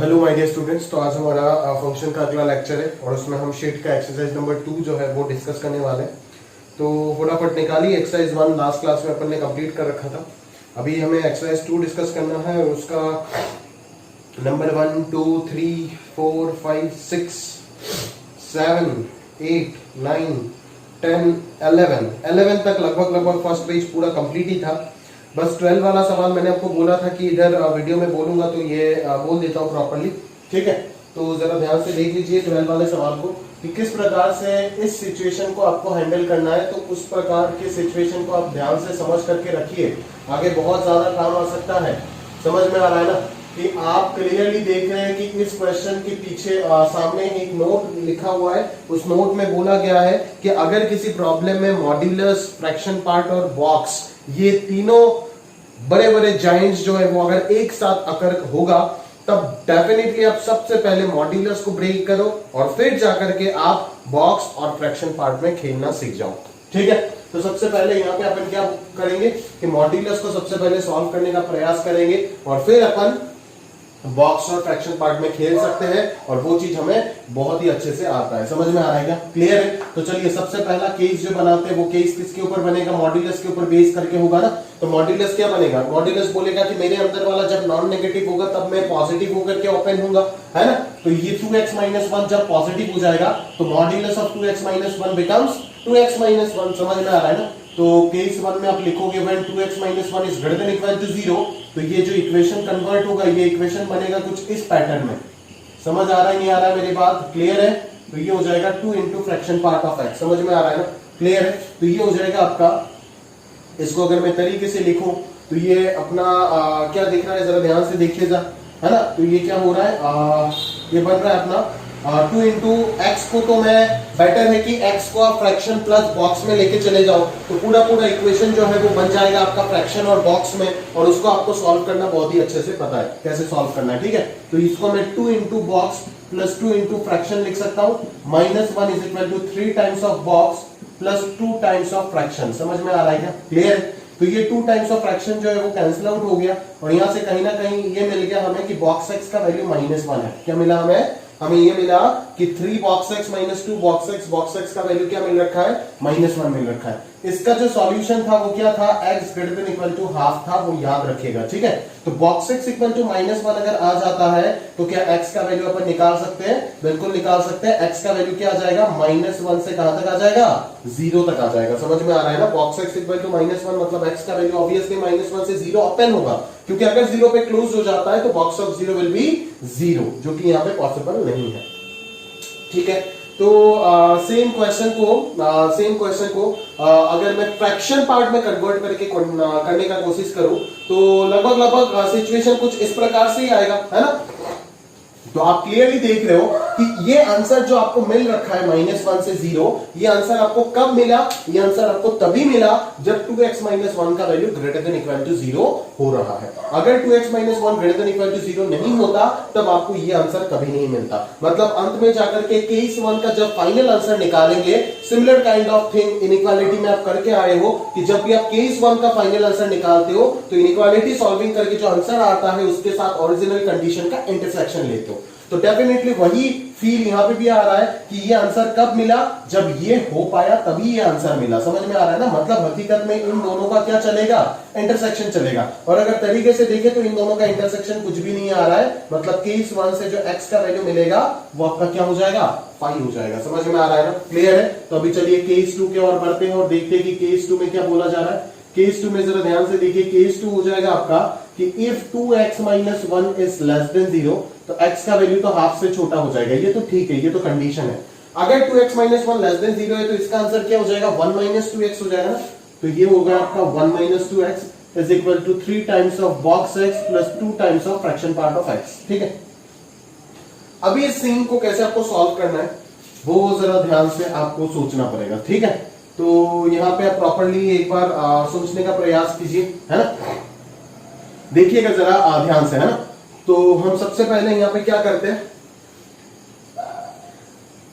Hello my dear students. तो आज हमारा फंक्शन का अगला लेक्चर है और उसमें हम शीट का एक्सरसाइज नंबर 2 जो है वो डिस्कस करने वाले हैं। तो फटाफट निकाली। एक्सरसाइज 1 लास्ट क्लास में अपन ने कंप्लीट कर रखा था। अभी हमें एक्सरसाइज 2 डिस्कस करना है और उसका नंबर 1 2 3 4 5 6 7 8 9 10 11 तक लगभग फर्स्ट पेज पूरा कंप्लीट ही था। बस 12 वाला सवाल मैंने आपको बोला था कि इधर वीडियो में बोलूंगा तो ये बोल देता हूँ प्रॉपर्ली, ठीक है। तो जरा ध्यान से देख लीजिए 12 वाले सवाल को कि किस प्रकार से इस सिचुएशन को आपको हैंडल करना है। तो उस प्रकार के सिचुएशन को आप ध्यान से समझ करके रखिए, आगे बहुत ज्यादा काम आ सकता है। समझ में आ रहा है ना कि आप क्लियरली देख रहे हैं कि इस क्वेश्चन के पीछे सामने एक नोट लिखा हुआ है। उस नोट में बोला गया है कि अगर किसी प्रॉब्लम में मॉड्यूलस, फ्रैक्शन पार्ट और बॉक्स, ये तीनों बड़े बड़े जाइंट्स जो है वो अगर एक साथ अकर होगा तब डेफिनेटली आप सबसे पहले मॉड्यूलस को ब्रेक करो और फिर जाकर के आप बॉक्स और फ्रैक्शन पार्ट में खेलना सीख जाओ, ठीक है। तो सबसे पहले यहाँ पे अपन क्या करेंगे कि मॉड्यूलस को सबसे पहले सॉल्व करने का प्रयास करेंगे और फिर अपन बॉक्स और फ्रैक्शन पार्ट में खेल सकते हैं और वो चीज हमें बहुत ही अच्छे से आता है। समझ में आ रहा है क्या? क्लियर है? तो चलिए सबसे पहला केस जो बनाते हैं वो केस किसके ऊपर बनेगा? मॉड्यूलस के ऊपर बेस करके होगा ना। तो मॉड्यूलस क्या बनेगा? मॉड्यूलस बोलेगा कि मेरे अंदर वाला जब नॉन नेगेटिव होगा तब मैं पॉजिटिव होकर के ओपन होगा, है ना। तो ये 2x-1 जब पॉजिटिव हो जाएगा तो modulus of 2x-1 becomes 2x-1। समझ में आ रहा है ना। तो केस 1 में आप लिखोगे when 2x-1 is greater than equal to 0, तो ये जो इक्वेशन कन्वर्ट होगा ये इक्वेशन बनेगा कुछ इस पैटर्न में। समझ आ रहा है नहीं आ रहा है मेरी बात? क्लियर है? तो ये हो जाएगा 2 into fraction part of x। समझ में आ रहा है ना? क्लियर है? तो ये हो जाएगा आपका, इसको अगर मैं तरीके से लिखूं तो ये अपना क्या दिख रहा है जरा ध्यान से देखिएगा, है ना। तो ये क्या हो रहा है, ये बन रहा है अपना 2 इंटू एक्स को, तो मैं बेटर है कि x को आप फ्रैक्शन प्लस बॉक्स में लेके चले जाओ तो पूरा इक्वेशन जो है वो बन जाएगा आपका फ्रैक्शन और बॉक्स में, और उसको आपको सॉल्व करना बहुत ही अच्छे से पता है कैसे सॉल्व करना है, ठीक है। तो इसको मैं 2 into box plus 2 into fraction लिख सकता हूं। -1 is equal to 3 times of box plus 2 times of fraction. समझ में आ रहा है क्या? क्लियर है? तो ये 2 टाइम्स ऑफ फ्रैक्शन जो है वो कैंसिल आउट हो गया और यहां से कहीं ना कहीं ये मिल गया हमें कि बॉक्स एक्स का वैल्यू -1 है। क्या मिला हमें ये मिला कि 3 box x minus 2 box x का वैल्यू क्या मिल रखा है? -1 मिल रखा है। इसका जो सॉल्यूशन था वो क्या था? x greater than equal to half था, वो याद रखिएगा, ठीक है। तो बॉक्स एक्स इक्वल टू -1 अगर आ जाता है तो क्या x का वैल्यू अपन निकाल सकते हैं? बिल्कुल निकाल सकते हैं। x का वैल्यू क्या आ जाएगा? -1 से कहां तक आ जाएगा? 0 तक आ जाएगा। समझ में आ रहा है ना? बॉक्स एक्स इक्वल टू -1 मतलब x का वैल्यू ऑब्वियसली -1 से 0 ओपन होगा, क्योंकि अगर 0 पे क्लोज हो जाता है तो बॉक्स ऑफ 0 विल बी 0, जो कि यहाँ पे पॉसिबल नहीं है, ठीक है। तो सेम क्वेश्चन को अगर मैं फ्रैक्शन पार्ट में कन्वर्ट करके करने का कोशिश करूं तो लगभग सिचुएशन कुछ इस प्रकार से ही आएगा, है ना। तो आप क्लियरली देख रहे हो कि ये आंसर जो आपको मिल रखा है -1 से 0, ये आंसर आपको कब मिला? ये आंसर आपको तभी मिला जब 2x-1 का value greater than equal to 0 हो रहा है। अगर 2x-1 greater than equal to 0 नहीं होता तब आपको ये आंसर कभी नहीं मिलता। मतलब अंत में जाकर के केस 1 का जब फाइनल आंसर निकालेंगे, similar kind of thing inequality में आप करके आए हो कि जब भी आप केस 1 का फाइनल आंसर निकालते हो तो इनइक्वालिटी सॉल्विंग करके जो आंसर आता है उसके साथ ओरिजिनल कंडीशन का इंटरसेक्शन लेते हो। तो डेफिनेटली वही फील यहां पे भी आ रहा है कि ये आंसर कब मिला? जब ये हो पाया तभी ये आंसर मिला। समझ में आ रहा है ना? मतलब हकीकत में इन दोनों का क्या चलेगा? इंटरसेक्शन चलेगा। और अगर तरीके से देखें तो इन दोनों का इंटरसेक्शन कुछ भी नहीं आ रहा है। मतलब केस 1 से जो x का वैल्यू मिलेगा वो आपका क्या हो जाएगा? 5 हो जाएगा। समझ में आ रहा है ना? क्लियर है? तो अभी चलिए केस 2 के और बढ़ते हैं और देखते हैं कि केस 2 में क्या बोला जा रहा है। केस 2 में जरा ध्यान से देखिए। केस 2 हो जाएगा आपका कि if 2x-1 is less than 0, तो x का वैल्यू तो हाफ से छोटा हो जाएगा। ये तो ठीक है, ये तो कंडीशन है। अगर 2x-1 लेस देन 0 है तो इसका आंसर क्या हो जाएगा? 1 - 2x हो जाएगा ना। तो ये होगा आपका 1 - 2x is equal to 3 times of box x plus 2 times of fraction part of x, ठीक है। अभी इस सीन को कैसे आपको सॉल्व करना है वो जरा ध्यान से आपको सोचना पड़ेगा, ठीक है। तो यहां पे आप प्रॉपर्ली एक बार सोचने का प्रयास कीजिए, है ना। देखिएगा जरा ध्यान से, है ना। तो हम सबसे पहले यहाँ पे क्या करते हैं?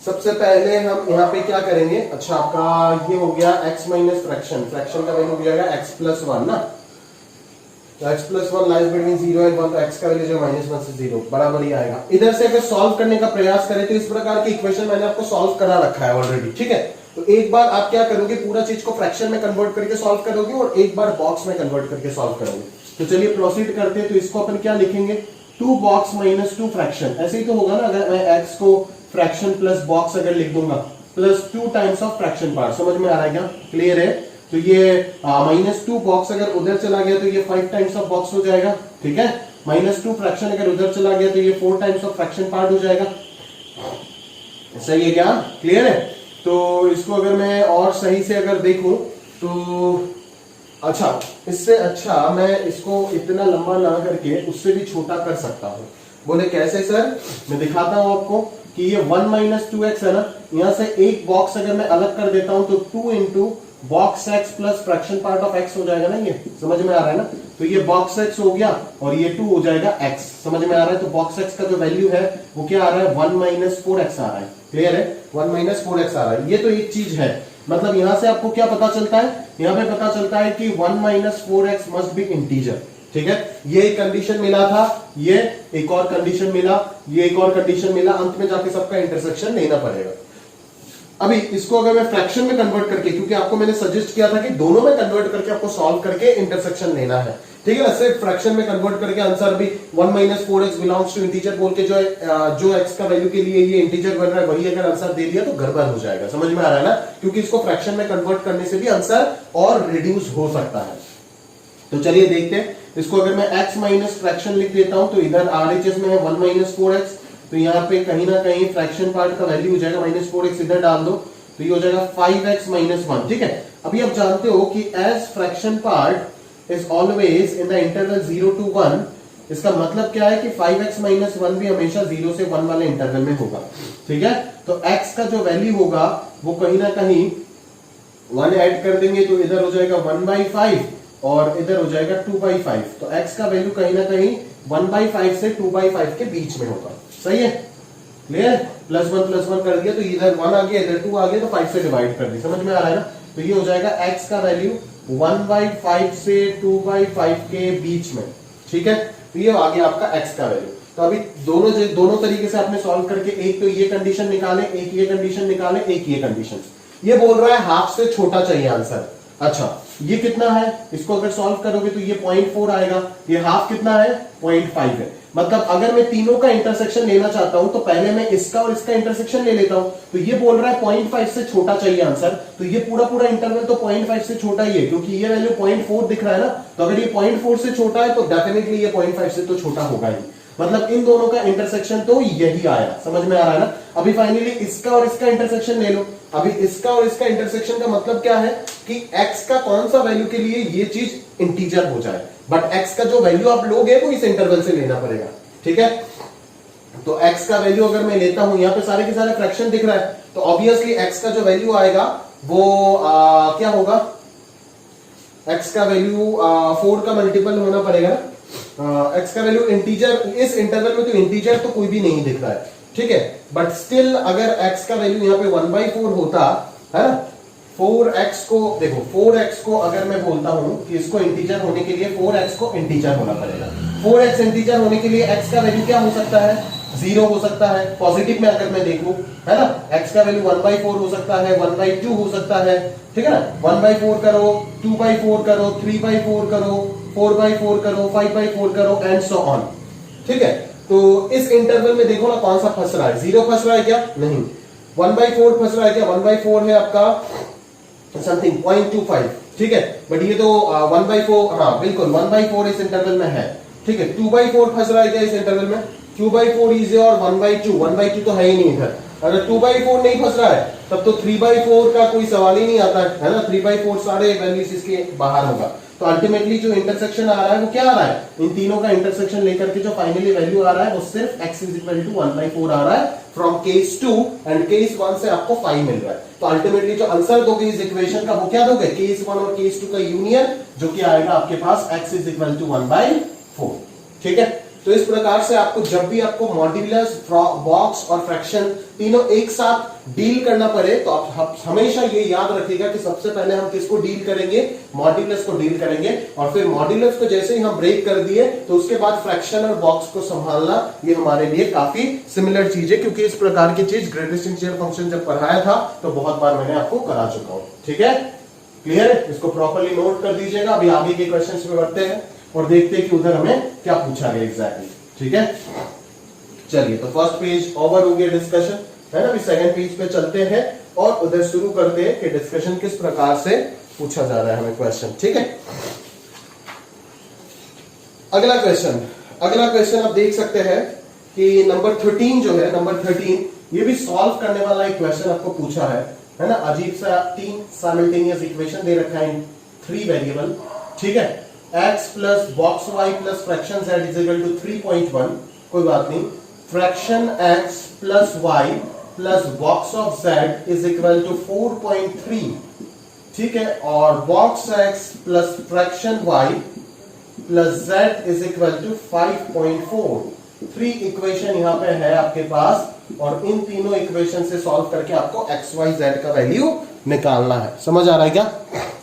सबसे पहले हम यहाँ पे क्या करेंगे? अच्छा, आपका ये हो गया x माइनस फ्रैक्शन का वैल्यू हो जाएगा x + 1 ना। x plus 1 lies between 0 and 1, तो x का वैल्यू जो -1 से 0 बराबर ही आएगा। इधर से अगर सॉल्व करने का प्रयास करें तो इस प्रकार की इक्वेशन मैंने आपको सॉल्व करा रखा है ऑलरेडी, ठीक है। तो एक बार आप क्या करोगे, पूरा चीज को फ्रैक्शन में कन्वर्ट करके सॉल्व करोगे और एक बार बॉक्स में कन्वर्ट करके सॉल्व करोगे। तो चलिए प्रोसीड करते हैं। तो इसको अपन क्या लिखेंगे, 2 बॉक्स माइनस 2 फ्रैक्शन, ऐसे ही तो होगा ना। अगर मैं x को फ्रैक्शन प्लस बॉक्स अगर लिख दूंगा, plus 2 times of fraction part, समझ में आ रहा है क्या, क्लियर है। तो ये -2 बॉक्स अगर उधर चला गया तो ये 5 टाइम्स ऑफ बॉक्स हो जाएगा, ठीक है। -2 फ्रैक्शन अगर उधर चला गया तो ये 4 टाइम्स ऑफ फ्रैक्शन पार्ट हो जाएगा, सही है क्या, क्लियर है। तो इसको अगर मैं और सही से अगर देखूं तो अच्छा, इससे अच्छा मैं इसको इतना लंबा ना करके उससे भी छोटा कर सकता हूं। बोले कैसे सर, मैं दिखाता हूं आपको कि ये 1 - 2x है ना, यहां से एक बॉक्स अगर मैं अलग कर देता हूं तो 2 into box x plus fraction part of x हो जाएगा ना, ये समझ में आ रहा है ना। तो ये बॉक्स x हो गया और ये 2 हो जाएगा x, समझ में आ रहा है। तो बॉक्स x का जो वैल्यू है वो क्या आ रहा है, 1 - 4x आ रहा है, क्लियर है, 1 - 4x आ रहा है। ये तो एक चीज है, मतलब यहां से आपको क्या पता चलता है, यहां पे पता चलता है कि 1 - 4x मस्ट बी इंटीजर, ठीक है। ये एक कंडीशन मिला था, ये एक और कंडीशन मिला, ये एक और कंडीशन मिला, अंत में जाके सबका इंटरसेक्शन लेना पड़ेगा। अभी इसको अगर मैं फ्रैक्शन में कन्वर्ट करके, क्योंकि आपको मैंने सजेस्ट किया था कि दोनों में कन्वर्ट करके आपको सॉल्व करके इंटरसेक्शन लेना है, ठीक है ना। सिर्फ फ्रैक्शन में कन्वर्ट करके आंसर भी 1 - 4x बिलोंग्स टू इंटीजर बोल के जो x का वैल्यू के लिए ये इंटीजर बन रहा है वही अगर आंसर दे दिया तो गड़बड़ हो जाएगा, समझ में आ रहा है ना। क्योंकि इसको फ्रैक्शन में कन्वर्ट करने से भी आंसर और रिड्यूस हो सकता है। तो चलिए देखते हैं इसको। अगर मैं x माइनस फ्रैक्शन लिख देता हूं तो इधर RHS में है 1 - 4x, तो यहाँ पे कहीं ना कहीं फ्रैक्शन पार्ट का वैल्यू हो जाएगा -4x, इधर डाल दो तो ये हो जाएगा 5x - 1, ठीक है। अभी आप जानते हो कि as fraction part is always in the interval 0 to 1, इसका मतलब क्या है कि 5x - 1 भी हमेशा 0 से 1 वाले इंटरवल में होगा, ठीक है। तो x का जो वैल्यू होगा वो कहीं ना कहीं 1 ऐड कर देंगे तो इधर हो जाएगा 1/5 और इधर हो जाएगा 2/5। तो x का वैल्यू कहीं ना कहीं 1/5 से 2/5 के बीच में होगा, सही है, क्लियर। +1 कर दिया तो इधर 1 आ गया, इधर 2 आ गया, तो 5 से डिवाइड कर दी, समझ में आ रहा है ना। तो ये हो जाएगा x का वैल्यू 1/5 से 2/5 के बीच में, ठीक है। तो ये आ गया आपका x का वैल्यू। तो अभी दोनों तरीके से आपने सॉल्व करके, एक तो ये कंडीशन निकाले, एक ये कंडीशन निकाले, एक ये कंडीशन। ये बोल रहा है हाफ से छोटा चाहिए आंसर। अच्छा, ये कितना है, इसको अगर सॉल्व करोगे तो ये 0.4 आएगा, ये हाफ कितना है, 0.5 है। मतलब अगर मैं तीनों का इंटरसेक्शन लेना चाहता हूं तो पहले मैं इसका और इसका इंटरसेक्शन ले लेता हूं। तो ये बोल रहा है 0.5 से छोटा चाहिए आंसर, तो ये पूरा इंटरवल तो 0.5 से छोटा ही है, क्योंकि ये वैल्यू 0.4 दिख रहा है ना। तो अगर ये 0.4 से छोटा है तो डेफिनेटली ये 0.5 से तो छोटा होगा ही। मतलब इन दोनों का इंटरसेक्शन तो यही आया, समझ में आ रहा है ना। अभी फाइनली इसका और इसका इंटरसेक्शन ले लो। अभी इसका और इसका इंटरसेक्शन का मतलब क्या है कि x का कौन सा वैल्यू के लिए ये चीज इंटीजर हो जाए, बट x का जो वैल्यू आप लोगे वो इस इंटरवल से लेना पड़ेगा, ठीक है। तो x का वैल्यू अगर मैं लेता हूं, यहां पे सारे के सारे फ्रैक्शन दिख रहा है, तो ऑब्वियसली x का जो वैल्यू आएगा वो क्या होगा, x का वैल्यू 4 का मल्टीपल होना पड़ेगा ना। x का वैल्यू इंटीजर, इस इंटरवल में तो इंटीजर तो कोई भी नहीं दिख रहा है, ठीक है। बट स्टिल अगर x का वैल्यू यहाँ पे 1/4 होता है ना, 4x को देखो, 4x को अगर मैं बोलता हूं कि इसको इंटीजर होने के लिए 4x को इंटीजर होना पड़ेगा। 4x इंटीजर होने के लिए x का वैल्यू क्या हो सकता है, 0 हो सकता है। पॉजिटिव में अगर मैं देखूं, है ना, x का वैल्यू 1/4 हो सकता है, 1/2 हो सकता है, ठीक है ना। 1/4 करो, 2/4 करो, 3/4 करो, 4/4 करो, 5/4 करो एंड सो ऑन, ठीक है। तो इस इंटरवल में देखो ना कौन सा फंस रहा है, 0 फंस रहा है क्या, नहीं। 1/4 फंस रहा है क्या, 1/4 है आपका समथिंग 0.25, ठीक है। बट ये तो 1/4, हाँ बिल्कुल 1/4 इस इंटरवल में है, ठीक है। 2/4 फंस रहा है क्या इस इंटरवल में, 2/4 इज और 1/2 तो है ही नहीं इधर। अगर 2/4 नहीं फंस रहा है तब तो 3/4 का कोई सवाल ही नहीं आता है ना। 3/4 सारे वैल्यूज इसके बाहर होगा। तो अल्टीमेटली जो इंटरसेक्शन आ रहा है वो क्या आ रहा है, इन तीनों का इंटरसेक्शन लेकर के जो फाइनली वैल्यू आ रहा है वो सिर्फ x = 1/4 आ रहा है फ्रॉम केस 2, एंड केस 1 से आपको 5 मिल रहा है। तो अल्टीमेटली जो आंसर दोगे इस इक्वेशन का वो क्या दोगे, केस 1 और केस 2 का यूनियन, जो कि आएगा आपके पास x = 1/4, ठीक है। तो इस प्रकार से आपको जब भी आपको मॉड्यूलस, बॉक्स और फ्रैक्शन तीनों एक साथ डील करना पड़े तो आप हमेशा ये याद रखिएगा कि सबसे पहले हम किसको डील करेंगे, मॉड्यूलस को डील करेंगे, और फिर मॉड्यूलस को जैसे ही हम ब्रेक कर दिए तो उसके बाद फ्रैक्शन और बॉक्स को संभालना ये हमारे लिए काफी सिमिलर चीज है, क्योंकि इस प्रकार की चीज ग्रेटेस्ट इंटीजर फंक्शन जब पढ़ाया था तो बहुत बार मैंने आपको करा चुका हूं। ठीक है, क्लियर है? इसको प्रॉपर्ली नोट कर दीजिएगा। अभी आगे के क्वेश्चंस पे बढ़ते हैं और देखते हैं कि उधर हमें क्या पूछा गया एग्जैक्टली। ठीक है, चलिए तो फर्स्ट पेज ओवर हो गया डिस्कशन, है ना। अभी सेकंड पेज पे चलते हैं और उधर शुरू करते हैं कि डिस्कशन किस प्रकार से पूछा जा रहा है हमें क्वेश्चन। ठीक है, अगला क्वेश्चन आप देख सकते हैं कि नंबर 13 जो है, नंबर 13 ये भी सॉल्व करने वाला एक क्वेश्चन आपको पूछा है ना। अजीब सा 3 साइमल्टेनियस इक्वेशन दे रखा है इन 3 वेरिएबल। ठीक है, x plus box y plus fraction z is equal to 3.1, कोई बात नहीं। Fraction x plus y plus box of z is equal to 4.3। ठीक है, और box x plus fraction y plus z is equal to 5.4। 3 equation यहां पे है आपके पास, और इन तीनों इक्वेशन से सॉल्व करके आपको x y z का वैल्यू निकालना है। समझ आ रहा है क्या?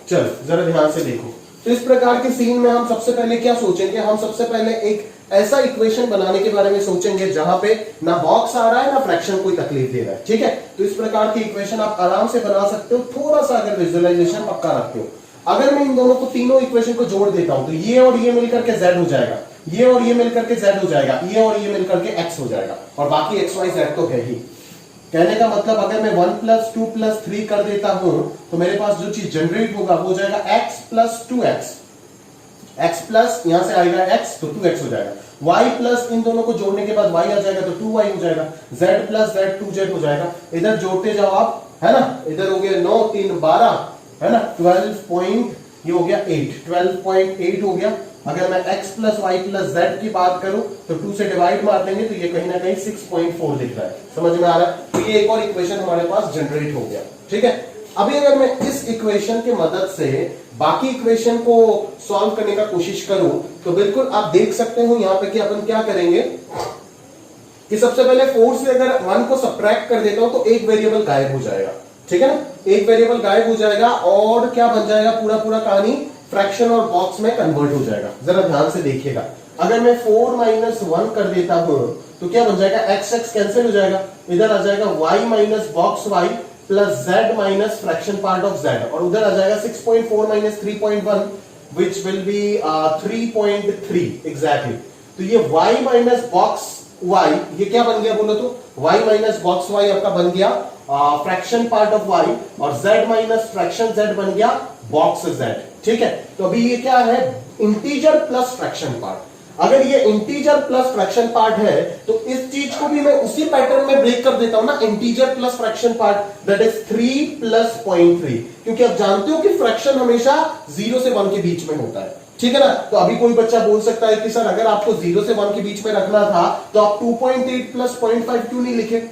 चलो जरा ध्यान से देखो। तो इस प्रकार के सीन में हम सबसे पहले क्या सोचेंगे, हम सबसे पहले एक ऐसा इक्वेशन बनाने के बारे में सोचेंगे जहां पे ना बॉक्स आ रहा है ना फ्रैक्शन कोई तकलीफ दे रहा है। ठीक है, तो इस प्रकार की इक्वेशन आप आराम से बना सकते हो, थोड़ा सा अगर विजुअलाइजेशन पक्का रखते हो। अगर मैं इन दोनों को, तीनों इक्वेशन को जोड़ देता हूं तो ये और ये मिलकर के z हो जाएगा, ये और ये मिलकर के z हो जाएगा, ये और ये मिलकर के x हो जाएगा, और बाकी x y z तो है ही। कहने का मतलब अगर मैं 1 प्लस 2 प्लस 3 कर देता हूं तो मेरे पास जो चीज जनरेट होगा वो हो जाएगा x plus 2x, x plus यहां से आएगा x तो 2x हो जाएगा, y प्लस इन दोनों को जोड़ने के बाद y आ जाएगा तो 2y हो जाएगा, z प्लस z 2z हो जाएगा। इधर जोड़ते जाओ आप, है ना। इधर हो गया 9 3 12, है ना। 12 ये हो गया 8, 12.8 हो गया। अगर मैं x plus y plus z की बात करूं तो 2 से डिवाइड मार देंगे तो ये कहीं ना कहीं 6.4 दिख रहा है। समझ में आ रहा है? तो ये एक और इक्वेशन हमारे पास जनरेट हो गया। ठीक है, अभी अगर मैं इस इक्वेशन की मदद से बाकी इक्वेशन को सॉल्व करने का कोशिश करूं तो बिल्कुल आप देख सकते हो यहां पे कि अपन क्या करेंगे कि सबसे पहले 4 से अगर 1 को सब्ट्रैक्ट कर देता हूं तो एक वेरिएबल गायब हो जाएगा। ठीक है ना, एक वेरिएबल गायब हो जाएगा और क्या बन जाएगा, पूरा पूरा कहानी फ्रैक्शन और बॉक्स में कन्वर्ट हो जाएगा। जरा ध्यान से देखिएगा, अगर मैं 4 माइनस 1 कर देता हूं तो क्या बन जाएगा, x x कैंसिल हो जाएगा, इधर आ जाएगा y minus box y plus z minus fraction part of z, और उधर आ जाएगा 6.4 minus 3.1 which will be 3.3 exactly. तो ये y माइनस बॉक्स y ये क्या बन गया बोलो तो, y माइनस बॉक्स y आपका बन गया फ्रैक्शन पार्ट ऑफ y, और z माइनस फ्रैक्शन z बन गया बॉक्स z। ठीक है, तो अभी ये क्या है, इंटीजर प्लस फ्रैक्शन पार्ट। अगर ये इंटीजर प्लस फ्रैक्शन पार्ट है तो इस चीज को भी मैं उसी पैटर्न में ब्रेक कर देता हूं ना, integer plus fraction part, that is 3 plus 0.3, क्योंकि आप जानते हो कि फ्रैक्शन हमेशा 0 से 1 के बीच में होता है। ठीक है ना, तो अभी कोई बच्चा बोल सकता है कि सर अगर आपको 0 से 1 के बीच में रखना था तो आप 2.8 प्लस 0.5 क्यों नहीं लिखे,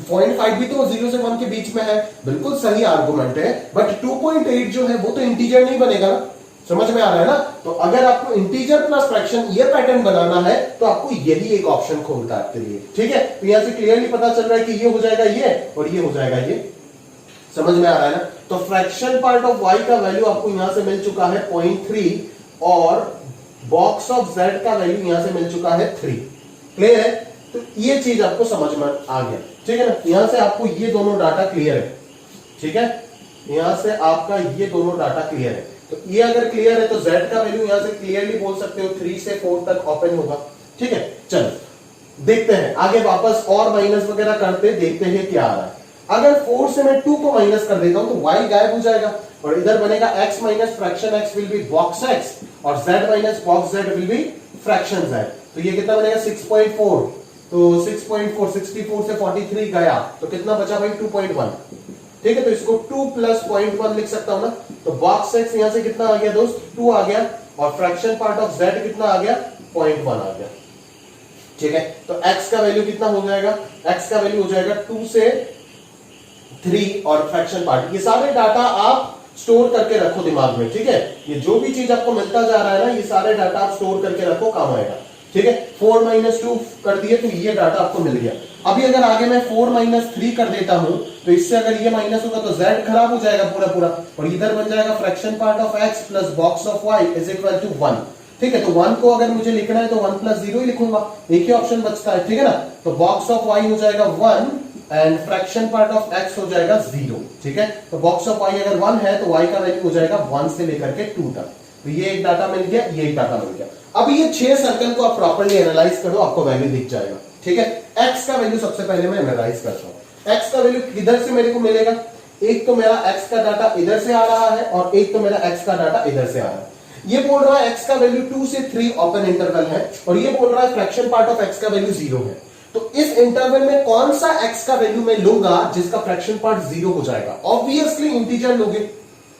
0.5 भी तो 0 से 1 के बीच में है। बिल्कुल सही आर्गुमेंट है, बट 2.8 जो है वो तो इंटीजर नहीं बनेगा ना। समझ में आ रहा है ना। तो अगर आपको इंटीजर प्लस फ्रैक्शन ये पैटर्न बनाना है तो आपको यही एक ऑप्शन खोलता है आपके लिए। ठीक है, तो यहां से क्लियरली पता चल रहा है कि ये हो जाएगा ये और ये हो जाएगा ये। समझ में आ रहा है ना। तो फ्रैक्शन पार्ट ऑफ y का वैल्यू आपको यहां से मिल चुका है 0.3 और बॉक्स ऑफ z का वैल्यू यहां से मिल चुका है 3। क्लियर है, तो ये चीज आपको समझ में आ गया। ठीक है ना, यहां से आपको ये दोनों डाटा क्लियर है। ठीक है, यहां से आपका ये दोनों डाटा क्लियर है। तो ये अगर क्लियर है तो z का वैल्यू यहां से क्लियरली बोल सकते हो 3 से 4 तक ओपन होगा। ठीक है, चलो देखते हैं आगे, वापस और माइनस वगैरह करते देखते हैं क्या आ रहा है। अगर 4 से मैं 2 को माइनस कर देता हूं तो y गायब हो जाएगा और इधर बनेगा x minus fraction x will be box x और z minus box z will be fraction z। तो ये कितना बनेगा 6.4, तो 6.4 64 से 43 गया तो कितना बचा भाई 2.1। ठीक है, तो इसको 2 प्लस 0.1 लिख सकता हूं ना। तो बॉक्स x यहां से कितना आ गया दोस्त 2 आ गया और फ्रैक्शन पार्ट ऑफ z कितना आ गया 0.1 आ गया। ठीक है, तो x का वैल्यू कितना हो जाएगा, x का वैल्यू हो जाएगा 2 से 3 और फ्रैक्शन पार्ट। ये सारे डाटा आप स्टोर करके रखो दिमाग में। ठीक है, ये जो भी चीज आपको मिलता जा रहा है ना ये सारे डाटा आप स्टोर करके रखो, काम आएगा। ठीक है, 4 - 2 कर दिए तो ये डाटा आपको मिल गया। अभी अगर आगे मैं 4 - 3 कर देता हूं तो इससे अगर ये माइनस होगा तो z खराब हो जाएगा पूरा पूरा, और इधर बन जाएगा fraction part of x plus box of y is equal to 1। ठीक है, तो 1 को अगर मुझे लिखना है तो 1 + 0 ही लिखूंगा, एक ही ऑप्शन बचता है। ठीक है ना, तो बॉक्स ऑफ y हो जाएगा 1 and fraction part of x हो जाएगा 0। ठीक है, तो बॉक्स ऑफ y अगर 1 है तो y का वैल्यू हो जाएगा 1 से लेकर के 2 तक। तो ये एक डाटा मिल गया, ये एक डाटा मिल गया। अब ये 6 सर्कल को आप प्रॉपर्ली एनालाइज करो, आपको वैल्यू दिख जाएगा। ठीक है, x का वैल्यू सबसे पहले मैं एनालाइज करता हूं। x का वैल्यू किधर से मेरे को मिलेगा, एक तो मेरा x का डाटा इधर से आ रहा है और एक तो मेरा x का डाटा इधर से आ रहा है। ये बोल रहा है x का वैल्यू 2 से 3 ओपन इंटरवल है और ये बोल रहा है फ्रैक्शन पार्ट ऑफ x का वैल्यू 0 है। तो इस इंटरवल में कौन सा x का वैल्यू मैं लूंगा जिसका फ्रैक्शन पार्ट 0 हो जाएगा? ऑब्वियसली इंटीजर लोगे,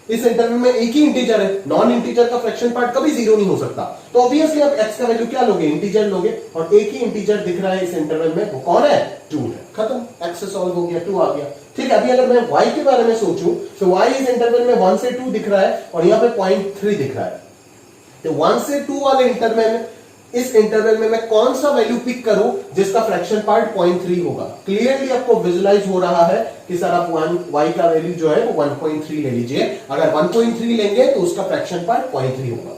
इस इंटरवल में एक ही इंटीजर है, नॉन इंटीजर का फ्रैक्शन पार्ट कभी 0 नहीं हो सकता। तो ऑब्वियसली आप x का वैल्यू क्या लोगे, इंटीजर लोगे, और एक ही इंटीजर दिख रहा है इस इंटरवल में, वो कौन है? 2 है। खत्म, x से सॉल्व हो गया, 2 आ गया। ठीक है, अभी अगर मैं y के बारे में सोचूं तो y इस इंटरवल में 1 से 2 दिख रहा है और यहाँ पे 0.3 दिख रहा है। तो 1 से 2 वाले इंटरवल में, इस इंटरवल में मैं कौन सा वैल्यू पिक करूं जिसका फ्रैक्शन पार्ट 0.3 होगा? क्लियरली आपको विजुलाइज हो रहा है कि सर आप y का वैल्यू जो है वो 1.3 ले लीजिए। अगर 1.3 लेंगे तो उसका फ्रैक्शन पार्ट 0.3 होगा।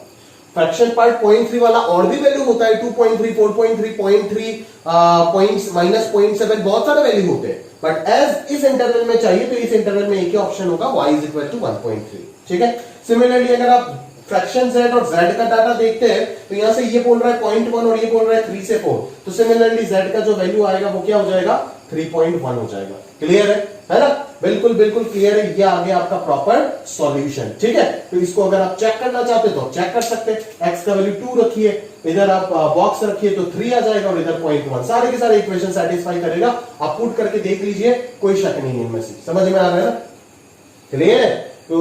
फ्रैक्शन पार्ट 0.3 वाला और भी वैल्यू होता है, 2.3, 4.3, 0.3, -0.7, बहुत सारे वैल्यू होते हैं, बट एज इस इंटरवल में चाहिए तो इस इंटरवल में एक ही ऑप्शन होगा, y = 1.3। ठीक है, सिमिलरली अगर आप फ्रैक्शन z और z का डाटा देखते हैं तो यहां से ये बोल रहा है 0.1 और ये बोल रहा है 3 से 4, तो सिमिलरली z का जो वैल्यू आएगा वो क्या हो जाएगा? 3.1 हो जाएगा। क्लियर है ना? बिल्कुल बिल्कुल क्लियर है। ये आ गया आपका प्रॉपर सॉल्यूशन। ठीक है, तो इसको अगर आप चेक करना चाहते तो चेक कर सकते हैं। x का वैल्यू 2 रखिए, इधर आप बॉक्स रखिए तो 3 आ जाएगा और इधर 0.1, सारे के सारे इक्वेशन सेटिस्फाई करेगा। आप पुट करके देख लीजिए, कोई शक नहीं इनमें से। समझ में आ रहा है ना? क्लियर है? तो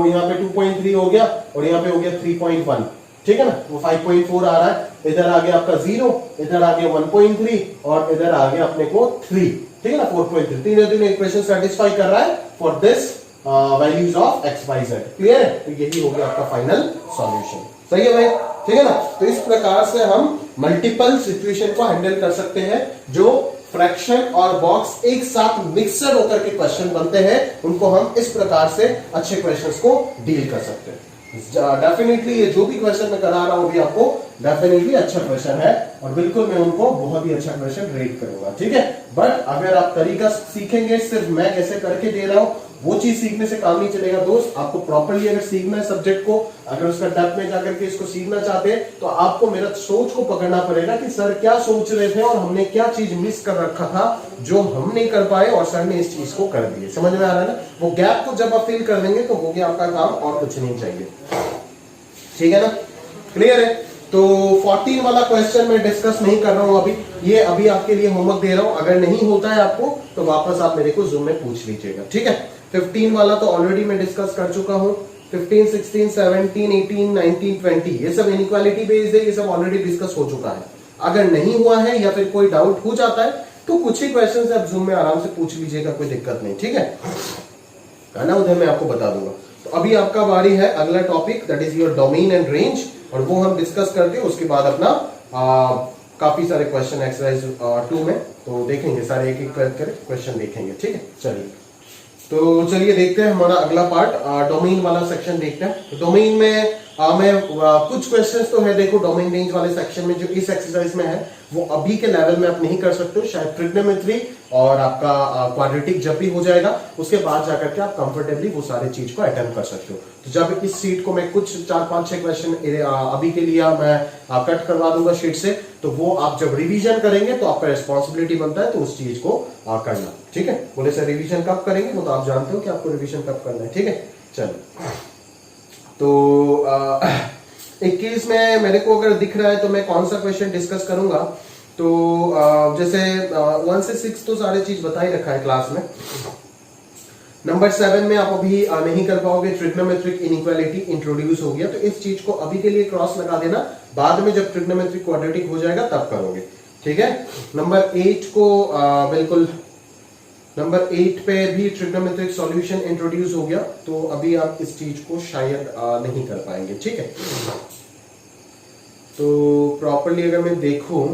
यहाँ पे 2.3 हो गया और यहाँ पे हो गया 3.1। ठीक है ना, वो 5.4 आ रहा है, इधर आ गया आपका 0, इधर आ गया 1.3 और इधर आ गया अपने को 3। ठीक है ना, 4.3। तीनों इक्वेशन सेटिस्फाई कर रहा है for this values of x, y, z। Clear है? तो यही हो गया आपका फाइनल सॉल्यूशन। सही है भाई? ठीक है ना, तो इस प्रकार से हम मल्टीपल सिचुएशन को हैंडल कर सकते हैं। जो फ्रैक्शन और बॉक्स एक साथ मिक्सर होकर के क्वेश्चन बनते हैं, उनको हम इस प्रकार से अच्छे क्वेश्चंस को डील कर सकते हैं। डेफिनेटली ये जो भी क्वेश्चन मैं करा रहा हूं भी आपको डेफिनेटली अच्छा क्वेश्चन है और बिल्कुल मैं उनको बहुत ही अच्छा क्वेश्चन रेट करूंगा। ठीक है, बट अगर आप तरीका सीखेंगे, सिर्फ मैं कैसे करके दे रहा हूं वो चीज सीखने से काम नहीं चलेगा दोस्त। आपको प्रॉपर्ली अगर सीखना है सब्जेक्ट को, अगर उसका डेप्थ में जाकर के इसको सीखना चाहते हैं तो आपको मेरा सोच को पकड़ना पड़ेगा कि सर क्या सोच रहे थे और हमने क्या चीज मिस कर रखा था जो हम नहीं कर पाए और सर ने इस चीज को कर दिए। समझ में आ रहा है ना? वो गैप को जब आप फिल कर देंगे तो हो गया आपका काम, और कुछ नहीं चाहिए। ठीक है ना? क्लियर है? तो 14 वाला क्वेश्चन मैं डिस्कस नहीं कर रहा हूं अभी, ये अभी आपके लिए होमवर्क दे रहा हूं। अगर नहीं होता है आपको तो वापस आप मेरे को जूम में पूछ लीजिएगा। ठीक है, 15 वाला तो ऑलरेडी मैं डिस्कस कर चुका हूं। 15, 16, 17, 18, 19, 20 ये सब इनइक्वालिटी बेस्ड है, ये सब ऑलरेडी डिस्कस हो चुका है। अगर नहीं हुआ है या फिर कोई डाउट हो जाता है तो कुछ ही क्वेश्चन आप जूम में आराम से पूछ लीजिएगा, कोई दिक्कत नहीं। ठीक है ना? उधर मैं आपको बता दूंगा। तो अभी आपका बारी है अगला topic, that is your domain and range, और वो हम डिस्कस करते हैं। उसके बाद अपना काफी सारे क्वेश्चन एक्सरसाइज 2 में तो देखेंगे, सारे एक एक करके क्वेश्चन देखेंगे। ठीक है, चलिए तो चलिए देखते हैं हमारा अगला पार्ट, डोमेन वाला सेक्शन देखते हैं। तो डोमेन में मैं कुछ क्वेश्चंस तो है, देखो डोमेन रेंज वाले सेक्शन में जो इस एक्सरसाइज में है वो अभी के लेवल में आप नहीं कर सकते हो, शायद ट्रिग्नोमेट्री और आपका क्वाड्रेटिक जब भी हो जाएगा उसके बाद जाकर के आप कंफर्टेबली वो सारे चीज को अटेम्प्ट कर सकते हो। तो जब इस शीट को मैं कुछ 4, 5, 6 क्वेश्चन अभी के लिए मैं कट करवा दूंगा शीट से, तो वो आप जब रिवीजन करेंगे तो आपका रिस्पॉन्सिबिलिटी बनता है तो उस चीज को करना। ठीक है, बोले सर रिवीजन कब करेंगे? वो तो आप जानते हो कि आपको रिवीजन कब करना है। ठीक है, चलो तो 21 में मेरे को अगर दिख रहा है तो मैं कौन सा क्वेश्चन डिस्कस करूंगा। तो जैसे 1 से 6 तो सारे चीज बता ही रखा है क्लास में। नंबर 7 में आप अभी नहीं कर पाओगे, ट्रिग्नोमेट्रिक इनइक्वालिटी इंट्रोड्यूस हो गया, तो इस चीज को अभी के लिए क्रॉस लगा देना, बाद में जब ट्रिग्नोमेट्रिक क्वाड्रेटिक हो जाएगा तब करोगे। ठीक है, नंबर 8 को बिल्कुल, नंबर 8 पे भी ट्रिग्नोमेट्रिक सॉल्यूशन इंट्रोड्यूस हो गया, तो अभी आप इस चीज को शायद नहीं कर पाएंगे। ठीक है, तो प्रॉपरली अगर मैं देखूं,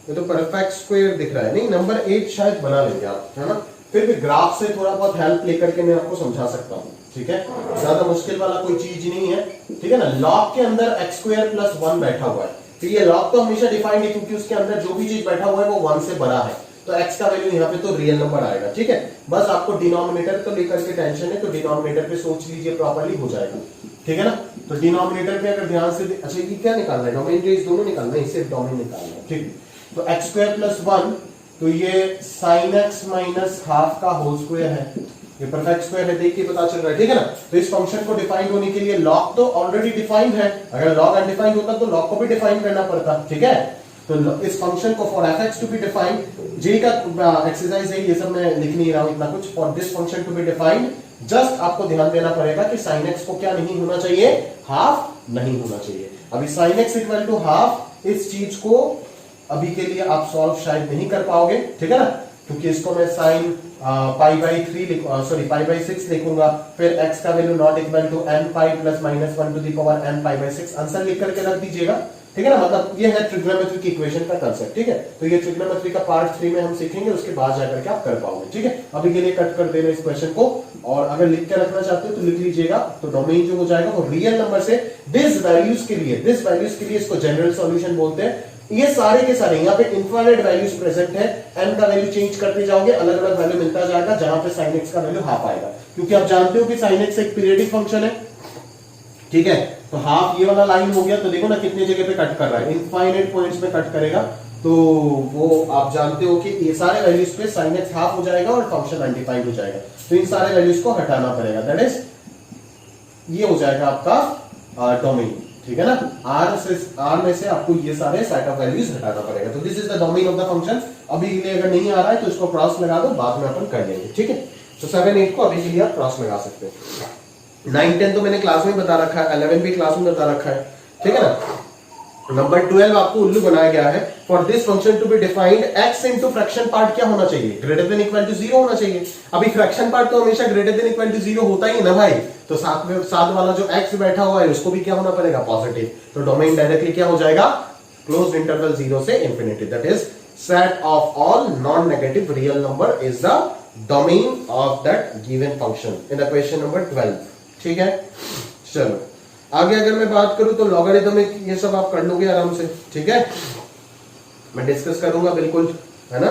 ये तो परफेक्ट स्क्वायर दिख रहा है, नहीं नंबर 8 शायद बना लेंगे आप, है ना। फिर भी ग्राफ से थोड़ा बहुत हेल्प लेकर के मैं आपको समझा सकता हूँ, ठीक है, ज्यादा मुश्किल वाला कोई चीज नहीं है, ठीक है ना। लॉग के अंदर x स्क्वायर प्लस 1 बैठा हुआ है, तो ये लॉग तो हमेशा डिफाइंड है क्योंकि उसके अंदर जो भी चीज बैठा हुआ है वो 1 से बड़ा है, तो x का वैल्यू यहाँ पे तो रियल नंबर आएगा, ठीक है। बस आपको डिनोमिनेटर तो लेकर के टेंशन है, तो डिनोमिनेटर पे सोच लीजिए, प्रॉपर्ली हो जाएगा, ठीक है ना। तो डिनोमिनेटर पे अगर ध्यान से, अच्छा ये क्या निकालना है, डोमेन रेंज दोनों निकालना है, सिर्फ डोमेन निकालना है, ठीक। तो x स्क्वायर प्लस 1, तो ये sin x माइनस हाफ का होल स्क्वायर है, ये परफेक्ट स्क्वायर है, देख के पता चल रहा है, ठीक है ना। तो इस फंक्शन को डिफाइन होने के लिए लॉग तो ऑलरेडी डिफाइंड है, अगर लॉग अनडिफाइंड होता तो लॉग को भी डिफाइन करना पड़ता, ठीक है। तो इस फंक्शन को for f(x) to be defined, जे का एक्सरसाइज है, ये सब मैं लिख नहीं रहा हूं इतना कुछ, for this function to be defined just आपको ध्यान देना पड़ेगा कि sin x को क्या नहीं होना चाहिए, हाफ नहीं होना चाहिए। अभी sin x equal to half, इस चीज को अभी के लिए आप सॉल्व शायद नहीं कर पाओगे, ठीक है ना, क्योंकि इसको मैं साइन पाई बाई 6 लिखूंगा, फिर x का value not equal to n pi plus minus 1 to the power n pi by 6, answer लिख करके रख दीजिएगा, ठीक है ना। मतलब ये है ट्रिग्नोमेट्री की इक्वेशन का कांसेप्ट, ठीक है। तो ये ट्रिग्नोमेट्री का पार्ट 3 में हम सीखेंगे, उसके बाद जाकर के आप कर पाओगे, ठीक है। अभी के लिए कट कर देना इस क्वेश्चन को, और अगर लिख के रखना चाहते हो तो लिख लीजिएगा। तो डोमेन जो हो जाएगा वो रियल नंबर से दिस वैल्यूज के लिए इसको जनरल सॉल्यूशन बोलते हैं। ये सारे के सारे यहाँ पे इनफाइनाइट वैल्यूज प्रेजेंट है, n का वैल्यू चेंज करते जाओगे, अलग अलग वैल्यू मिलता जाएगा, जहां पे sin x का वैल्यू हाफ आएगा, क्योंकि आप जानते हो कि sin x एक पीरियडिक फंक्शन है, ठीक है। तो हाफ ये वाला लाइन हो गया, तो देखो ना कितने जगह पे कट कर रहा है, इनफाइनाइट पॉइंट्स पे कट करेगा, तो वो आप जानते हो कि ये सारे वैल्यूज पे sin x हाफ हो जाएगा और फंक्शन अनडिफाइंड हो जाएगा, तो इन सारे वैल्यूज को हटाना पड़ेगा, दैट इज ये हो जाएगा आपका डोमेन, ठीक है ना। R में से आपको ये सारे सेट ऑफ वैल्यूज हटाना पड़ेगा, तो this is the domain of the function. अभी के लिए अगर नहीं आ रहा है तो इसको क्रॉस लगा दो, बाद में अपन कर लेंगे, ठीक है। तो 7 8 को अभी के लिए आप क्रॉस लगा सकते हो। 9 10 तो मैंने क्लास में बता रखा है, 11 भी क्लास में बता रखा है, ठीक है ना। नंबर 12 आपको उल्लू बनाया गया है, for this function to be defined x into fraction part क्या होना चाहिए, ग्रेटर देन इक्वल टू 0 होना चाहिए। अभी फ्रैक्शन पार्ट तो हमेशा ग्रेटर देन इक्वल टू 0 होता ही ना भाई, तो साथ वाला जो x बैठा हुआ है उसको भी क्या होना पड़ेगा, पॉजिटिव। तो डोमेन डायरेक्टली क्या हो जाएगा, क्लोज्ड इंटरवल 0 से infinity, that is set of all non negative real number is the domain of that given function in the question number 12, ठीक है। चलो आगे अगर मैं बात करूं तो लॉगरिथमिक ये सब आप कर लोगे आराम से, ठीक है, मैं डिस्कस करूंगा बिल्कुल, है ना।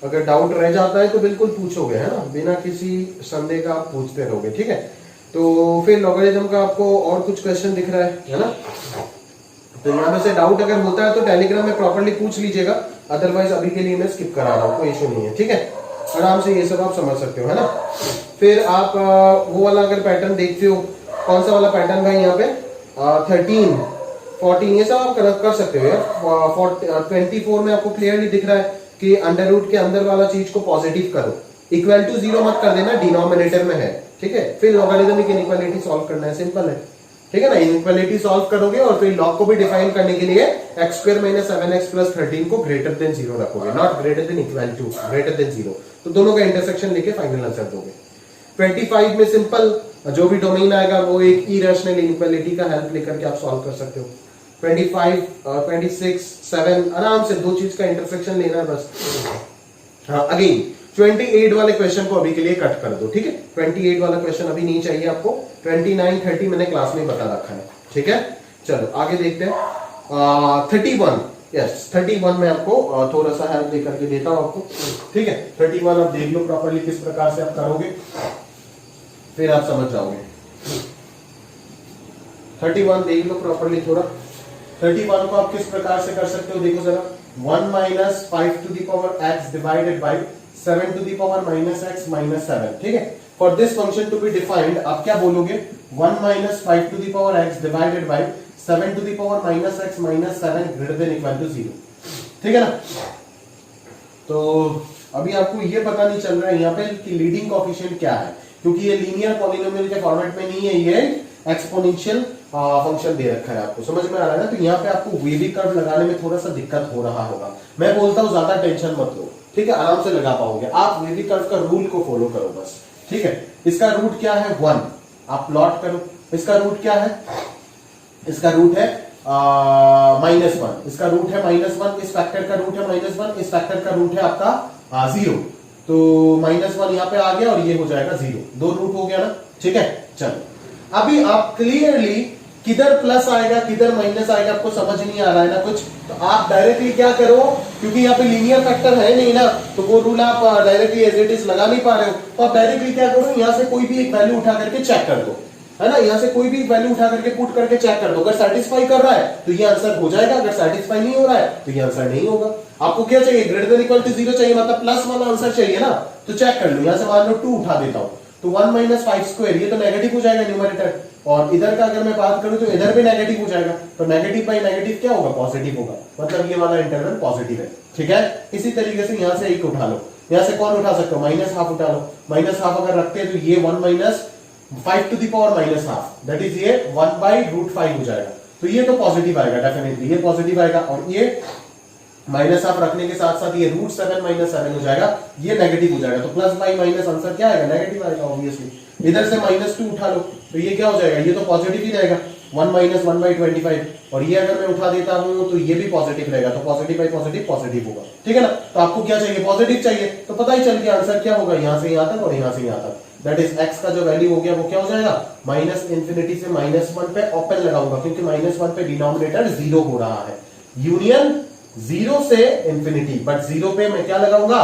अगर डाउट रह जाता है तो बिल्कुल पूछोगे, है ना, बिना किसी संदेह का आप पूछते रहोगे, ठीक है। तो फिर लॉगरिथम का आपको और कुछ क्वेश्चन दिख रहा है ना, तो यहाँ पे से डाउट अगर होता है तो टेलीग्राम में प्रॉपर्ली पूछ लीजिएगा, अदरवाइज अभी के लिए मैं स्किप करा रहा हूँ, कोई इशू नहीं है, ठीक है। आराम से ये सब आप समझ सकते हो, है ना। फिर आप वो वाला अगर पैटर्न देखते हो, कौन सा वाला पैटर्न भाई, यहाँ पे 13 14 ये सब आप कर सकते हो यार। 24 में आपको क्लियरली दिख रहा है कि अंडर रूट के अंदर वाला चीज को पॉजिटिव करो, इक्वल टू 0 मत कर देना, डिनोमिनेटर में है, ठीक है। फिर लॉगरिथमिक इनइक्वालिटी सॉल्व करना है, सिंपल है, ठीक है ना। इनइक्वालिटी सॉल्व करोगे और फिर लॉग को भी डिफाइन करने के लिए x square minus 7x plus 13 को ग्रेटर देन 0 रखोगे, not greater than equal to, greater than 0, तो दोनों का इंटरसेक्शन लेके फाइनल आंसर दोगे। 25 में सिंपल जो भी डोमेन आएगा वो एक इरेशनल इनइक्वालिटी का हेल्प लेकर के आप सॉल्व कर सकते हो। 25 26 7 आराम से दो चीज का इंटरसेक्शन लेना है बस। हाँ अगेन 28 वाले क्वेश्चन को अभी के लिए कट कर दो, ठीक है। 28 वाला क्वेश्चन अभी नहीं चाहिए आपको, 29 30 मैंने क्लास में बता रखा है, ठीक है। चलो आगे देखते हैं 31, यस 31 में आपको थोड़ा सा हेल्प दे करके देता हूं आपको, ठीक है। 31 आप देख लो प्रॉपर्ली किस प्रकार से आप करोगे, फिर आप समझ जाओगे। 31 देख लो प्रॉपर्ली थोड़ा। 31 को आप किस प्रकार से कर सकते हो, देखो जरा, 1 minus 5 to the power x divided by 7 to the power minus x minus 7, ठीक है। For this function to be defined आप क्या बोलोगे, 1 minus 5 to the power x divided by 7 to the power minus x minus 7 greater than equal to 0, ठीक है ना। तो अभी आपको ये पता नहीं चल रहा है यहाँ पे कि लीडिंग कोएफिशिएंट क्या है, क्योंकि ये लीनियर पॉलिनोमियल के फॉर्मेट में नहीं है, ये एक्सपोनेंशियल फंक्शन दे रखा है, आपको समझ में आ रहा है ना। तो यहाँ पे आपको वेवी कर्व लगाने में थोड़ा सा दिक्कत हो रहा होगा, मैं बोलता हूँ ज्यादा टेंशन मत लो, ठीक है, आराम से लगा पाओगे आप। वेवी कर्व का रूल को फॉलो करो बस, ठीक है। इसका रूट क्या है 1, आप प्लॉट करो। इसका रूट क्या है, इसका रूट है -1, इसका रूट है -1, इस फैक्टर का रूट है -1, इस फैक्टर का रूट है आपका 0, तो -1 यहां पे आ गया और ये हो जाएगा 0, 2 रूट हो गया ना, ठीक है। चलो अभी आप क्लियरली किधर प्लस आएगा किधर माइनस आएगा आपको समझ नहीं आ रहा है ना कुछ, तो आप डायरेक्टली क्या करो, क्योंकि यहाँ पे लीनियर फैक्टर है नहीं ना, तो वो रूल आप डायरेक्टली एज इट इज लगा नहीं पा रहे हो, तो आप डायरेक्टली क्या करो, यहाँ से कोई भी एक वैल्यू उठा करके चेक कर दो, है ना, यहाँ से कोई भी वैल्यू उठा करके पुट करके चेक कर दो, अगर सेटिस्फाई कर रहा है तो ये आंसर हो जाएगा, अगर सेटिस्फाई नहीं हो रहा है तो ये आंसर नहीं होगा। आपको क्या चाहिए, ग्रेटर देन इक्वल टू 0 चाहिए, मतलब प्लस वाला आंसर चाहिए ना, तो चेक कर लो, यहाँ से मान लो 2 उठा देता हूं, तो 1 - 5 स्क्वायर, ये तो नेगेटिव हो जाएगा न्यूमरेटर, और इधर का अगर मैं बात करूं तो इधर भी नेगेटिव हो जाएगा, तो नेगेटिव बाई नेगेटिव क्या होगा, पॉजिटिव होगा, मतलब ये वाला इंटरवल पॉजिटिव है, ठीक है। इसी तरीके से यहां से एक उठा लो, यहां से कौन उठा सकते हो, -12 उठा लो, -12 अगर रखते हैं तो ये 1 - 5 to the power -12, that is ये 1/√5 हो जाएगा, तो ये तो पॉजिटिव आएगा डेफिनेटली, ये पॉजिटिव आएगा, और ये -12 रखने के साथ साथ ये √7 - 7 हो जाएगा, ये नेगेटिव हो जाएगा, तो प्लस बाई माइनस आंसर क्या आएगा, नेगेटिव आएगा ऑब्वियसली। इधर से -2 उठा लो तो ये क्या हो जाएगा, ये तो पॉजिटिव ही रहेगा, 1 - 1/25, और ये अगर मैं उठा देता हूं तो ये भी पॉजिटिव रहेगा, तो पॉजिटिव बाई पॉजिटिव पॉजिटिव होगा, ठीक है ना। तो आपको क्या चाहिए, पॉजिटिव चाहिए, तो पता ही चल गया आंसर क्या होगा, यहां से यहां तक और यहां से यहां तक, दैट इज x का जो वैल्यू हो गया वो क्या हो जाएगा, -∞ से -1 पे ओपन लगाऊंगा, क्योंकि -1 पे डिनोमिनेटर 0 हो रहा है, यूनियन 0 से इंफिनिटी, बट 0 पे मैं क्या लगाऊंगा,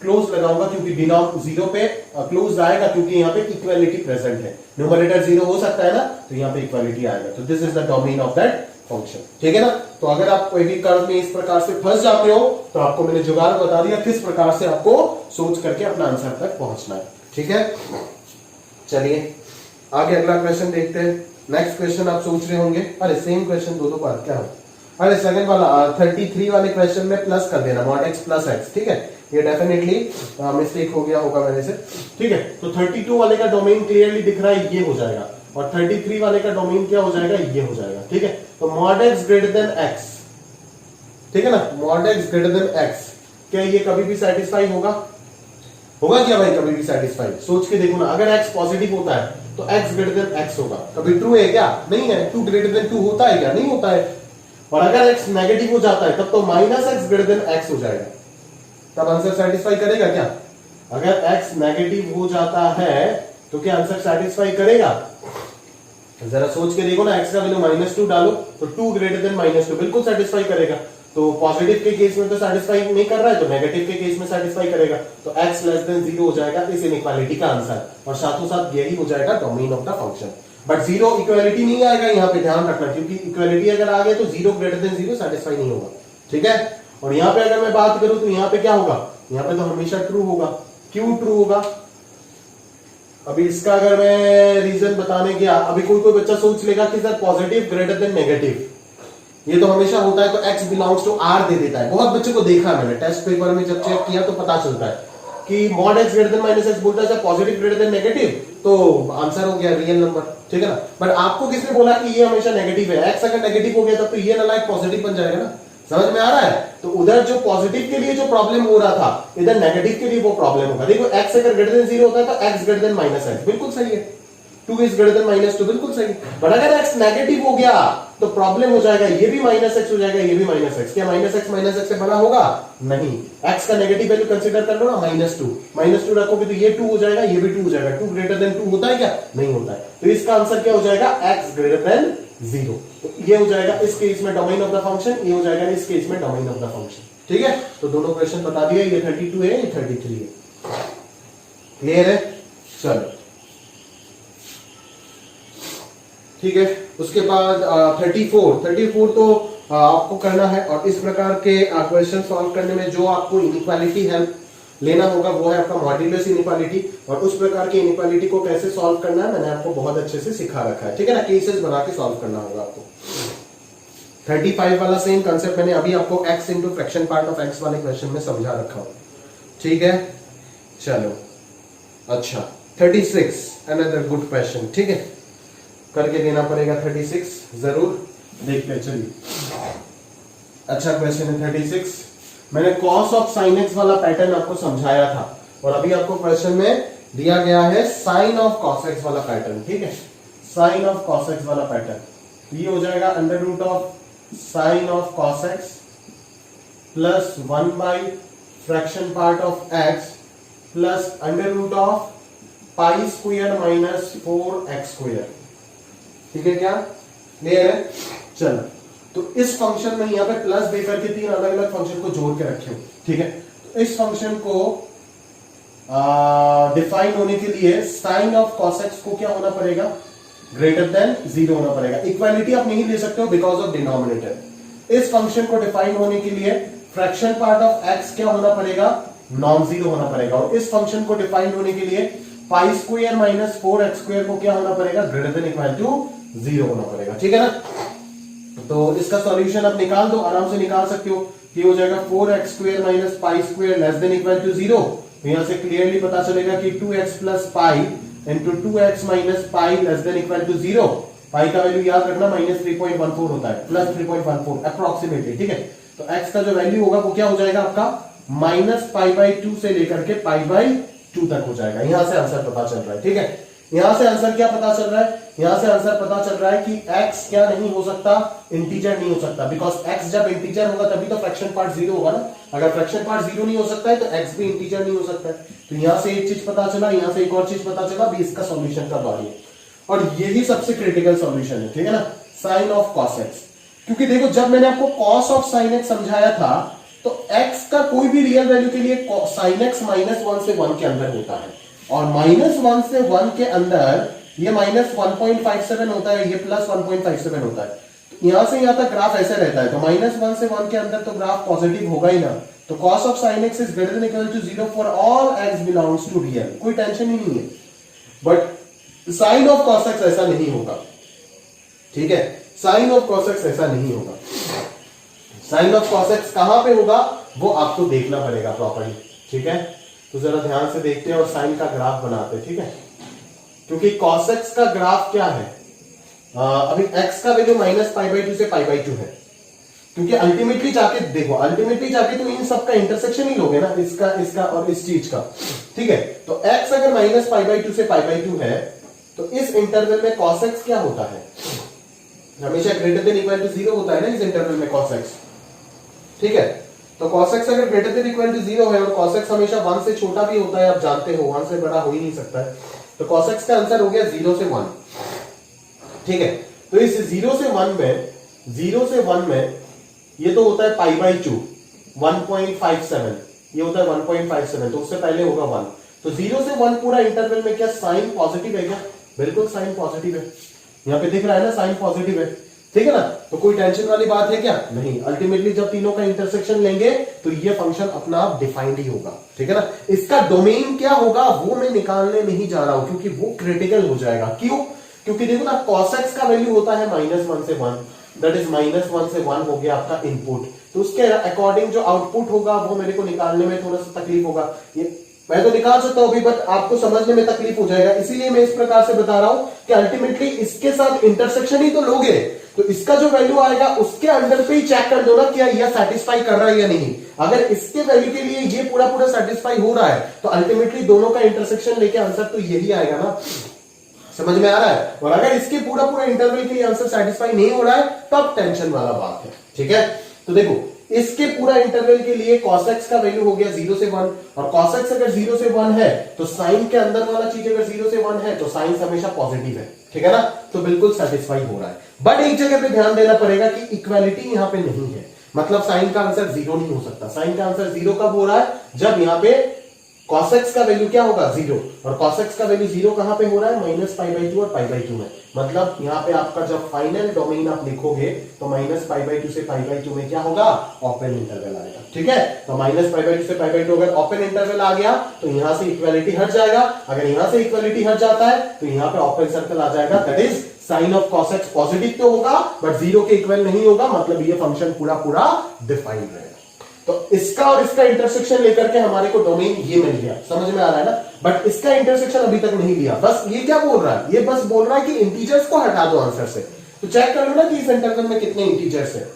क्लोज लगाऊंगा, क्योंकि डिनोम 0 पे क्लोज आएगा, क्योंकि यहाँ पे इक्वालिटी प्रेजेंट है, न्यूमरेटर 0 हो सकता है ना, तो यहाँ पे इक्वालिटी आएगा, तो this is the domain of that function, ठीक है ना। तो अगर आप कोई भी कर्व में इस प्रकार से फंस जाते हो तो आपको मैंने जुगाड़ बता दिया किस प्रकार से आपको सोच करके अपना आंसर तक पहुंचना है, ठीक है। चलिए आगे अगला क्वेश्चन देखते हैं। नेक्स्ट क्वेश्चन आप सोच रहे होंगे, अरे सेम क्वेश्चन दो बार क्या हो, अरे सेकंड वाला 33 वाले क्वेश्चन में प्लस कर देना, mod x प्लस x, ठीक है, ये डेफिनेटली मिस्टेक हो गया होगा मेरे से, ठीक है। तो 32 वाले का डोमेन क्लियरली दिख रहा है, ये हो जाएगा, और 33 वाले का डोमेन क्या हो जाएगा, ये हो जाएगा, ठीक है। तो mod x greater then x, ठीक है ना, mod x greater then x, क्या ये कभी भी सेटिस्फाई होगा, होगा क्या भाई, कभी भी सेटिस्फाई, सोच के देखो ना, अगर x पॉजिटिव होता है तो x ग्रेटर देन x होगा, कभी ट्रू है क्या, नहीं है, 2 ग्रेटर देन 2 होता है क्या, नहीं होता है, और अगर x नेगेटिव हो जाता है तब तो -x ग्रेटर देन x हो जाएगा, तब आंसर सेटिस्फाई करेगा क्या, अगर x नेगेटिव हो जाता है तो क्या आंसर सेटिस्फाई करेगा, जरा सोच के देखो ना, x का वैल्यू -2 डालो तो 2 ग्रेटर देन -2 बिल्कुल सेटिस्फाई करेगा, तो पॉजिटिव के केस में तो सेटिस्फाई नहीं कर रहा है, तो नेगेटिव के केस में सेटिस्फाई करेगा, तो x लेस देन 0 हो जाएगा इस इनइक्वालिटी का आंसर, और साथों साथ यही हो जाएगा domain of the function. But 0 equality नहीं आएगा, यहाँ पे ध्यान रखना, क्योंकि इक्वालिटी अगर आ गया तो 0 ग्रेटर देन 0 सेटिस्फाई नहीं होगा, ठीक है। और यहाँ पे अगर मैं बात करूं तो यहाँ पे क्या होगा, यहाँ पे तो हमेशा ट्रू होगा, क्यों ट्रू होगा, अभी इसका अगर मैं रीजन बताने गया, अभी कोई बच्चा सोच लेगा कि sir positive greater than negative, ये तो हमेशा होता है, तो x बिलोंग्स टू r दे देता है, बहुत बच्चों को देखा मैंने टेस्ट पेपर में जब चेक किया तो पता चलता है कि mod x greater then -x बोलता है पॉजिटिव ग्रेटर देन नेगेटिव, तो आंसर हो गया रियल नंबर, ठीक है ना। बट आपको किसने बोला कि ये हमेशा नेगेटिव है, x अगर नेगेटिव हो गया तब तो ये नालायक पॉजिटिव बन जाएगा ना, समझ में आ रहा है। तो उधर जो पॉजिटिव के लिए जो प्रॉब्लम हो रहा था, इधर नेगेटिव के लिए वो प्रॉब्लम होगा। देखो x अगर ग्रेटर देन 0 होता है तो x ग्रेटर देन -x बिल्कुल सही है, 2 इज ग्रेटर देन -2 बिल्कुल सही है, बट अगर x नेगेटिव हो गया तो प्रॉब्लम हो जाएगा, ये भी -x हो जाएगा, ये भी -x, क्या -x से बड़ा होगा, नहीं, x का नेगेटिव वैल्यू कंसीडर कर लो ना, -2 रखोगे तो ये 2 हो जाएगा, ये भी 2 हो जाएगा, 2 ग्रेटर देन 2 होता है क्या, नहीं होता है, तो इसका आंसर क्या हो जाएगा, x ग्रेटर देन 0, तो ये हो जाएगा इस केस में डोमेन ऑफ द फंक्शन, ये हो जाएगा इस केस में डोमेन ऑफ द फंक्शन, ठीक है। तो दोनों क्वेश्चन बता दिया, ये 32 है, ये 33 है, क्लियर है, चलो ठीक है। उसके बाद 34 तो आपको करना है, और इस प्रकार के क्वेश्चन सॉल्व करने में जो आपको इनइक्वालिटी हेल्प लेना होगा वो है आपका मॉड्यूलस इनइक्वालिटी, और उस प्रकार की इनइक्वालिटी को कैसे सॉल्व करना है मैंने आपको बहुत अच्छे से सिखा रखा है, ठीक है ना, केसेस बना के सॉल्व करना होगा आपको। 35 वाला सेम कंसेप्ट मैंने अभी आपको x into fraction part of x वाले क्वेश्चन में समझा रखा हूं, ठीक है। चलो अच्छा 36 अनदर गुड क्वेश्चन, ठीक है, करके देना पड़ेगा 36 जरूर, देखते हैं, चलिए। अच्छा क्वेश्चन है 36, मैंने cos ऑफ sin x वाला पैटर्न आपको समझाया था, और अभी आपको क्वेश्चन में दिया गया है sin ऑफ cos x वाला पैटर्न, ठीक है, sin ऑफ cos x वाला पैटर्न, ये हो जाएगा under root of sine of cos x plus 1 by fraction part of x plus under root of pi square minus 4x square. ठीक है, क्या क्लियर है? चलो, तो इस फंक्शन में यहां पे प्लस देकर के तीन अलग अलग फंक्शन को जोड़ के रखे हो। ठीक है, तो इस फंक्शन को डिफाइन होने के लिए साइन ऑफ कॉस एक्स को क्या होना पड़ेगा? ग्रेटर देन 0 होना पड़ेगा। इक्वालिटी आप नहीं ले सकते हो बिकॉज ऑफ डिनोमिनेटर। इस फंक्शन को डिफाइन होने के लिए फ्रैक्शन पार्ट ऑफ एक्स क्या होना पड़ेगा? नॉन जीरो होना पड़ेगा। और इस फंक्शन को डिफाइन होने के लिए पाई स्क्वायर माइनस 4x स्क्वायर को क्या होना पड़ेगा? ग्रेटर देन इक्वल टू 0 होना पड़ेगा। ठीक है ना? तो इसका सॉल्यूशन आप निकाल दो, आराम से निकाल सकते हो। ये हो जाएगा 4x square minus pi square less than equal to 0। तो यहां से क्लियरली पता चलेगा कि 2x plus pi into 2x minus pi less than equal to 0। Pi का वैल्यू याद रखना माइनस 3.14 होता है, प्लस 3.14 अप्रोक्सीमेटली। ठीक है, तो x का जो वैल्यू होगा वो क्या हो जाएगा आपका? माइनस पाई बाई 2 से लेकर के पाई बाई 2 तक हो जाएगा। यहां से आंसर पता चल रहा है। ठीक है, यहां से आंसर क्या पता चल रहा है? यहां से आंसर पता चल रहा है कि x क्या नहीं हो सकता? इंटीजर नहीं हो सकता। बिकॉज x जब इंटीजर होगा तभी तो फ्रैक्शन पार्ट 0 होगा ना। अगर फ्रैक्शन पार्ट 0 नहीं हो सकता है तो x भी इंटीजर नहीं हो सकता है। तो यहां से एक चीज पता चला, यहां से एक और चीज पता चला, भी इसका सॉल्यूशन कब आ रही है। और यही सबसे क्रिटिकल सॉल्यूशन है। ठीक है ना? Sine of cos x. क्योंकि देखो, जब मैंने आपको कॉस ऑफ साइन एक्स समझाया था तो x का कोई भी रियल वैल्यू के लिए साइन एक्स -1 से 1 के अंदर होता है, और -1 से 1 के अंदर ये -1.57 होता है, ये प्लस 1.57 होता है। तो यहां से यहां तक ग्राफ ऐसे रहता है, तो -1 से 1 के अंदर तो ग्राफ पॉजिटिव होगा ही ना। तो cos of sin x is greater than equal to 0 for all x belongs to real. कोई टेंशन ही नहीं है। But sine of cos x ऐसा नहीं होगा। ठीक है, साइन ऑफ cos x ऐसा नहीं होगा। साइन ऑफ cos x कहां पे होगा वो आपको देखना पड़ेगा प्रॉपर्ली। ठीक है, तो जरा ध्यान से देखते हैं और साइन का ग्राफ बनाते हैं। ठीक है, क्योंकि cos x का ग्राफ क्या है? अभी x का वैल्यू माइनस पाई बाई 2 से पाई बाई 2 है। क्योंकि अल्टीमेटली जाके देखो, अल्टीमेटली जाके तो इन सब का इंटरसेक्शन ही लोगे ना, इसका और इस चीज का। ठीक है, तो x अगर माइनस पाई बाई 2 से पाई बाई 2 है तो इस इंटरवल में cos x क्या होता है? हमेशा ग्रेटर देन इक्वल टू 0 होता है ना इस इंटरवल में cos x। ठीक है, तो cos x अगर ग्रेटर देन इक्वल टू 0 है और cos x हमेशा 1 से छोटा भी होता है, आप जानते हो 1 से बड़ा हो ही नहीं सकता है। तो cos x का आंसर हो गया 0 से 1। ठीक है, तो इस 0 से 1 में ये तो होता है पाई बाई 2 1.57, ये होता है 1.57, तो उससे पहले होगा 1। तो 0 से 1 पूरा इंटरवल में क्या साइन पॉजिटिव है क्या? बिल्कुल साइन पॉजिटिव है। यहां पे दिख रहा है ना, साइन पॉजिटिव है। ठीक है ना? तो कोई टेंशन वाली बात है क्या? नहीं। अल्टीमेटली जब तीनों का इंटरसेक्शन लेंगे तो ये फंक्शन अपना आप डिफाइंड ही होगा। ठीक है ना? इसका डोमेन क्या होगा वो मैं निकालने नहीं जा रहा हूं, क्योंकि वो क्रिटिकल हो जाएगा। क्यों? क्योंकि देखो ना, cos x का वैल्यू होता है -1 से 1, दैट इज -1 से 1 हो गया आपका इनपुट। तो उसके अकॉर्डिंग जो आउटपुट होगा वो मेरे को निकालने में थोड़ा सा तकलीफ होगा। ये मैं तो निकाल सकता हूं अभी, बट आपको समझने में तकलीफ हो जाएगा। इसीलिए मैं इस प्रकार से बता रहा हूं कि अल्टीमेटली इसके साथ इंटरसेक्शन ही तो लोगे, तो इसका जो वैल्यू आएगा उसके अंडर पे ही चेक कर दो ना क्या यह सेटिस्फाई कर रहा है या नहीं। अगर इसके वैल्यू के लिए ये पूरा पूरा सेटिस्फाई हो रहा है तो अल्टीमेटली दोनों का इंटरसेक्शन लेके आंसर तो यही आएगा ना। समझ में आ रहा है? और अगर इसके पूरा पूरा इंटरवल के लिए आंसर सेटिस्फाई नहीं हो रहा है तब टेंशन वाला बात है। ठीक है, तो देखो, इसके पूरा इंटरवल के लिए cos x का वैल्यू हो गया 0 से 1, और cos x अगर 0 से 1 है तो साइन के अंदर वाला चीज अगर 0 से 1 है तो साइन हमेशा पॉजिटिव है। ठीक है ना? तो बिल्कुल सेटिस्फाई हो रहा है। बट एक जगह पे ध्यान देना पड़ेगा कि इक्वालिटी यहां पे नहीं है, मतलब साइन का आंसर 0 नहीं हो सकता। साइन का आंसर 0 कब हो रहा है? जब यहां पे cos x का वैल्यू क्या होगा? 0, और cos x का वैल्यू 0 कहां पे हो रहा है? -π/2 और π/2 में। मतलब यहां पे आपका जब फाइनल डोमेन आप लिखोगे तो -π/2 से π/2 में क्या होगा? ओपन इंटरवल आएगा। ठीक है, तो -π/2 से π/2 अगर ओपन इंटरवल आ गया तो यहां से इक्वालिटी हट जाएगा। अगर यहां से इक्वालिटी हट जाता है तो यहां पे ओपन सर्कल आ जाएगा, that is sine of cos x positive तो होगा बट 0 के इक्वल नहीं होगा, मतलब ये फंक्शन पूरा पूरा डिफाइंड रहेगा। तो इसका और इसका इंटरसेक्शन लेकर के हमारे को डोमेन ये मिल गया। समझ में आ रहा है ना? बट इसका इंटरसेक्शन अभी तक नहीं लिया। बस ये क्या बोल रहा है? ये बस बोल रहा है कि इंटीजर्स को हटा दो आंसर से। तो चेक कर लो ना कि इस इंटरवल में कितने इंटीजर्स है।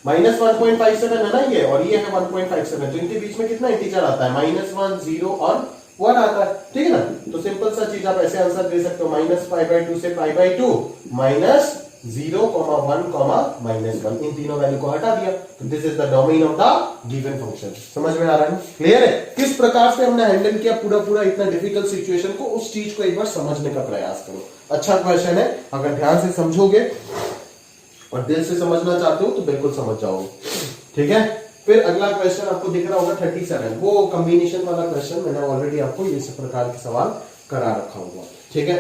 -1.57 है ना ये, और ये है 1.57, तो इनके बीच में कितना इंटीजर आता है? -1, 0 और 1 आता है। ठीक है ना? तो सिंपल सा चीज आप ऐसे आंसर दे सकते हो, -π/2 से π/2 0, 1, -1, इन तीनों वैल्यू को हटा दिया, तो this is the domain of the given function. समझ में आ रहा है? क्लियर है? किस प्रकार से हमने हैंडल किया पूरा इतना डिफिकल्ट सिचुएशन को, उस चीज को एक बार समझने का प्रयास करो। अच्छा क्वेश्चन है, अगर ध्यान से समझोगे और दिल से समझना चाहते हो तो बिल्कुल समझ जाओगे। ठीक है, फिर अगला क्वेश्चन आपको दिख रहा होगा 37, वो कॉम्बिनेशन वाला क्वेश्चन, मैंने ऑलरेडी आपको इस प्रकार के सवाल करा रखा होगा। ठीक है,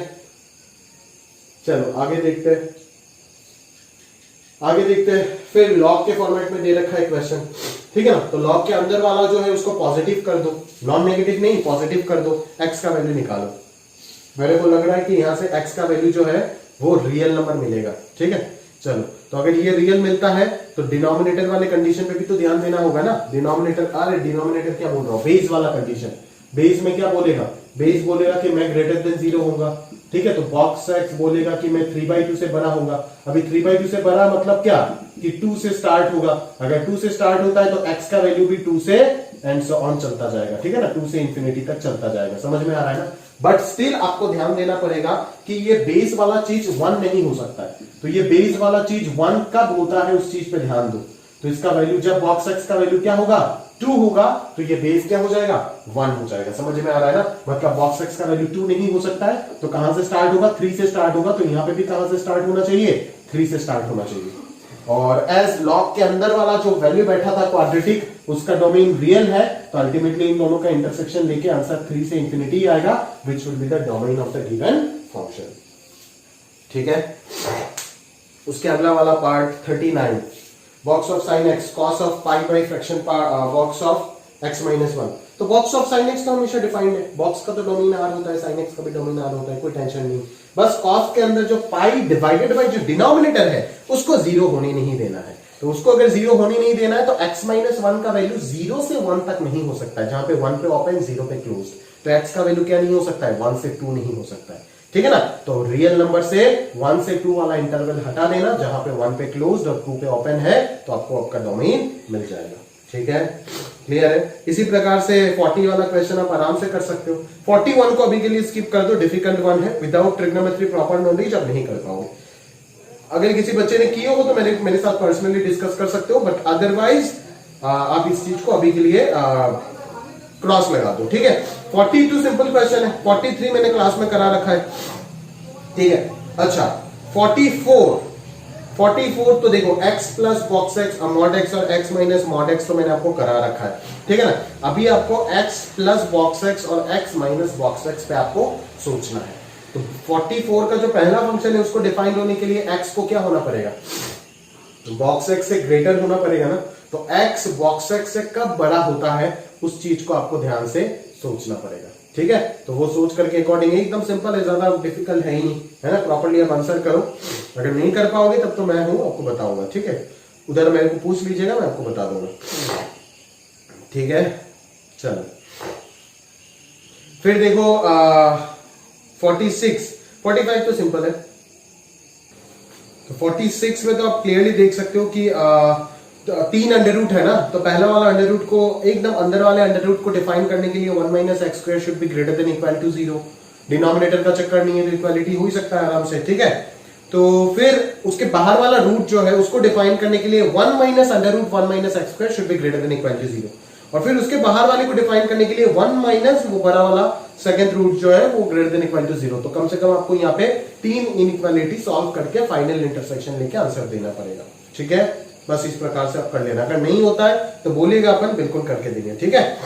चलो आगे देखते हैं। फिर लॉग के फॉर्मेट में दे रखा है क्वेश्चन, ठीक है ना। तो लॉग के अंदर वाला जो है उसको पॉजिटिव कर दो, नॉन नेगेटिव नहीं, पॉजिटिव कर दो, एक्स का वैल्यू निकालो। मेरे को लग रहा है कि यहां से एक्स का वैल्यू जो है वो रियल नंबर मिलेगा। ठीक है, चलो, तो अगर ये रियल मिलता है तो डिनोमिनेटर वाले कंडीशन पे भी तो ध्यान देना होगा ना। डिनोमिनेटर क्या बोल रहा हूं, बेस वाला कंडीशन। बेस में क्या बोलेगा? बेस बोलेगा कि मैं ग्रेटर देन 0 होऊंगा। ठीक है, तो बॉक्स एक्स बोलेगा कि मैं 3/2 से बड़ा होगा। अभी 3/2 से बड़ा मतलब क्या कि 2 से स्टार्ट होगा। अगर 2 से स्टार्ट होता है तो एक्स का वैल्यू भी 2 से एंड सो ऑन चलता जाएगा। ठीक है ना, 2 से इंफिनिटी तक चलता जाएगा। समझ में आ रहा है ना? बट स्टिल आपको ध्यान देना पड़ेगा कि ये बेस वाला चीज 1 नहीं हो सकता है। तो ये बेस वाला चीज 1 कब होता है उस चीज पे ध्यान दो। तो इसका वैल्यू, जब बॉक्स एक्स का वैल्यू क्या होगा? 2 होगा, तो ये बेस क्या हो जाएगा? 1 हो जाएगा। समझ में आ रहा है ना? मतलब बॉक्स एक्स का वैल्यू 2 नहीं हो सकता है, तो कहां से स्टार्ट होगा? 3 से स्टार्ट होगा। तो यहां पे भी कहां से स्टार्ट होना चाहिए? 3 से स्टार्ट होना चाहिए। और एज लॉग के अंदर वाला जो वैल्यू बैठा था क्वाड्रेटिक, उसका डोमेन रियल है, तो अल्टीमेटली इन दोनों का इंटरसेक्शन लेके आंसर 3 से इंफिनिटी आएगा, which will be the domain of the given function. ठीक है, उसके अगला वाला part 39, box of sine x cos of pi by fraction box of x minus 1। तो बॉक्स ऑफ साइन एक्स तो हमेशा डिफाइंड है, बॉक्स का तो डोमेन आर होता है, साइन एक्स का भी डोमेन आर होता है, कोई टेंशन नहीं। बस कॉस के अंदर जो पाई डिवाइडेड बाई जो डिनोमिनेटर है उसको 0 होने नहीं देना है। तो उसको अगर 0 होने नहीं देना है तो x माइनस 1 का वैल्यू 0 से 1 तक नहीं हो सकता है। जहां पे 1 पे ओपन 0 पे क्लोज, तो x का वैल्यू क्या नहीं हो सकता है? 1 से 2 नहीं हो सकता है। ठीक है ना, तो रियल नंबर से 1 से 2 वाला इंटरवल हटा देना, जहां पे 1 पे क्लोज और 2 पे ओपन है, तो आपको आपका डोमेन मिल जाएगा। ठीक है, क्लियर है? इसी प्रकार से 40 वाला क्वेश्चन आप आराम से कर सकते हो। 41 को अभी के लिए स्किप कर दो, डिफिकल्ट वन है, विदाउट ट्रिग्नोमेट्री प्रॉपर नॉलेज आप नहीं कर पाओगे। अगर किसी बच्चे ने किए हो तो मेरे साथ पर्सनली डिस्कस कर सकते हो, बट अदरवाइज आप इस चीज को अभी के लिए क्रॉस लगा दो। ठीक है, 42 सिंपल क्वेश्चन है, 43 मैंने क्लास में करा रखा है। ठीक है, अच्छा 44 तो देखो x plus box x mod x और x माइनस मॉड एक्स तो मैंने आपको करा रखा है। ठीक है ना, अभी आपको x प्लस बॉक्स एक्स और x माइनस बॉक्स एक्स पे आपको सोचना है। तो 44 का जो पहला फंक्शन है उसको डिफाइन होने के लिए x को क्या होना पड़ेगा? बॉक्स एक्स से ग्रेटर होना पड़ेगा ना। तो x बॉक्स एक्स से कब बड़ा होता है उस चीज को आपको ध्यान से सोचना पड़ेगा। ठीक है, तो वो सोच करके अकॉर्डिंग, एकदम सिंपल है, ज्यादा डिफिकल्ट है ही नहीं, है ना। प्रॉपर्ली आप आंसर करो, अगर नहीं कर पाओगे तब तो मैं हूं, आपको बताऊंगा। ठीक है, उधर मेरे को पूछ लीजिएगा, मैं आपको बता दूंगा। ठीक है, चलो फिर देखो 45 तो सिंपल है। तो 46 में तो आप क्लियरली देख सकते हो कि 3 अंडर रूट है ना, तो पहला वाला अंडर रूट को, एकदम अंदर वाले अंडर रूट को डिफाइन करने के लिए 1 minus x square should be greater than equal to 0। Denominator का चक्कर नहीं है तो इक्वालिटी हो ही सकता है आराम से। ठीक है, तो फिर उसके बाहर वाला रूट जो है उसको डिफाइन करने के लिए 1 minus under root 1 minus x square should be greater than equal to 0। और फिर उसके बाहर वाले को डिफाइन करने के लिए 1 माइनस वो बड़ा वाला सेकंड रूट जो है वो ग्रेटर देन इक्वल टू 0। तो कम से कम आपको यहाँ पे 3 इनइक्वालिटी सॉल्व करके फाइनल इंटरसेक्शन लेके आंसर देना पड़ेगा। ठीक है, बस इस प्रकार से आप कर लेना। अगर नहीं होता है तो बोलिएगा, अपन बिल्कुल करके देंगे। ठीक है,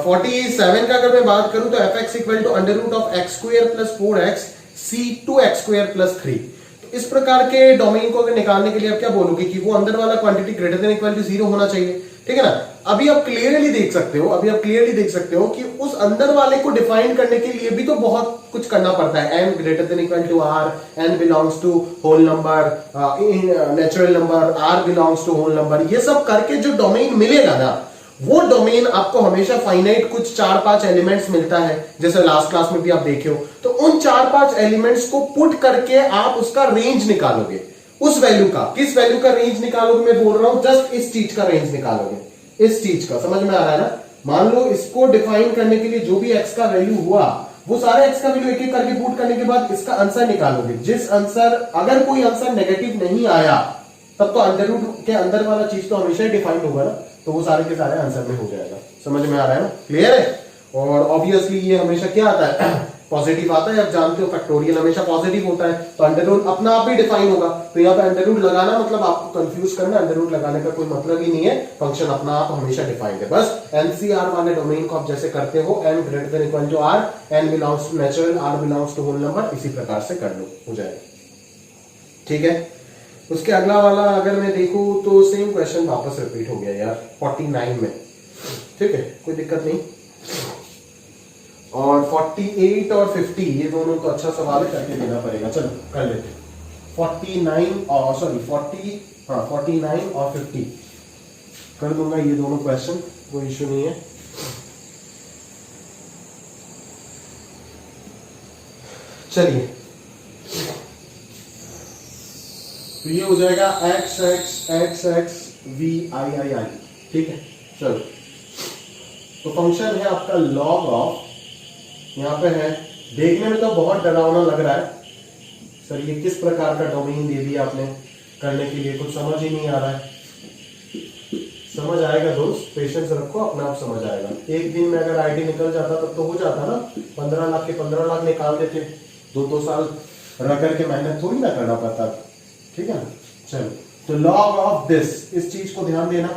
47 का अगर मैं बात करूं तो f x equal to under root of x square plus 4x c2x square plus 3। तो इस प्रकार के डोमेन को अगर निकालने के लिए आप क्या बोलोगे कि वो अंदर वाला quantity greater than equal to 0 होना चाहिए। ठीक है ना, अभी आप क्लियरली देख सकते हो कि उस अंदर वाले को डिफाइन करने के लिए भी तो बहुत कुछ करना पड़ता है। n greater than equal to r, n belongs to whole number, natural number, r belongs to whole number, ये सब करके जो डोमेन मिलेगा ना, वो डोमेन आपको हमेशा फाइनाइट कुछ 4-5 एलिमेंट्स मिलता है, जैसे लास्ट क्लास में भी आप देखे हो। तो उन 4-5 एलिमेंट्स को पुट करके आप उसका रेंज निकालोगे, उस वैल्यू का। किस वैल्यू का रेंज निकालोगे मैं बोल रहा हूं, जस्ट इस चीज का रेंज निकालोगे, इस चीज का। समझ में आ रहा है ना। मान लो इसको डिफाइन करने के लिए जो भी x का वैल्यू हुआ वो सारे एक्स का वैल्यू एक एक करके पुट करने के बाद इसका आंसर निकालोगे। जिस आंसर, अगर कोई आंसर नेगेटिव नहीं आया तब तो अंडर रूट के अंदर वाला चीज तो हमेशा ही डिफाइंड होगा ना, तो वो सारे के सारे आंसर में हो जाएगा। समझ में आ रहा है ना, क्लियर है। और ऑब्वियसली ये हमेशा क्या आता है पॉजिटिव आता है। आप जानते हो फैक्टोरियल हमेशा पॉजिटिव होता है, तो अंडर रूट अपना आप ही डिफाइन होगा। तो यहाँ पे अंडर रूट लगाना मतलब आपको कंफ्यूज करना, अंडर रूट लगाने का कोई मतलब ही नहीं है, फंक्शन अपना आप हमेशा डिफाइंड है। बस एनसीआर वाले डोमेन को आप जैसे करते हो n greater than equal to r, n belongs to natural, r belongs to whole number, इसी प्रकार से कर लो, हो जाएगा। ठीक है, उसके अगला वाला अगर मैं देखूं तो सेम क्वेश्चन वापस रिपीट हो गया यार 49 में। ठीक है, कोई दिक्कत नहीं। और 48 और 50 ये दोनों तो अच्छा सवाल है, करके देना पड़ेगा। चलो कर लेते हैं। 49 और 50 कर दूंगा ये दोनों क्वेश्चन, कोई इश्यू नहीं है। चलिए, तो ये हो जाएगा x x x x v i i i। ठीक है, चलो तो फंक्शन है आपका लॉग ऑफ, यहां पे है, देखने में तो बहुत डरावना लग रहा है सर, ये किस प्रकार का डोमेन दे दिया आपने करने के लिए, कुछ समझ ही नहीं आ रहा है। समझ आएगा दोस्त, पेशेंस रखो, अपने आप समझ आएगा। एक दिन में अगर आईडी निकल जाता तब तो हो जाता ना, 15 लाख के 15 लाख निकाल देते, 2 साल रह करके मेहनत थोड़ी ना करना पड़ता। ठीक है ना, चलो तो लॉग ऑफ दिस, इस चीज को ध्यान देना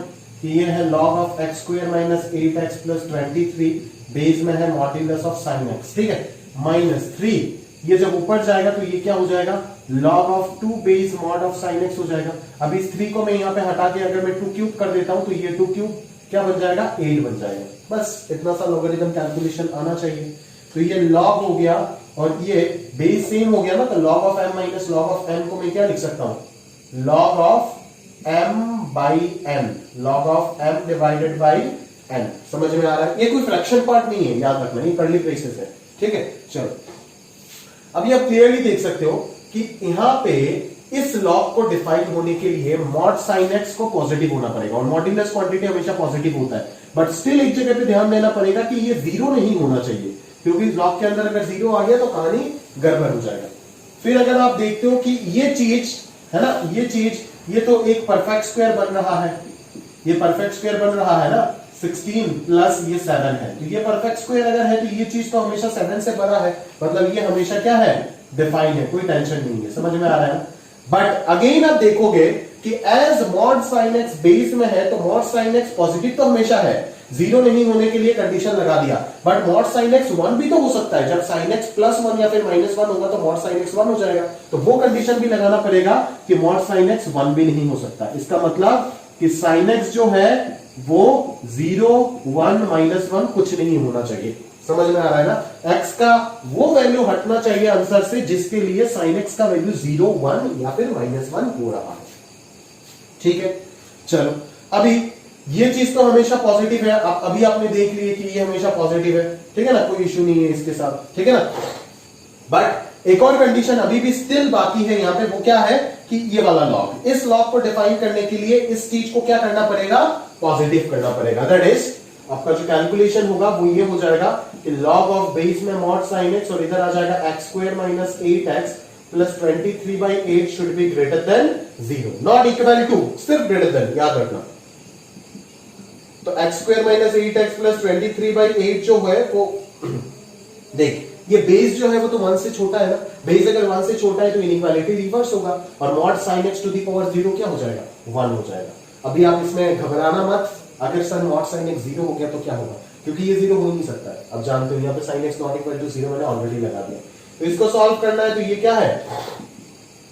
कि ये है log of x square minus 8x plus 23, base में है मॉड्यूलस ऑफ साइन एक्स। ठीक है, माइनस 3, ये जब ऊपर जाएगा तो ये क्या हो जाएगा, log of 2 base mod of sine x हो जाएगा। अब इस 3 को मैं यहाँ पे हटा के अगर मैं 2 क्यूब कर देता हूं तो ये 2 क्यूब क्या बन जाएगा, 8 बन जाएगा। बस इतना सा लॉगरिथम कैलकुलेशन आना चाहिए। तो ये लॉग हो गया और ये बेस सेम हो गया ना, तो log of m minus log of n को मैं क्या लिख सकता हूं, log of m by n, log of m divided by n। समझ में आ रहा है, ये कोई फ्रैक्शन पार्ट नहीं है, याद रखना, ये कर्ली ब्रेसेस है। ठीक है, चलो अभी आप क्लियरली देख सकते हो कि यहां पे इस लॉग को डिफाइन होने के लिए मॉड साइन एक्स को पॉजिटिव होना पड़ेगा, और मॉड्यूलस क्वांटिटी हमेशा पॉजिटिव होता है। बट स्टिल एक जगह पे ध्यान देना पड़ेगा कि ये 0 नहीं होना चाहिए, क्योंकि लॉग के अंदर अगर 0 आ गया तो कहानी गड़बड़ हो जाएगा। फिर अगर आप देखते हो कि ये चीज है ना, ये चीज, ये तो एक परफेक्ट स्क्वायर बन रहा है, ये परफेक्ट स्क्वायर बन रहा है ना, 16 प्लस ये 7 है, तो ये परफेक्ट स्क्वायर अगर है तो ये चीज तो हमेशा 7 से बड़ा है, मतलब ये हमेशा क्या है, डिफाइंड है, कोई टेंशन नहीं है। समझ में आ रहा है। बट अगेन आप देखोगे कि as mod sine x base में है तो मॉड साइन एक्स पॉजिटिव तो हमेशा है, 0 नहीं होने के लिए कंडीशन लगा दिया। बट मॉड साइन एक्स 1 भी तो हो सकता है, जब साइन एक्स प्लस 1 या फिर माइनस 1 होगा तो मॉड साइन एक्स 1 हो जाएगा, तो वो कंडीशन भी लगाना पड़ेगा कि मॉड साइन एक्स 1 भी नहीं हो सकता। इसका मतलब कि साइन एक्स जो है वो 0, 1, -1 कुछ नहीं होना चाहिए। समझ में आ रहा है ना, x का वो वैल्यू हटना चाहिए आंसर से जिसके लिए साइन एक्स का वैल्यू 0, 1 या फिर -1 हो रहा है। ठीक है, चलो अभी ये चीज तो हमेशा पॉजिटिव है, अभी आपने देख लिए कि ये हमेशा पॉजिटिव है। ठीक है ना, कोई इश्यू नहीं है इसके साथ। ठीक है ना, बट एक और कंडीशन अभी भी स्टिल बाकी है यहाँ पे, वो क्या है कि ये वाला लॉग, इस लॉग को डिफाइन करने के लिए इस चीज को क्या करना पड़ेगा, पॉजिटिव करना पड़ेगा। दैट इज आपका जो कैलकुलेशन होगा वो ये हो जाएगा कि लॉग ऑफ बेस में मॉड साइन एक्स और इधर आ जाएगा x square minus 8x plus 23/8 should be greater than 0, not equal to, सिर्फ ग्रेटर देन, याद रखना। तो x square minus 8x plus 23/8 जो है वो देख, ये बेस जो है वो तो 1 से छोटा है ना, बेस अगर 1 से छोटा है तो इनइक्वालिटी रिवर्स होगा और mod sine x to the power 0 क्या हो जाएगा, 1 हो जाएगा। अभी आप इसमें घबराना मत, अगर सर मॉड साइन एक्स 0 हो गया तो क्या होगा, क्योंकि ये 0 हो नहीं सकता है। अब जानते हो यहाँ पे sine x not equal to 0 मैंने ऑलरेडी लगा दिया, तो इसको सॉल्व करना है तो ये क्या है,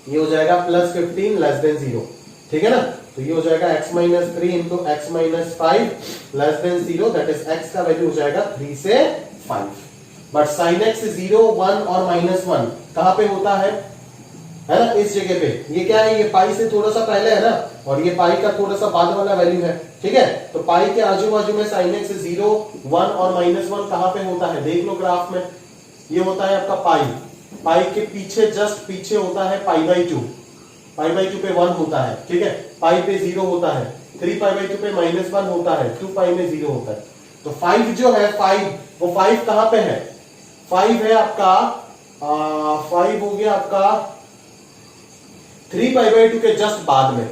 ये हो जाएगा प्लस 15 लेस देन 0। ठीक है ना, तो ये हो जाएगा x minus 3 into x minus 5 less than 0, that is x का वैल्यू हो जाएगा 3 से 5। बट साइन एक्स 0, 1 और -1 कहां पे होता है ना, इस जगह पे। ये क्या है, ये पाई से थोड़ा सा पहले है ना, और ये पाई का थोड़ा सा बाद वाला वैल्यू है। ठीक है, तो पाई के आजू बाजू में साइन एक्स 0, 1 और -1 कहां पे होता है, देख लो ग्राफ में, ये होता है आपका पाई, पाई के पीछे जस्ट पीछे होता है पाई/2, पाई/2 पे 1 होता है। ठीक है, पाई पे 0 होता है, 3π/2 पे -1 होता है, 2 पाई में 0 होता है। तो 5 जो है 5, वो 5 कहां पे है, 5 है आपका 5 हो गया आपका 3π/2 के जस्ट बाद में,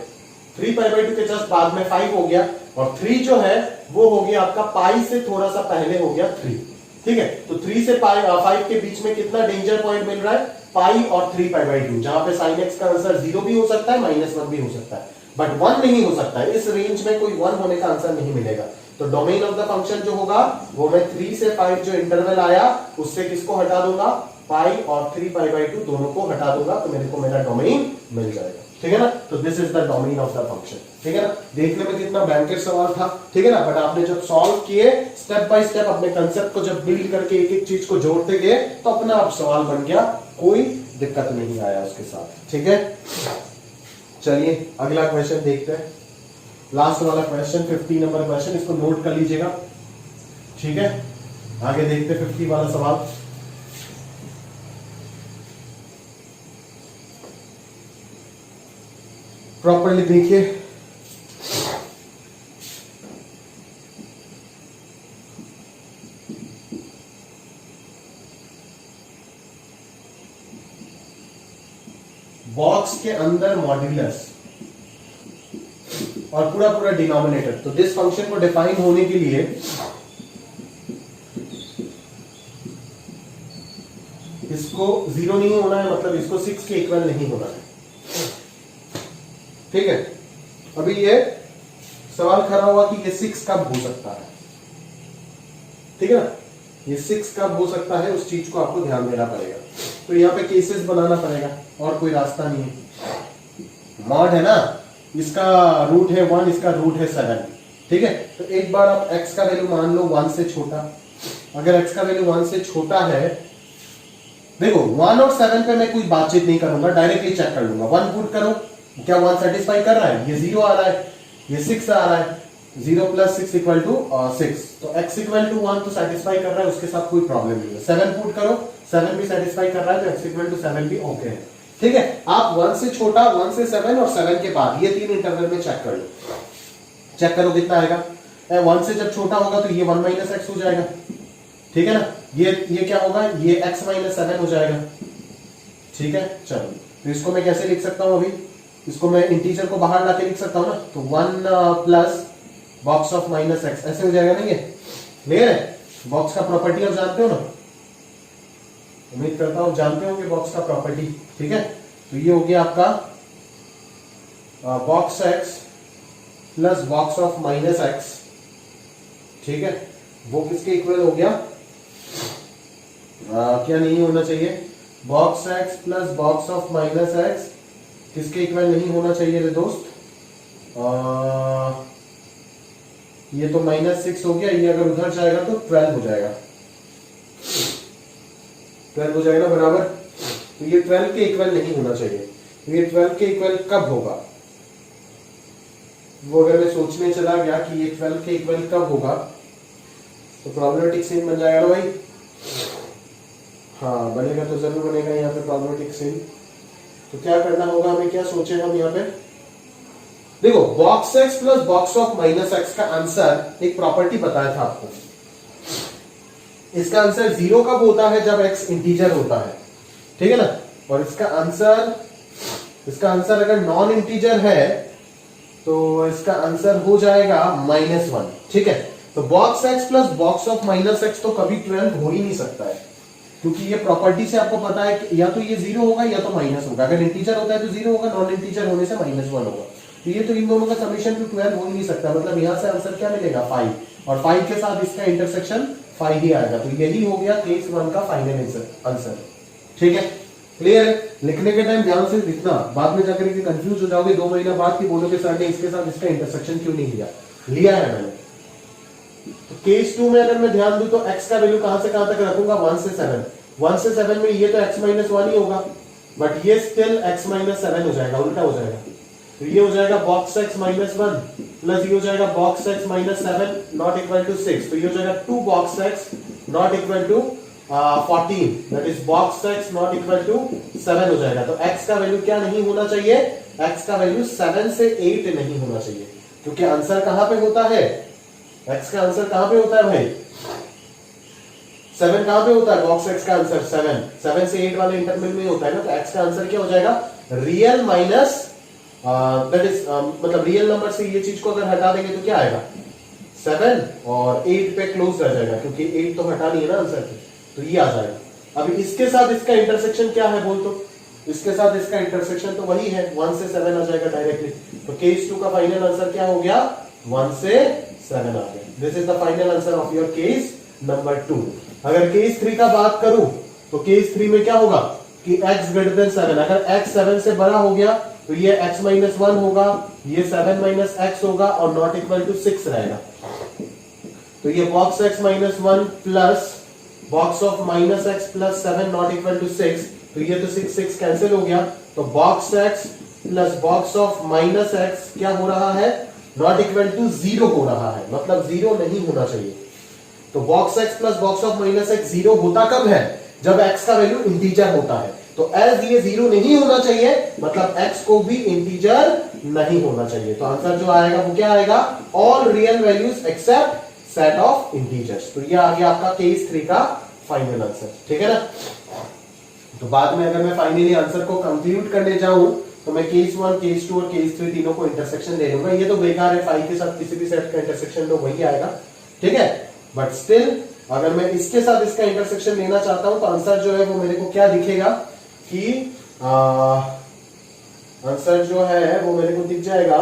3π/2 के जस्ट बाद में 5 हो गया, और 3 जो है वो हो गया आपका पाई से थोड़ा सा पहले हो गया 3। ठीक है, तो 3 से 5 के बीच में कितना डेंजर पॉइंट मिल रहा है, पाई और 3π/2, जहां पे sin x का आंसर 0 भी हो सकता है, -1 भी हो सकता है, बट 1 नहीं हो सकता है। इस रेंज में कोई 1 होने का आंसर नहीं मिलेगा। तो डोमेन ऑफ द फंक्शन जो होगा वो मैं 3 से 5 जो इंटरवल आया उससे किसको हटा दूंगा, पाई और 3π/2 दोनों को हटा दूंगा, तो मेरे को मेरा डोमेन मिल जाएगा। ठीक है ना, तो this is the domain of the function. ठीक है ना, देखने में कितना बैंकेट सवाल था। ठीक है ना, बट आपने जब सॉल्व किए स्टेप बाय स्टेप अपने कंसेप्ट को जब बिल्ड करके एक एक चीज को जोड़ते गए तो अपना आप सवाल बन गया, कोई दिक्कत नहीं आया उसके साथ। ठीक है, चलिए अगला क्वेश्चन देखते हैं, लास्ट वाला क्वेश्चन 50 नंबर क्वेश्चन, इसको नोट कर लीजिएगा। ठीक है, आगे देखते हैं 50 वाला सवाल। प्रॉपर्ली देखिए, बॉक्स के अंदर मॉड्यूलस और पूरा पूरा डिनोमिनेटर। तो दिस फंक्शन को डिफाइन होने के लिए इसको 0 नहीं होना है, मतलब इसको 6 के इक्वल नहीं होना है। ठीक है, अभी ये सवाल खड़ा हुआ कि ये 6 कब हो सकता है। ठीक है ना, ये 6 कब हो सकता है उस चीज को आपको ध्यान देना पड़ेगा। तो यहाँ पे केसेस बनाना पड़ेगा और कोई रास्ता नहीं है। मॉड है ना, इसका रूट है 1, इसका रूट है 7। ठीक है, तो एक बार आप x का वैल्यू मान लो 1 से छोटा। अगर x का वैल्यू 1 से छोटा है, देखो 1 और 7 पे मैं कोई बातचीत नहीं करूंगा, डायरेक्टली चेक कर लूंगा। 1 पुट करो, क्या 1 सेटिस्फाई कर रहा है, ये 0 आ रहा है, ये 6 आ रहा है, 0 + 6 = 6, तो x = 1 तो सेटिस्फाई कर रहा है, उसके साथ कोई प्रॉब्लम नहीं है। 7 पुट करो, 7 भी सेटिस्फाई कर रहा है, तो x = 7 भी ओके है। ठीक है, आप 1 से छोटा, 1 से 7 और 7 के बाद ये 3 इंटरवल में चेक कर लो। चेक करो कितना आएगा। 1 से जब छोटा होगा तो ये 1 - x हो जाएगा। ठीक है ना, ये क्या होगा, ये x - 7 हो जाएगा। ठीक है, चलो तो इसको मैं कैसे लिख सकता हूं, अभी इसको मैं इंटीजर को बाहर लाके लिख सकता हूं ना, तो 1 प्लस बॉक्स ऑफ -x ऐसे हो जाएगा। नहीं है क्लियर है, बॉक्स का प्रॉपर्टी आप जानते हो ना, उम्मीद करता हूं जानते होंगे बॉक्स का प्रॉपर्टी। ठीक है, तो ये हो गया आपका box x plus box of -x। ठीक है, वो किसके इक्वल हो गया, क्या नहीं होना चाहिए, box x plus box of -x किसके इक्वल नहीं होना चाहिए रे दोस्त, ये तो -6 हो गया, ये अगर उधर जाएगा तो 12 हो जाएगा, 12 हो जाएगा बराबर। तो ये 12 के इक्वल नहीं होना चाहिए। तो ये 12 के इक्वल कब होगा, वो अगर मैं सोचने चला गया कि ये 12 के इक्वल कब होगा, तो प्रॉब्लमेटिक सीन बन जाएगा ना भाई। हाँ बनेगा, तो जरूर बनेगा यहाँ पे प्रॉब्लमेटिक सीन। तो क्या करना होगा हमें, क्या सोचे हम यहाँ पे, देखो box x plus box of -x का आंसर एक प्रॉपर्टी बताया था आपको, इसका आंसर 0 कब होता है, जब x इंटीजर होता है। ठीक है ना, और इसका आंसर अगर नॉन इंटीजर है तो इसका आंसर हो जाएगा -1। ठीक है, तो box x plus box of -x तो कभी 12 हो ही नहीं सकता है, क्योंकि ये प्रॉपर्टी से आपको पता है कि या तो ये 0 होगा या तो माइनस होगा। अगर इंटीजर होता है तो 0 होगा, नॉन इंटीजर होने से -1 होगा। तो ये तो इन दोनों का समेशन टू 12 हो ही नहीं सकता, मतलब यहां से आंसर क्या मिलेगा 5, और 5 के साथ इसका इंटरसेक्शन 5 ही आएगा। तो यही हो गया केस 1 का फाइनल आंसर। ठीक है, क्लियर है। लिखने के टाइम ध्यान से लिखना, बाद में जाकर के कंफ्यूज हो जाओगे 2 महीना बाद की बोलोगे सर ने इसके साथ इसका इंटरसेक्शन क्यों नहीं लिया है मैंने। तो केस 2 में अगर मैं ध्यान दूं तो x का वैल्यू कहां से कहां तक रखूंगा, 1 से 7। 1 से 7 में ये तो x - 1 ही होगा, बट ये स्टिल x - 7 हो जाएगा, उल्टा हो जाएगा। तो ये हो जाएगा बॉक्स x - 1 प्लस ये हो जाएगा box x - 7 not equal to 6। तो ये हो जाएगा 2 box x not equal to 14, that is box x not equal to 7 हो जाएगा। तो x का वैल्यू क्या नहीं होना चाहिए, x का वैल्यू 7 से 8 नहीं होना चाहिए, क्योंकि आंसर कहां पे होता है, x का आंसर कहां पे होता है भाई, 7 कहां पे होता है बॉक्स एक्स का आंसर 7 से 8 वाले इंटरवल में होता है ना, तो एक्स का आंसर क्या हो जाएगा रियल माइनस दैट इज मतलब रियल नंबर से ये चीज को अगर हटा देंगे तो क्या आएगा 7 और 8 पे क्लोज रह जाएगा, क्योंकि 8 तो हटा नहीं है ना आंसर से, तो ये आ जाएगा। अभी इसके साथ इसका इंटरसेक्शन क्या है बोल, तो इसके साथ इसका इंटरसेक्शन तो वही है 1 से 7 आ जाएगा डायरेक्टली, तो केस 2 का फाइनल आंसर क्या हो गया 1 से 7 आ गया। This is the final answer of your case number 2। अगर केस 3 का बात करूं तो केस 3 में क्या होगा कि x ग्रेटर देन 7, अगर x 7 से बड़ा हो गया तो ये x माइनस 1 होगा, ये 7 माइनस x होगा और नॉट इक्वल टू 6 रहेगा। तो ये box x minus 1 plus box of minus x plus 7 not equal to 6, तो ये तो 6 कैंसिल हो गया, तो box x plus box of minus x क्या हो रहा है नॉट इक्वल टू 0 हो रहा है, मतलब 0 नहीं होना चाहिए। तो box x plus box of minus x 0 होता कब है जब x का वैल्यू इंटीजर होता है, तो एज ये 0 नहीं होना चाहिए मतलब x को भी इंटीजर नहीं होना चाहिए। तो आंसर जो आएगा वो क्या आएगा all real values except set of integers. तो ये आ गया आपका केस 3 का फाइनल आंसर, ठीक है ना। तो बाद में अगर मैं फाइनली आंसर को कंक्लूड करने जाऊं तो मैं केस 1 केस 2 और केस 3 तीनों को इंटरसेक्शन ले लूंगा, ये तो बेकार है, 5 के साथ किसी भी सेट का इंटरसेक्शन तो वही आएगा, ठीक है। बट स्टिल अगर मैं इसके साथ इसका इंटरसेक्शन लेना चाहता हूं तो आंसर जो है वो मेरे को क्या दिखेगा कि आंसर जो है वो मेरे को दिख जाएगा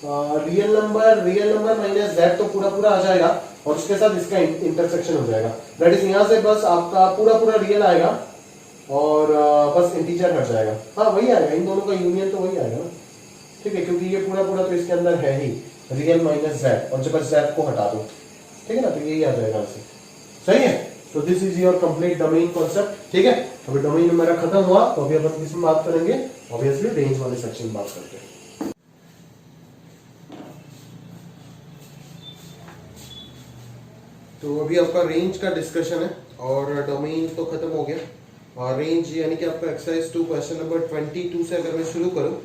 रियल नंबर माइनस जेड, तो पूरा पूरा आ जाएगा और उसके साथ इसका इंटरसेक्शन हो जाएगा। दैट इज यहां से बस आपका पूरा रियल आएगा और बस इंटीजर हट जाएगा, हाँ वही आएगा, इन दोनों का यूनियन तो वही आएगा ना, ठीक है, क्योंकि ये पूरा तो इसके अंदर है ही रियल माइनस जेड और जब बस जेड को हटा दो, ठीक है ना, तो यही आ जाएगा आंसर, सही है। तो this is your complete domain concept, ठीक है। अभी डोमेन मेरा खत्म हुआ तो अभी अपन किसमें बात करेंगे, ऑब्वियसली रेंज वाले सेक्शन में बात करते हैं। तो अभी आपका रेंज का डिस्कशन है और डोमेन तो खत्म हो गया, और रेंज यानी कि आपका एक्सरसाइज 2 क्वेश्चन नंबर 22 से अगर मैं शुरू करूं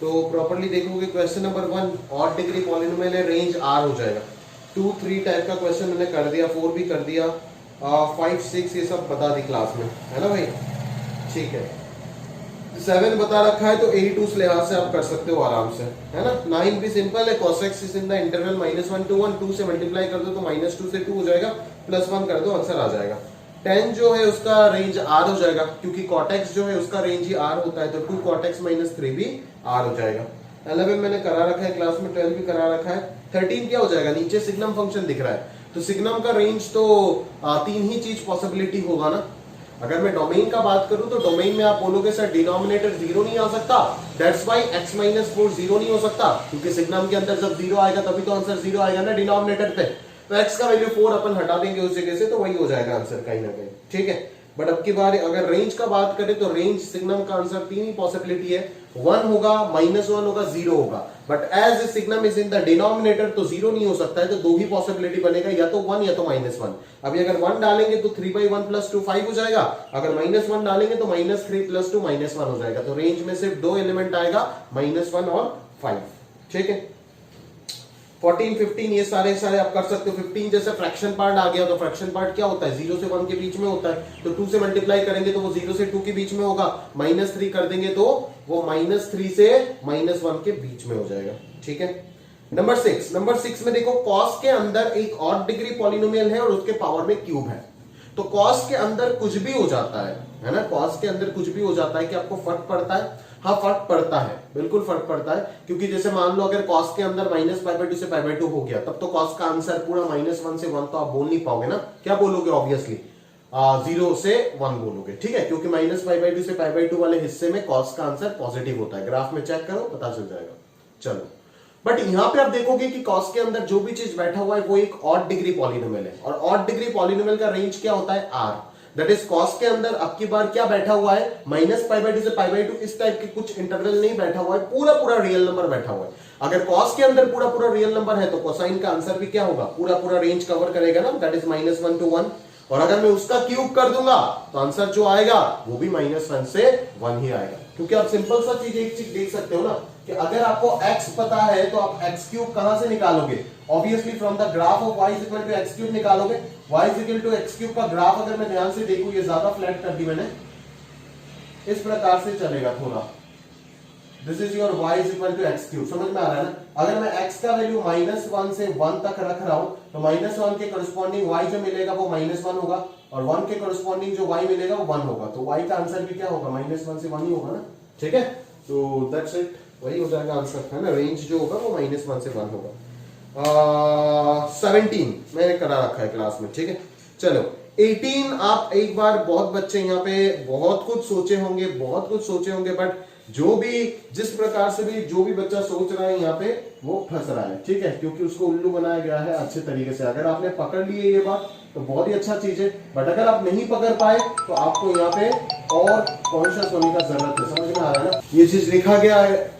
तो प्रॉपर्ली देखोगे question number 1 odd degree polynomial है, रेंज आर हो जाएगा। 2, 3 टाइप का क्वेश्चन मैंने कर दिया, 4 भी कर दिया, 5, 6 ये सब बता दी क्लास में, है ना भाई, ठीक है। 7 बता रखा है तो 8 उस लिहाज से आप कर सकते हो आराम से, है ना। 9 भी सिंपल है, cos x is in the interval -1 to 1, 2 से मल्टीप्लाई कर दो तो -2 से 2 हो जाएगा, +1 कर दो आंसर आ जाएगा। 10 जो है उसका रेंज r हो जाएगा, क्योंकि cot x जो है उसका रेंज ही r होता है, तो 2 cot x - 3 भी r हो जाएगा। 11 मैंने करा रखा है क्लास में, 12 भी करा रखा है। 13 क्या हो जाएगा, नीचे सिग्नम फंक्शन दिख रहा है, तो सिग्नम का रेंज तो 3 ही चीज पॉसिबिलिटी होगा ना। अगर मैं डोमेन का बात करूं तो डोमेन में आप बोलोगे सर डिनोमिनेटर 0 नहीं आ सकता, दैट्स व्हाई x - 4 0 नहीं हो सकता, क्योंकि सिग्नम के अंदर जब 0 आएगा तभी तो आंसर 0 आएगा ना डिनोमिनेटर पे, तो x का वैल्यू 4 अपन हटा देंगे उस जगह से, तो वही हो जाएगा आंसर कहीं ना कहीं, ठीक है। बट अब की बार अगर रेंज का बात करें तो रेंज सिग्नम का आंसर 3 ही पॉसिबिलिटी है, 1 होगा, -1 होगा, 0 होगा, but as signum is in the denominator तो 0 नहीं हो सकता है, तो 2 ही पॉसिबिलिटी बनेगा, या तो 1 या तो -1। अभी अगर 1 डालेंगे तो 3/1 + 2 5 हो जाएगा, अगर -1 डालेंगे तो -3 + 2 -1 हो जाएगा, तो रेंज में सिर्फ 2 एलिमेंट आएगा, -1 और 5, ठीक है। 14, 15 ये सारे आप कर सकते हो। 15 जैसे फ्रैक्शन पार्ट आ गया, तो फ्रैक्शन पार्ट क्या होता है 0 से 1 के बीच में होता है, तो 2 से मल्टीप्लाई करेंगे तो वो 0 से 2 के बीच में होगा, -3 कर देंगे तो वो -3 से -1 के बीच में हो जाएगा, ठीक है। नंबर 6 में देखो cos के अंदर एक ऑड डिग्री पॉलिनोमियल है और उसके पावर में क्यूब है, तो cos के अंदर कुछ भी हो जाता है ना, cos के अंदर कुछ भी हो जाता है कि आपको फर्क पड़ता है, हाँ फर्क पड़ता है, बिल्कुल फर्क पड़ता है, क्योंकि जैसे मान लो अगर cos के अंदर -π/2 से π/2 हो गया, तब तो cos का आंसर पूरा -1 से 1 तो आप बोल नहीं पाओगे ना, क्या बोलोगे ऑब्वियसली 0 से 1 बोलोगे, ठीक है, क्योंकि -π/2 से π/2 वाले हिस्से में cos का आंसर पॉजिटिव होता है, ग्राफ में चेक करो पता चल जाएगा। चलो, बट यहां पे आप देखोगे कि cos के अंदर जो भी चीज बैठा हुआ है वो एक ऑड डिग्री पॉलिनोमियल है, और ऑड डिग्री पॉलिनोमियल का रेंज क्या होता है r, दैट इज cos के अंदर अब की बार क्या बैठा हुआ है -π/2 से π/2, इस टाइप के कुछ इंटरवल नहीं बैठा हुआ है, पूरा रियल नंबर बैठा हुआ है। अगर cos के अंदर पूरा रियल नंबर है तो कोसाइन का आंसर भी क्या होगा, पूरा रेंज कवर करेगा ना, दैट इज -1 to 1, और अगर मैं उसका क्यूब कर दूंगा तो आंसर जो आएगा वो भी -1 से 1 ही आएगा, क्योंकि आप सिंपल सा चीज एक चीज देख सकते हो ना कि अगर आपको x पता है तो आप x क्यूब कहां से निकालोगे, obviously from the graph of y is equal to x cube निकालोगे। y is equal to x cube का ग्राफ अगर मैं ध्यान से देखूं, ये ज्यादा फ्लैट कर दी मैंने, इस प्रकार से चलेगा थोड़ा। This is your y is equal to x cube, समझ में आ रहा है ना। अगर मैं x का वैल्यू -1 से 1 तक रख रहा हूं तो -1 के करस्पॉन्डिंग y जो मिलेगा वो -1 होगा, और 1 के करस्पॉन्डिंग जो y मिलेगा वो 1 होगा। तो y का आंसर भी क्या होगा, -1 से 1 ही होगा ना, ठीक है। तो दैट्स इट, वही हो जाएगा आंसर, है ना। रेंज जो होगा वो -1 से 1 होगा। 17 मैंने करा रखा है क्लास में, ठीक है। चलो 18, आप एक बार, बहुत बच्चे यहाँ पे बहुत कुछ सोचे होंगे, बट जो भी जिस प्रकार से भी जो भी बच्चा सोच रहा है यहाँ पे वो फंस रहा है, ठीक है, क्योंकि उसको उल्लू बनाया गया है अच्छे तरीके से। अगर आपने पकड़ लिए ये बात तो बहुत ही अच्छा चीज है, बट अगर आप नहीं पकड़ पाए तो आपको यहाँ पे और कॉन्शियस होने का जरूरत है, समझ में आ रहा है ना। ये चीज लिखा गया है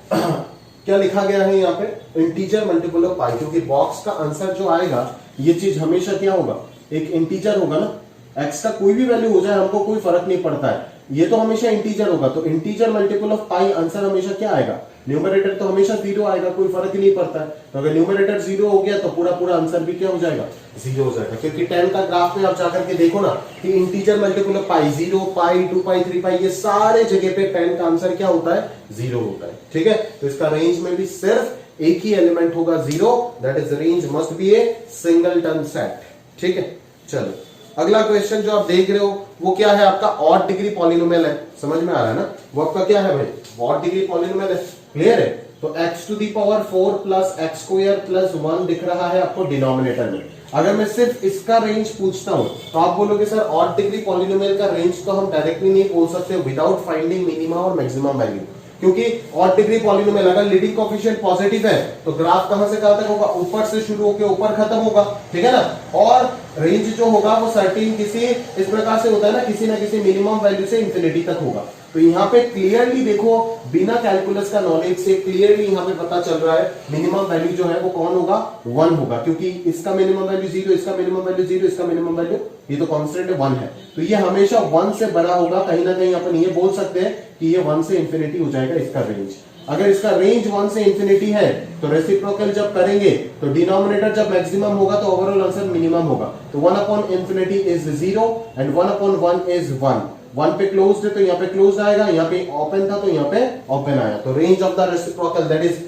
क्या लिखा गया है यहाँ पे, इंटीजर मल्टीपल ऑफ पाई, क्योंकि बॉक्स का आंसर जो आएगा ये चीज हमेशा क्या होगा, एक इंटीजर होगा ना। एक्स का कोई भी वैल्यू हो जाए हमको कोई फर्क नहीं पड़ता है, ये तो हमेशा इंटीजर होगा। तो integer multiple of pi answer हमेशा क्या आएगा, न्यूमरेटर तो हमेशा 0 आएगा, कोई फर्क ही नहीं पड़ता है। तो अगर न्यूमरेटर 0 हो गया तो पूरा आंसर भी क्या हो जाएगा, 0 हो जाएगा। क्योंकि 10 का ग्राफ में आप जाकर के देखो ना कि इंटीजर मल्टीपल ऑफ पाई 0, पाई, 2 पाई, 3 पाई, ये सारे जगह पे 10 का आंसर क्या होता है, 0 होता है, ठीक है। तो इसका रेंज में भी सिर्फ एक ही एलिमेंट होगा 0, that is range must be A singleton set, ठीक है। चलो अगला क्वेश्चन जो आप देख रहे हो वो क्या है, आपका ऑड डिग्री पॉलिनोमियल है, समझ में आ रहा है ना। वो आपका क्या है भाई, ऑड डिग्री पॉलिनोमियल है, क्लियर है। तो x to the power 4 plus x square plus 1 दिख रहा है आपको डिनोमिनेटर में। अगर मैं सिर्फ इसका रेंज पूछता हूं तो आप बोलोगे सर ऑड डिग्री पॉलिनोमियल का रेंज तो हम डायरेक्टली नहीं बोल सकते विदाउट फाइंडिंग मिनिमम और मैक्सिमम वैल्यू, क्योंकि ऑड डिग्री पॉलिनोमियल अगर लीडिंग कोएफिशिएंट पॉजिटिव है तो ग्राफ कहां से कहां तक होगा, ऊपर से शुरू होकर ऊपर खत्म होगा, ठीक है ना। और रेंज जो होगा वो सर्टेन किसी इस प्रकार से होता है ना किसी मिनिमम वैल्यू से इंफिनिटी तक होगा। तो यहाँ पे क्लियरली देखो, बिना कैलकुलस का नॉलेज से क्लियरली यहाँ पे पता चल रहा है मिनिमम वैल्यू जो है वो कौन होगा, 1 होगा, क्योंकि इसका मिनिमम वैल्यू 0, इसका मिनिमम वैल्यू 0, इसका मिनिमम वैल्यू, ये तो कांस्टेंट है 1 है, तो ये हमेशा 1 से बड़ा होगा। कहीं ना कहीं अपन ये बोल सकते हैं कि ये 1 से इंफिनिटी हो जाएगा इसका रेंज। अगर इसका रेंज 1 से इंफिनिटी है तो रेसिप्रोकल जब करेंगे तो डिनोमिनेटर जब मैक्सिमम होगा तो ओवरऑल आंसर मिनिमम होगा। तो 1 upon infinity is 0 and 1 upon 1 is 1। 1 पे क्लोज्ड है तो यहाँ पे क्लोज आएगा, यहाँ पे ओपन था तो यहाँ पे ओपन आया। तो range of the reciprocal that is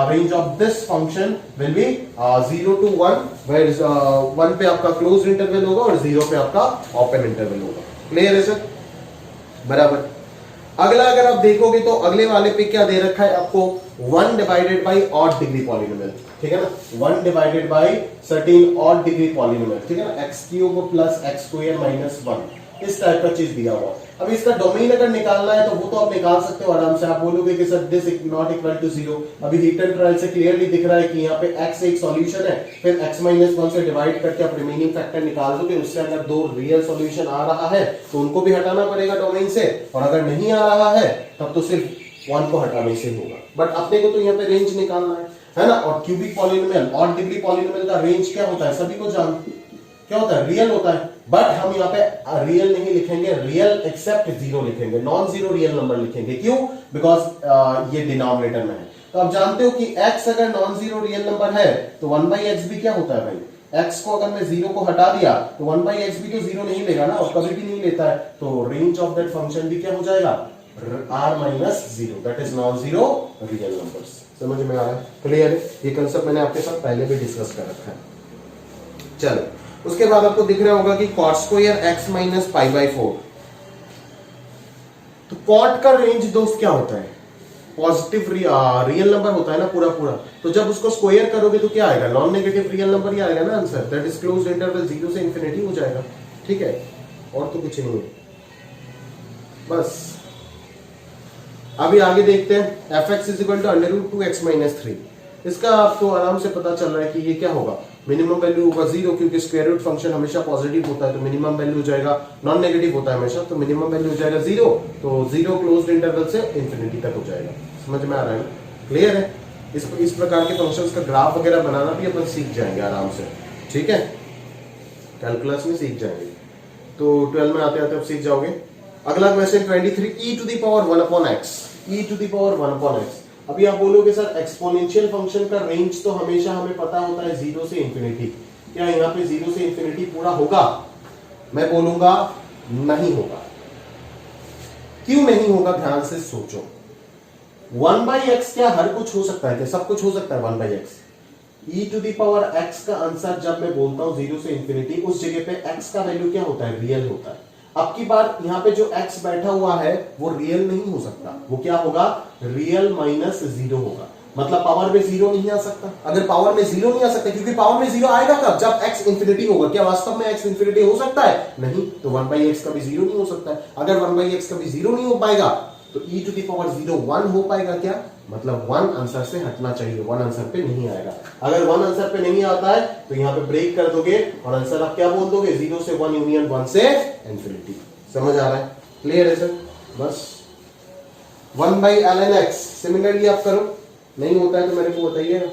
range of this function will be 0 to 1, where 1 पे आपका क्लोज्ड इंटरवल होगा और 0 पे आपका ओपन इंटरवल होगा। क्लियर है सर, बराबर। अगला अगर आप देखोगे तो अगले वाले पे क्या दे रखा है आपको, 1 divided by odd degree polynomial, ठीक है ना। 1 divided by certain odd degree polynomial, ठीक है ना, x cube plus x square minus 1, इस टाइप का चीज दिया हुआ। अब इसका डोमेन अगर निकालना है तो वो तो आप निकाल सकते हो आराम से। आप बोलोगे कि sir this not equal to 0, अभी हीट एंड ट्रायल से क्लियरली दिख रहा है कि यहाँ पे x एक सॉल्यूशन है, फिर x माइनस 1 से डिवाइड करके आप रिमेनिंग फैक्टर निकाल दोगे। उससे अगर 2 रियल सॉल्यूशन आ रहा है तो उनको भी हटाना पड़ेगा डोमेन से, और अगर नहीं आ रहा है तब तो सिर्फ 1 को हटाने से होगा। बट अपने को तो यहाँ पे रेंज निकालना है ना। और cubic polynomial, odd degree polynomial का रेंज क्या होता है, सभी को जानते क्या होता है, रियल होता है। बट हम यहाँ पे रियल नहीं लिखेंगे, रियल एक्सेप्ट 0 लिखेंगे, नॉन जीरो रियल नंबर लिखेंगे। क्यों, बिकॉज ये डिनोमिनेटर में है। तो आप जानते हो कि x अगर नॉन जीरो रियल नंबर है तो 1/x भी क्या होता है भाई, x को अगर मैं 0 को हटा दिया तो 1/x भी तो 0 नहीं लेगा ना, और कभी भी नहीं लेता है। तो रेंज ऑफ दैट फंक्शन भी क्या हो जाएगा, r-0, that is non zero real numbers. समझ में आ रहा है, क्लियर है। ये कंसेप्ट मैंने आपके साथ पहले भी डिस्कस कर रखा है। चलो उसके बाद आपको दिख रहा होगा कि cot square x minus pi by 4। तो cot का रेंज दोस्त क्या होता है, पॉजिटिव रियल नंबर होता है ना पूरा। तो जब उसको स्क्वायर करोगे तो क्या आएगा, नॉन नेगेटिव रियल नंबर ही आएगा ना answer, that is closed interval 0 से इंफिनिटी हो जाएगा, ठीक है। और तो कुछ नहीं है, बस। अभी आगे देखते हैं, fx is equal to √2x minus 3। इसका आपको आराम से पता चल रहा है कि ये क्या होगा, मिनिमम वैल्यू होगा 0, क्योंकि स्क्वायर रूट फंक्शन हमेशा पॉजिटिव होता है तो मिनिमम वैल्यू हो जाएगा, नॉन नेगेटिव होता है हमेशा, तो मिनिमम वैल्यू हो जाएगा 0। तो 0 क्लोज्ड इंटरवल से इंफिनिटी तक हो जाएगा। समझ में आ रहा है ना, क्लियर है। इस प्रकार के फंक्शंस का ग्राफ वगैरह बनाना भी अपन सीख जाएंगे आराम से, ठीक है, कैलकुलस में सीख जाएंगे। तो 12 में आते आते आप सीख जाओगे। अगला question 23, e to the power 1 upon x, e to the power 1 upon x। अभी आप बोलोगे सर एक्सपोनेंशियल फंक्शन का रेंज तो हमेशा हमें पता होता है 0 से इंफिनिटी, क्या यहाँ पे 0 से इंफिनिटी पूरा होगा? मैं बोलूंगा नहीं होगा। क्यों नहीं होगा? ध्यान से सोचो। 1/x क्या हर कुछ हो सकता है क्या? सब कुछ हो सकता है 1/x। e to the power x का आंसर जब मैं बोलता हूं 0 से इंफिनिटी, उस जगह पे x का वैल्यू क्या होता है? रियल होता है। अब की बार यहाँ पे जो x बैठा हुआ है वो रियल नहीं हो सकता, वो क्या होगा? रियल माइनस 0 होगा, मतलब पावर में 0 नहीं आ सकता। अगर पावर में 0 नहीं आ सकता, क्योंकि पावर में 0 आएगा कब? जब x इंफिनिटी होगा। क्या वास्तव में x इंफिनिटी हो सकता है? नहीं, तो 1/x का भी 0 नहीं हो सकता है। अगर 1/x का भी 0 नहीं हो पाएगा तो e टू दी पावर 0 1 हो पाएगा क्या? मतलब 1 आंसर से हटना चाहिए, 1 आंसर पे नहीं आएगा। अगर 1 आंसर पे नहीं आता है तो यहां पे ब्रेक कर दोगे और आंसर आप क्या बोल दोगे? 0 से 1 यूनियन 1 से इंफिनिटी। समझ आ रहा है? क्लियर है सर? बस 1/ln x सिमिलरली आप करो, नहीं होता है तो मेरे को बताइएगा।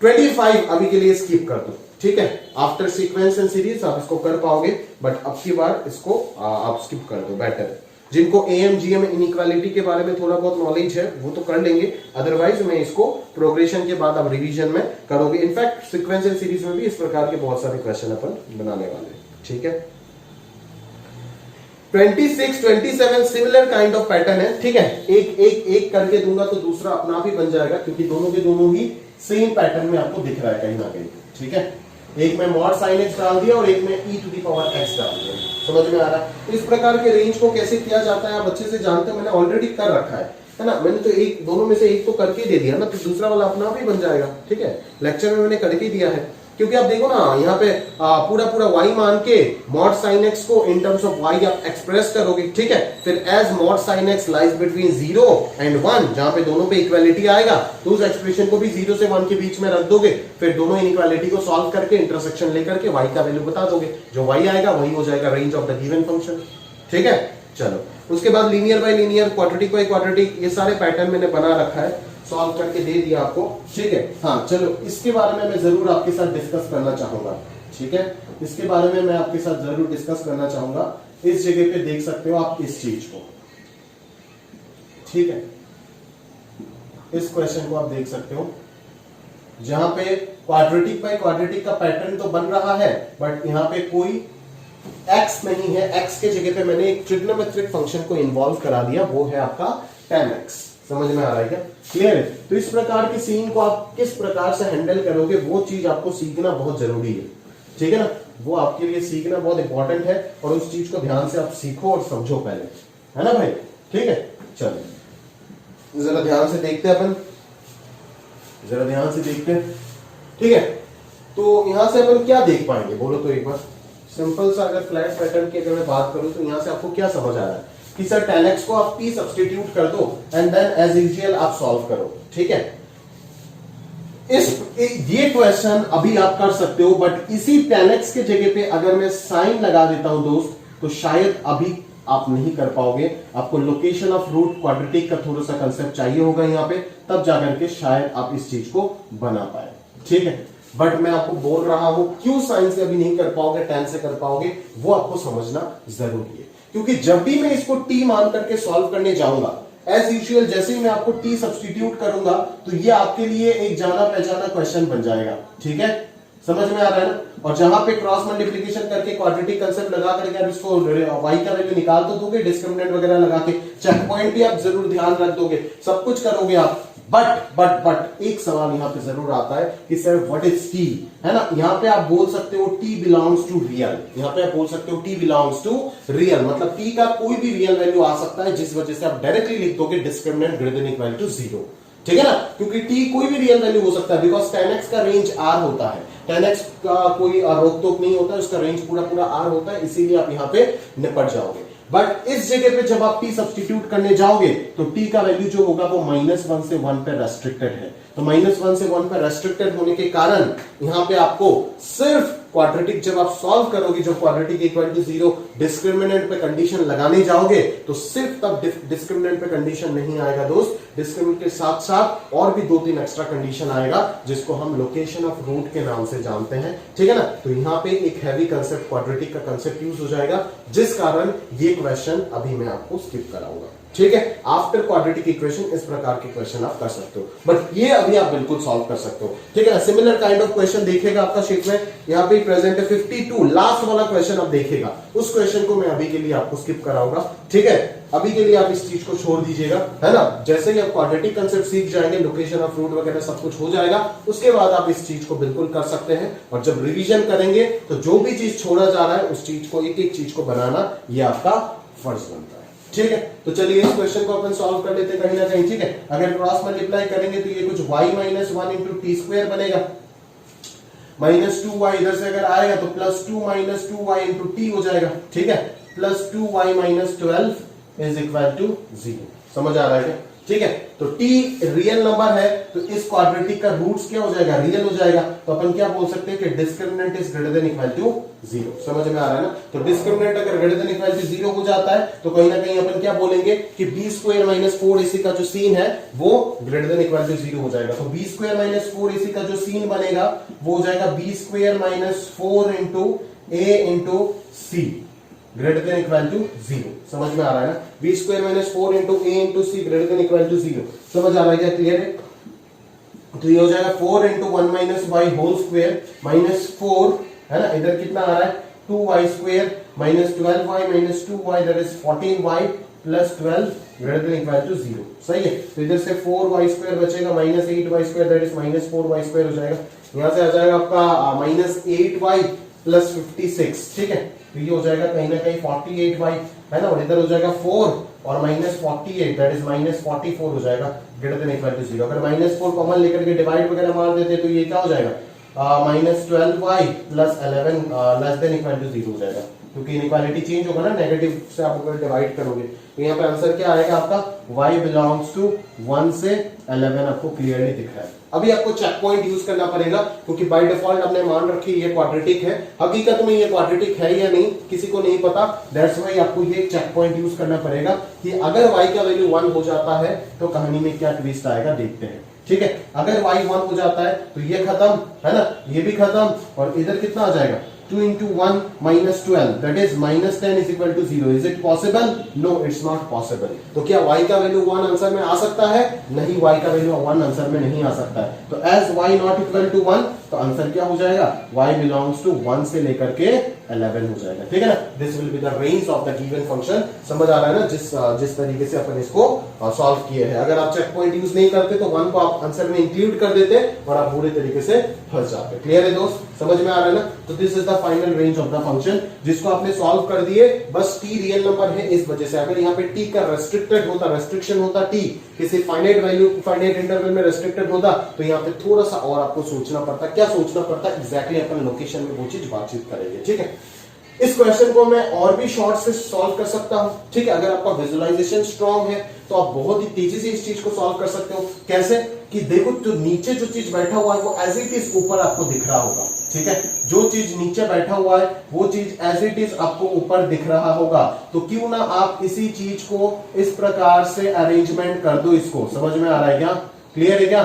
25 अभी के लिए स्किप कर दो, ठीक है? आफ्टर सीक्वेंस एंड सीरीज आप इसको कर पाओगे, बट अब की बार इसको आप स्किप कर दो, बेटर है। जिनको एएम जीएम इनइक्वालिटी के बारे में थोड़ा बहुत नॉलेज है वो तो कर लेंगे, अदरवाइज मैं इसको प्रोग्रेशन के बाद आप रिवीजन में करोगे। इनफैक्ट सीक्वेंस एंड सीरीज में भी इस प्रकार के बहुत सारे क्वेश्चन अपन बनाने वाले हैं, ठीक है? 26, 27 सिमिलर काइंड ऑफ पैटर्न है, ठीक है? एक करके दूंगा तो दूसरा अपना आप ही बन जाएगा, क्योंकि दोनों के दोनों ही सेम पैटर्न में आपको दिख रहा है कहीं ना कहीं, ठीक है? एक में मॉड साइन एक्स डाल दिया और एक में e to the power x डाल दिया। समझ में आ रहा है? इस प्रकार के रेंज को कैसे किया जाता है आप अच्छे से जानते हैं, मैंने ऑलरेडी कर रखा है ना? मैंने तो एक दोनों में से एक तो करके दे दिया ना, तो दूसरा वाला अपना आप ही बन जाएगा, ठीक है? लेक्चर में मैंने करके दिया है, क्योंकि आप देखो ना यहाँ पे पूरा पूरा y मान के मॉड साइन x को इन टर्म्स ऑफ y आप एक्सप्रेस करोगे, ठीक है? फिर as mod sine x lies between 0 and 1, जहां पे दोनों पे इक्वालिटी आएगा तो उस एक्सप्रेशन को भी 0 से 1 के बीच में रख दोगे, फिर दोनों इनइक्वालिटी को सॉल्व करके इंटरसेक्शन लेकर के y का वैल्यू बता दोगे, जो y आएगा वही हो जाएगा range of the given function, ठीक है? चलो, उसके बाद linear bye linear, quadratic by quadratic, ये सारे पैटर्न मैंने बना रखा है, सॉल्व करके दे दिया आपको, ठीक है? हाँ चलो, इसके बारे में मैं जरूर आपके साथ डिस्कस करना चाहूंगा, ठीक है? इसके बारे में मैं आपके साथ जरूर डिस्कस करना चाहूंगा। इस जगह पे देख सकते हो आप इस चीज को, ठीक है? इस क्वेश्चन को आप देख सकते हो, जहां पे क्वाड्रेटिक बाय क्वाड्रेटिक का पैटर्न तो बन रहा है, बट यहां पे कोई x नहीं है। x के जगह पे मैंने एक ट्रिग्नोमेट्रिक फंक्शन को इन्वॉल्व करा दिया, वो है आपका tan x। समझ में आ रहा है क्या? क्लियर है? तो इस प्रकार की सीन को आप किस प्रकार से हैंडल करोगे वो चीज आपको सीखना बहुत जरूरी है, ठीक है ना? वो आपके लिए सीखना बहुत इंपॉर्टेंट है, और उस चीज को ध्यान से आप सीखो और समझो पहले, है ना भाई? ठीक है, चलो जरा ध्यान से देखते हैं अपन, जरा ध्यान से देखते हैं, ठीक है? तो यहां से अपन क्या देख पाएंगे बोलो तो एक बार? सिंपल सा अगर फ्लैट पैटर्न की अगर मैं बात करूं तो यहां से आपको क्या समझ आ रहा है कि सर tan x को आप p सब्स्टिट्यूट कर दो एंड देन एज यूजुअल आप सॉल्व करो, ठीक है? ये क्वेश्चन अभी आप कर सकते हो, बट इसी tan x के जगह पे अगर मैं साइन लगा देता हूं दोस्त, तो शायद अभी आप नहीं कर पाओगे। आपको लोकेशन ऑफ रूट क्वाड्रेटिक का थोड़ा सा कंसेप्ट चाहिए होगा यहाँ पे, तब जाकर के शायद आप इस चीज को बना पाए, ठीक है? बट मैं आपको बोल रहा हूं क्यों साइन से अभी नहीं कर पाओगे, tan से कर पाओगे, वो आपको समझना जरूरी है। क्योंकि जब भी मैं इसको t मान करके सॉल्व करने जाऊंगा, एज यूजुअल जैसे ही मैं आपको t सब्स्टिट्यूट करूंगा तो ये आपके लिए एक जाना पहचाना क्वेश्चन बन जाएगा, ठीक है? समझ में आ रहा है ना? और जहां पे क्रॉस मल्टीप्लिकेशन करके क्वाड्रेटिक कंसेप्ट लगा करके आप इसको y का वैल्यू निकाल तो दोगे, डिस्क्रिमिनेंट वगैरह लगा के, चेक पॉइंट भी आप जरूर ध्यान रख दोगे, सब कुछ करोगे आप। बट एक सवाल यहां पे जरूर आता है कि सर व्हाट इज t, है ना? यहां पे आप बोल सकते हो t बिलोंग्स टू रियल, यहां पे आप बोल सकते हो t बिलोंग्स टू रियल, मतलब t का कोई भी रियल वैल्यू आ सकता है, जिस वजह से आप डायरेक्टली लिख दोगे discriminant greater than equal to 0, ठीक है ना? क्योंकि t कोई भी रियल वैल्यू हो सकता है, बिकॉज tan x का रेंज r होता है, tan x का कोई रोक टोक नहीं होता है, उसका रेंज पूरा पूरा r होता है, इसीलिए आप यहां पे निपट जाओगे। बट इस जगह पे जब आप t सब्स्टिट्यूट करने जाओगे तो t का वैल्यू जो होगा वो -1 से 1 पे रेस्ट्रिक्टेड है, तो -1 से 1 पे रेस्ट्रिक्टेड होने के कारण यहां पे आपको सिर्फ क्वाड्रेटिक जब आप सॉल्व करोगे, जो क्वाड्रेटिक इक्वल टू 0 डिस्क्रिमिनेंट पे कंडीशन लगाने जाओगे तो सिर्फ तब डिस्क्रिमिनेंट पे कंडीशन नहीं आएगा दोस्त, डिस्क्रिमिनेंट के साथ साथ और भी 2-3 एक्स्ट्रा कंडीशन आएगा, जिसको हम लोकेशन ऑफ रूट के नाम से जानते हैं, ठीक है ना? तो यहां पे एक हैवी कंसेप्ट क्वाड्रेटिक का कंसेप्ट यूज हो जाएगा, जिस कारण ये क्वेश्चन अभी मैं आपको स्किप कराऊंगा, ठीक है। आफ्टर क्वाड्रेटिक इक्वेशन इस प्रकार के क्वेश्चन आप कर सकते हो, बट ये अभी आप बिल्कुल सॉल्व कर सकते हो, ठीक है। सिमिलर काइंड ऑफ क्वेश्चन देखिएगा आपका शीट में, यहाँ पे प्रेजेंट है 52, लास्ट वाला क्वेश्चन अब देखिएगा, उस क्वेश्चन को मैं अभी के लिए आपको स्किप कराऊंगा, ठीक है। अभी के लिए आप इस चीज को छोड़ दीजिएगा, है ना। जैसे ही आप क्वाड्रेटिक कंसेप्ट सीख जाएंगे, लोकेशन ऑफ रूट वगैरह सब कुछ हो जाएगा, उसके बाद आप इस चीज को बिल्कुल कर सकते हैं। और जब रिवीजन करेंगे तो जो भी चीज छोड़ा जा रहा है उस चीज को एक एक चीज को बनाना ये आपका फर्ज बनता है, ठीक है। तो चलिए इस क्वेश्चन को अपन सॉल्व कर लेते हैं कहीं ना कहीं, ठीक है। अगर क्रॉस मल्टीप्लाई करेंगे तो ये कुछ y minus 1 into T square बनेगा, माइनस 2y इधर से अगर आएगा तो plus 2 minus 2y into T हो जाएगा, ठीक है। Plus 2y minus 12 is equal to 0। समझ आ रहा है क्या, ठीक है। तो t रियल नंबर है तो इस क्वाड्रेटिक का रूट्स क्या हो जाएगा, रियल हो जाएगा। तो अपन क्या बोल सकते हैं कि discriminant is greater than equal to 0। समझ में आ रहा है ना। तो डिस्क्रिमिनेंट अगर ग्रेटर देन इक्वल टू 0 हो जाता है तो कहीं ना कहीं अपन क्या बोलेंगे कि b स्क्वायर माइनस 4ac का जो सीन है वो ग्रेटर देन इक्वल टू 0 हो जाएगा। तो b स्क्वायर माइनस 4ac का जो सीन बनेगा वो हो जाएगा b square minus 4 into a into c greater than equal to 0। समझ में आ रहा है ना। B square minus 4 into a into c greater than equal to 0। समझ आ रहा है क्या, क्लियर है। तो ये हो जाएगा 4 into 1 minus y whole square minus 4, है ना। इधर कितना आ रहा है 2y square minus 12y minus 2y that is 14y plus 12 greater than equal to 0। सही है। तो इधर से 4y स्क्वायर बचेगा minus 8y square that is minus 4y square हो जाएगा। यहां से आ जाएगा आपका माइनस 8y प्लस 56, ठीक है। तो ये हो जाएगा कहीं ना कहीं 48y, है ना। और इधर हो जाएगा 4 और माइनस 48 दैट इज माइनस 44 हो जाएगा ग्रेटर देन इक्वल टू 0। अगर माइनस 4 कॉमन लेकर के डिवाइड वगैरह मार देते तो ये क्या हो जाएगा minus 12y plus 11 less than equal to 0 हो जाएगा, क्योंकि इनइक्वालिटी चेंज होगा ना, नेगेटिव से आप अगर डिवाइड करोगे। तो यहाँ पे आंसर क्या आएगा आपका y बिलोंग्स टू 1 से 11 आपको क्लियरली दिख रहा है। अभी आपको चेक पॉइंट यूज करना पड़ेगा क्योंकि बाय डिफॉल्ट हमने मान रखी ये क्वाड्रेटिक है, हकीकत में ये क्वाड्रेटिक है या नहीं किसी को नहीं पता। दैट्स व्हाई आपको ये चेक पॉइंट यूज करना पड़ेगा कि अगर y का वैल्यू 1 हो जाता है तो कहानी में क्या ट्विस्ट आएगा देखते हैं, ठीक है। अगर y 1 हो जाता है तो ये खत्म, है ना, ये भी खत्म, और इधर कितना आ जाएगा 2 into 1 minus 12 that is minus 10 is equal to 0. Is it possible? No, it's not possible. तो क्या y का वैल्यू 1 आंसर में आ सकता है? नहीं, y का वैल्यू 1 आंसर में नहीं आ सकता है। तो as y not equal to 1 तो आंसर क्या हो जाएगा y belongs to 1 से लेकर के 11 हो जाएगा, ठीक है ना। This will be the range of the given function. समझ आ रहा है ना जिस तरीके से अपन इसको सॉल्व किए हैं। अगर आप चेक पॉइंट यूज नहीं करते तो 1 को आप आंसर में इंक्लूड कर देते और आप पूरे तरीके से फंस जाते। क्लियर है दोस्त, समझ में आ रहा है ना। तो this is the final range of the function जिसको आपने सॉल्व कर दिए। बस t रियल नंबर है इस वजह से। अगर यहाँ पे t का रेस्ट्रिक्टेड होता, रेस्ट्रिक्शन होता t किसी फाइनाइट वैल्यू फाइनाइट इंटरवल में रेस्ट्रिक्टेड होता तो यहाँ पे थोड़ा सा और आपको सोचना पड़ता। क्या सोचना पड़ता एग्जैक्टली अपन लोकेशन में वो चीज बातचीत करेंगे, ठीक है। इस क्वेश्चन को मैं और भी शॉर्ट से सॉल्व कर सकता हूं, ठीक है। अगर आपका विजुअलाइजेशन स्ट्रांग है तो आप बहुत ही तेजी से इस चीज को सॉल्व कर सकते हो। कैसे कि देखो जो नीचे जो चीज बैठा हुआ है वो एज इट इज ऊपर आपको दिख रहा होगा, ठीक है। जो चीज नीचे बैठा हुआ है वो चीज एज इट इज आपको ऊपर दिख रहा होगा। तो क्यों ना आप इसी चीज को इस प्रकार से अरेंजमेंट कर दो। इसको समझ में आ रहा है क्या, क्लियर है क्या,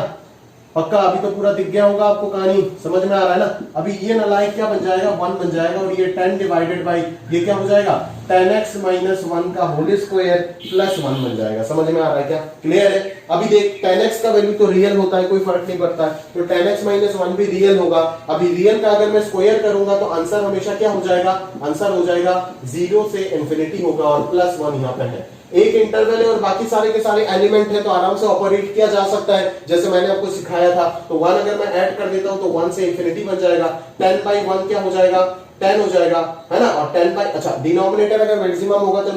पक्का। अभी तो पूरा दिख गया होगा आपको कहानी, समझ में आ रहा है ना। अभी ये नालायक क्या बन जाएगा 1 बन जाएगा और ये 10 डिवाइडेड बाई ये क्या हो जाएगा 10x माइनस 1 का होल स्क्वायर प्लस 1 बन जाएगा। समझ में आ रहा है क्या, क्लियर है। अभी देख 10x का वैल्यू तो रियल होता है, कोई फर्क नहीं पड़ता है, तो 10x माइनस 1 भी रियल होगा। अभी रियल का अगर मैं स्क्वायर करूंगा तो आंसर हमेशा क्या हो जाएगा, आंसर हो जाएगा 0 से इंफिनिटी होगा और प्लस 1 यहाँ पे है। एक इंटरवल है और बाकी सारे के सारे एलिमेंट है तो आराम से ऑपरेट किया जा सकता है जैसे मैंने आपको सिखाया था। तो 1 अगर मैं ऐड कर देता हूं तो 1 से इंफिनिटी बन जाएगा। 10 बाई 1 क्या हो जाएगा 10 हो जाएगा, है ना। और 10 बाई अच्छा डिनोमिनेटर अगर मैक्सिमम होगा तो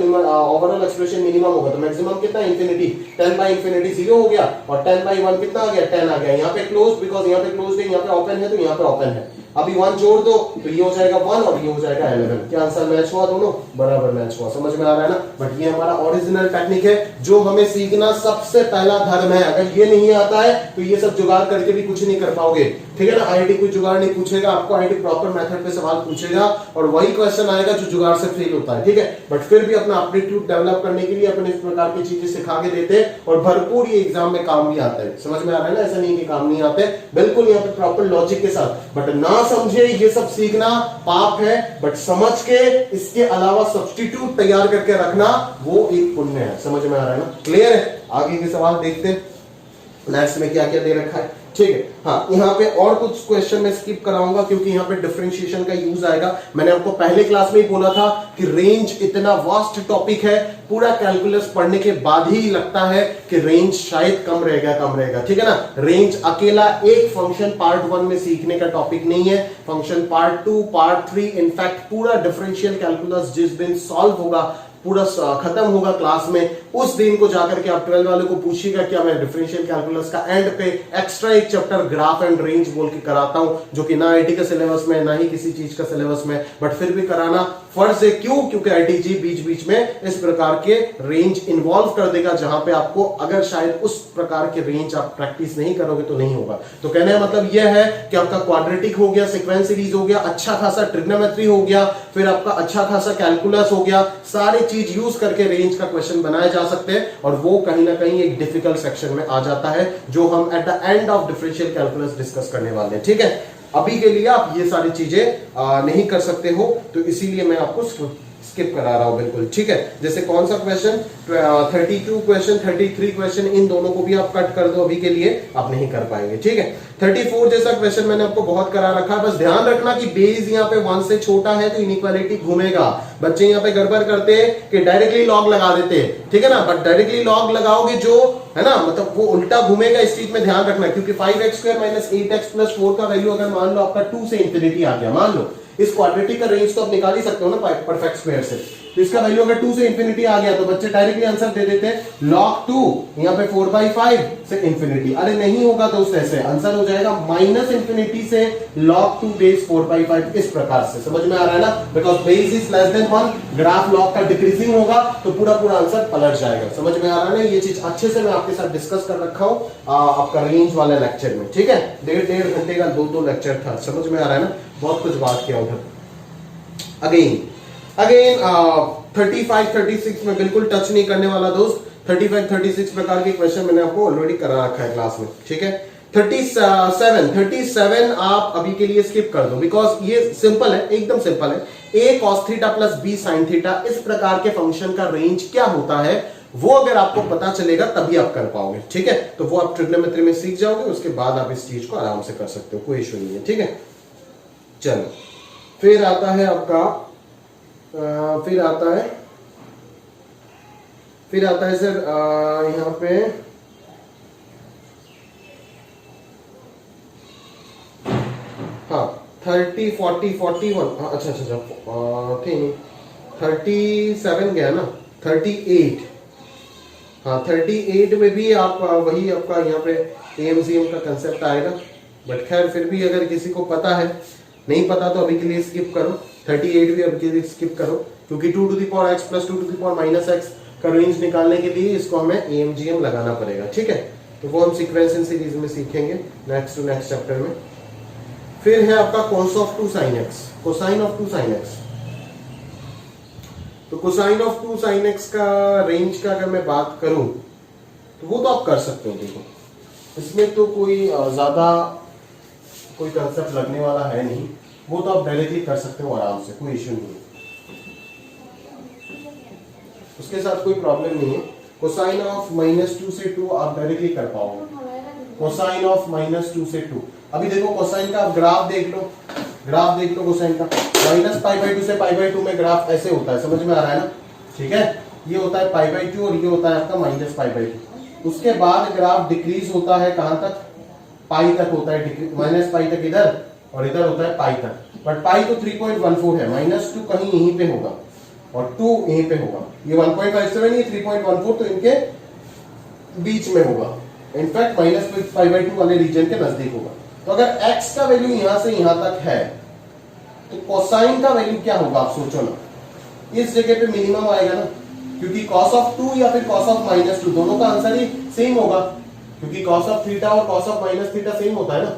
ओवरऑल एक्सप्रेशन मिनिमम होगा। तो मैक्सिमम कितना इंफिनिटी 10 बाई इंफिनिटी 0 हो गया और 10 बाई 1 कितना आ गया 10 आ गया। यहाँ पे क्लोज बिकॉज यहाँ पे क्लोज है, यहाँ पे ओपन है तो यहाँ पे ओपन है। अभी 1 जोड़ दो तो ये हो जाएगा 1 और ये हो जाएगा 11। क्या आंसर मैच हुआ, दोनों बराबर मैच हुआ। समझ में आ रहा है ना। बट ये हमारा ओरिजिनल टेक्निक है जो हमें सीखना सबसे पहला धर्म है। अगर ये नहीं आता है तो ये सब जुगाड़ करके भी कुछ नहीं कर पाओगे, ठीक है ना। आईआईटी कोई जुगाड़ नहीं पूछेगा आपको, आईआईटी प्रॉपर मेथड पे सवाल पूछेगा और वही क्वेश्चन आएगा जो जुगाड़ से फेल होता है, ठीक है। बट फिर भी अपना एप्टीट्यूड डेवलप करने के लिए अपन इस प्रकार की चीजें सिखा के देते हैं और भरपूर ये एग्जाम में काम भी आते हैं। समझ में आ रहा है ना, ऐसा नहीं कि काम नहीं आते, बिल्कुल यहाँ पे प्रॉपर लॉजिक के साथ। बट ना बिना समझे ये सब सीखना पाप है, बट समझ के इसके अलावा सब्स्टिट्यूट तैयार करके रखना वो एक पुण्य है। समझ में आ रहा है ना? क्लियर है? आगे के सवाल देखते हैं नेक्स्ट में क्या क्या दे रखा है। ठीक है, हाँ यहाँ पे और कुछ क्वेश्चन मैं स्किप कराऊंगा क्योंकि यहाँ पे डिफरेंशिएशन का यूज आएगा। मैंने आपको पहले क्लास में ही बोला था कि रेंज इतना वास्ट टॉपिक है, पूरा कैलकुलस पढ़ने के बाद ही लगता है कि रेंज शायद कम रहेगा। ठीक है ना? रेंज अकेला एक फंक्शन पार्ट 1 में सीखने का टॉपिक नहीं है, फंक्शन पार्ट 2, पार्ट 3, इनफैक्ट पूरा डिफरेंशियल कैलकुलस जिस दिन सॉल्व होगा, पूरा खत्म होगा क्लास में, उस दिन को जाकर के आप 12 वाले को पूछिएगा क्या मैं डिफरेंशियल कैलकुलस का एंड पे एक्स्ट्रा एक चैप्टर ग्राफ एंड रेंज बोल के कराता हूं, जो कि ना आईटी के सिलेबस में ना ही किसी चीज का सिलेबस में, बट फिर भी कराना फर्ज है। क्यों? क्योंकि आईटीजी बीच बीच में इस प्रकार के रेंज इन्वॉल्व कर देगा, जहां पे आपको अगर शायद उस प्रकार के रेंज आप प्रैक्टिस नहीं करोगे तो नहीं होगा। तो कहने का मतलब यह है कि आपका क्वाड्रेटिक हो गया, सीक्वेंस सीरीज हो गया, अच्छा खासा ट्रिग्नोमेट्री हो गया, फिर आपका अच्छा खासा कैलकुलस हो गया, सारे चीज यूज करके रेंज का क्वेश्चन बनाए जा सकते हैं, और वो कहीं ना कहीं एक डिफिकल्ट सेक्शन में आ जाता है, जो हम at the end of differential calculus discuss करने वाले हैं। ठीक है, अभी के लिए आप ये सारी चीजें नहीं कर सकते हो, तो इसीलिए मैं आपको स्किप करा रहा हूं बिल्कुल। ठीक है, जैसे कौन सा क्वेश्चन 32 क्वेश्चन, 33 क्वेश्चन, इन दोनों को भी आप कट कर दो, अभी के लिए आप नहीं कर पाएंगे। ठीक है, 34 जैसा क्वेश्चन मैंने आपको बहुत करा रखा है, बस ध्यान रखना कि बेस यहाँ पे 1 से छोटा है तो इनइक्वालिटी घूमेगा। बच्चे यहाँ पे गड़बड़ करते हैं कि डायरेक्टली लॉग लगा देते हैं, ठीक है ना, बट डायरेक्टली लॉग लगाओगे जो है ना, मतलब वो उल्टा घूमेगा, इस चीज में ध्यान रखना, क्योंकि 5x² - 8x+4 का वैल्यू अगर मान लो आपका 2 से इंफिनिटी आ गया, मान लो इस क्वाड्रेटिक का रेंज तो आप निकाल ही सकते हो ना परफेक्ट स्क्वायर से, तो इसका वैल्यू अगर 2 से इंफिनिटी आ गया तो बच्चे डायरेक्टली आंसर दे देते हैं log 2 यहाँ पे 4/5 से इंफिनिटी। अरे नहीं होगा दोस्त, ऐसे आंसर हो जाएगा -इंफिनिटी से log 2 बेस 4/5, इस प्रकार से। समझ में आ रहा है ना? Because base is less than 1, graph log का डिक्रीजिंग होगा तो पूरा आंसर पलट जाएगा। समझ में आ रहा है ना? ये चीज अच्छे से मैं आपके साथ डिस्कस कर रखा हूँ आपका रेंज वाले लेक्चर में। ठीक है, 1.5 घंटे का 2 लेक्चर था। समझ में आ रहा है ना? बहुत कुछ बात किया उधर। अगेन 35, 36 में बिल्कुल टच नहीं करने वाला दोस्त। 35, 36 प्रकार के क्वेश्चन मैंने आपको ऑलरेडी करा रखा है क्लास में। ठीक है, 37 आप अभी के लिए स्किप कर दो, बिकॉज ये सिंपल है, एकदम सिंपल है। a cos theta plus b sin theta, इस प्रकार के फंक्शन का रेंज क्या होता है वो अगर आपको पता चलेगा तभी आप कर पाओगे। ठीक है, तो वो आप ट्रिग्नोमेट्री में सीख जाओगे, उसके बाद आप इस चीज को आराम से कर सकते हो, कोई इशू नहीं है। ठीक है, चलो फिर आता है आपका फिर आता है सर यहाँ पे हाँ 30, 40, 41, अच्छा 37 गया ना, 38, हाँ 38 में भी आप वही आपका यहाँ पे एएमसीएम का कंसेप्ट आएगा, बट खैर फिर भी अगर किसी को पता है, नहीं पता तो अभी के लिए स्किप करो। 38 भी अभी के लिए स्किप करो, क्योंकि 2 to the power x plus 2 to the power -x का रेंज निकालने के लिए इसको हमें एएमजीएम लगाना पड़ेगा। ठीक है, तो वो हम सीक्वेंस इन सीरीज में सीखेंगे नेक्स्ट चैप्टर में। फिर है आपका cos of 2 sin x, cosine of 2 sin x। तो कोसाइन ऑफ 2 sin x का रेंज का अगर मैं बात करूं तो वो तो आप कर सकते हो। देखो इसमें तो कोई ज्यादा कोई कंसेप्ट लगने वाला है नहीं, वो तो आप डायरेक्टली कर सकते हो आराम से, कोई इश्यू नहीं है, उसके साथ कोई प्रॉब्लम नहीं है। कोसाइन ऑफ -2 से 2 आप डायरेक्टली कर पाओगे, कोसाइन ऑफ -2 से 2। अभी देखो कोसाइन का आप ग्राफ देख लो कोसाइन का, -π/2 से π/2 में ग्राफ ऐसे होता है, समझ में आ रहा है ना? ठीक है, ये होता है π/2 और ये होता है आपका -π/2। उसके बाद ग्राफ डिक्रीज होता है कहां तक? पाई तक होता है, -π तक इधर और इधर होता है पाई तक, बट पाई तो 3.14 है, -2 कहीं यहीं पे होगा और 2 यहीं पे होगा, ये 1.57, ये 3.14, तो इनके बीच में होगा, इनफैक्ट -π/2 वाले रीजन के नजदीक होगा। तो अगर x का वैल्यू यहां से यहां तक है तो कोसाइन का वैल्यू क्या होगा आप सोचो ना, इस जगह पे मिनिमम आएगा ना, क्योंकि cos of 2 या फिर cos of -2 दोनों का आंसर ही सेम होगा, क्योंकि cos of थीटा और cos of -थीटा सेम होता है ना,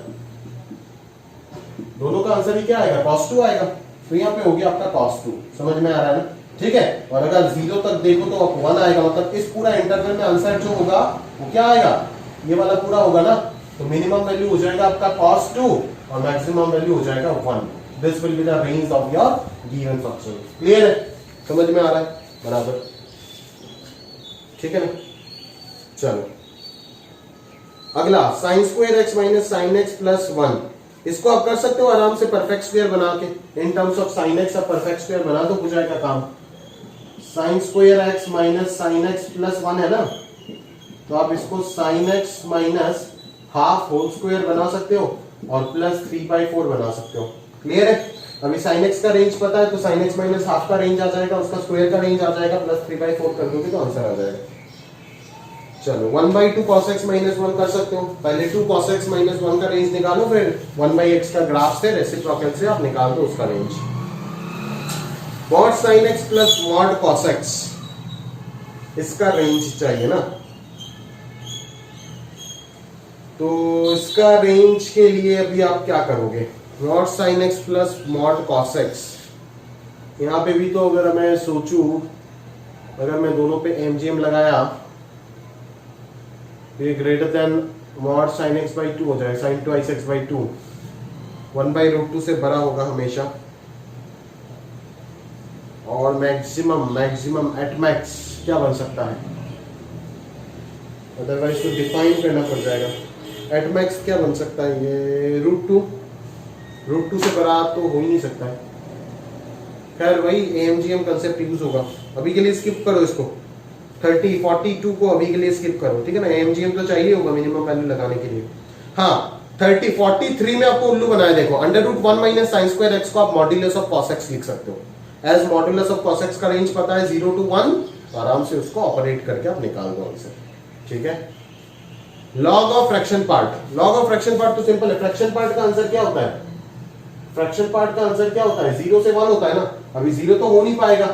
दोनों का आंसर ही क्या आएगा? cos 2 आएगा। तो यहाँ पे हो गया आपका cos 2, समझ में आ रहा है ना? ठीक है, और अगर 0 तक देखो तो 1 आएगा, मतलब इस पूरा इंटरवल में आंसर जो होगा वो क्या आएगा? ये वाला पूरा होगा ना, तो मिनिमम वैल्यू हो जाएगा आपका cos 2 और मैक्सिमम वैल्यू हो जाएगा 1. This will be the range of your given function. Clear है? समझ में आ रहा है? बराबर. ठीक है ना? चलो अगला sign square x minus sine x plus 1. इसको आप कर सकते हो आराम से परफेक्ट स्क्वायर बना के. In terms of sine x आप परफेक्ट स्क्वायर बना दो, हो जाएगा काम. Sine square x minus sine x plus 1 है ना, तो आप इसको sine x minus half whole square बना सकते हो और प्लस 3/4 बना सकते हो. क्लियर है? अभी साइन एक्स का रेंज पता है तो साइन एक्स माइनस हाफ का रेंज आ जाएगा, उसका स्क्वायर का रेंज आ जाएगा, प्लस 3/4 कर दोगे तो आंसर आ जाएगा. चलो 1/2 cos x माइनस 1 कर सकते हो. पहले 2 cos x माइनस 1 का रेंज निकालो, फिर 1/x का ग्राफ से रेसिप्रोकल से आप निकाल दो उसका range. Mod sin x plus mod cos x, इसका रेंज चाहिए ना, तो इसका रेंज के लिए अभी आप क्या करोगे? Mod sin x plus mod cos x. यहां पे भी तो अगर मैं सोचूं, अगर मैं दोनों पे MGM लगाया तो ये greater than mod sin x by 2 हो जाएगा. sin 2 x बाई 2 1/√2 से बड़ा होगा हमेशा. और मैक्सिमम एट मैक्स क्या बन सकता है? अदरवाइज तो डिफाइन करना पड़ जाएगा. एट मैक्स क्या बन सकता है? ये √2 से बड़ा तो हो ही नहीं सकता है. खैर वही AMGM कंसेप्ट यूज होगा. अभी के लिए स्किप करो इसको. 30 42 को अभी के लिए स्किप करो. ठीक है ना? AMGM तो चाहिए होगा मिनिमम वैल्यू लगाने के लिए. हाँ 43 में आपको उल्लू बनाया. देखो √1 माइनस साइन स्क्वायर एक्स को आप मॉड्यूलस ऑफ cos x लिख सकते हो. As modulus of cos x का रेंज पता है 0 to 1, तो आराम से उसको ऑपरेट करके आप निकाल दो आंसर. ठीक है? Log of fraction part. Log of fraction part तो सिंपल है. फ्रैक्शन पार्ट का आंसर क्या होता है? फ्रैक्शन पार्ट का आंसर क्या होता है? 0 से 1 होता है ना. अभी 0 तो हो नहीं पाएगा,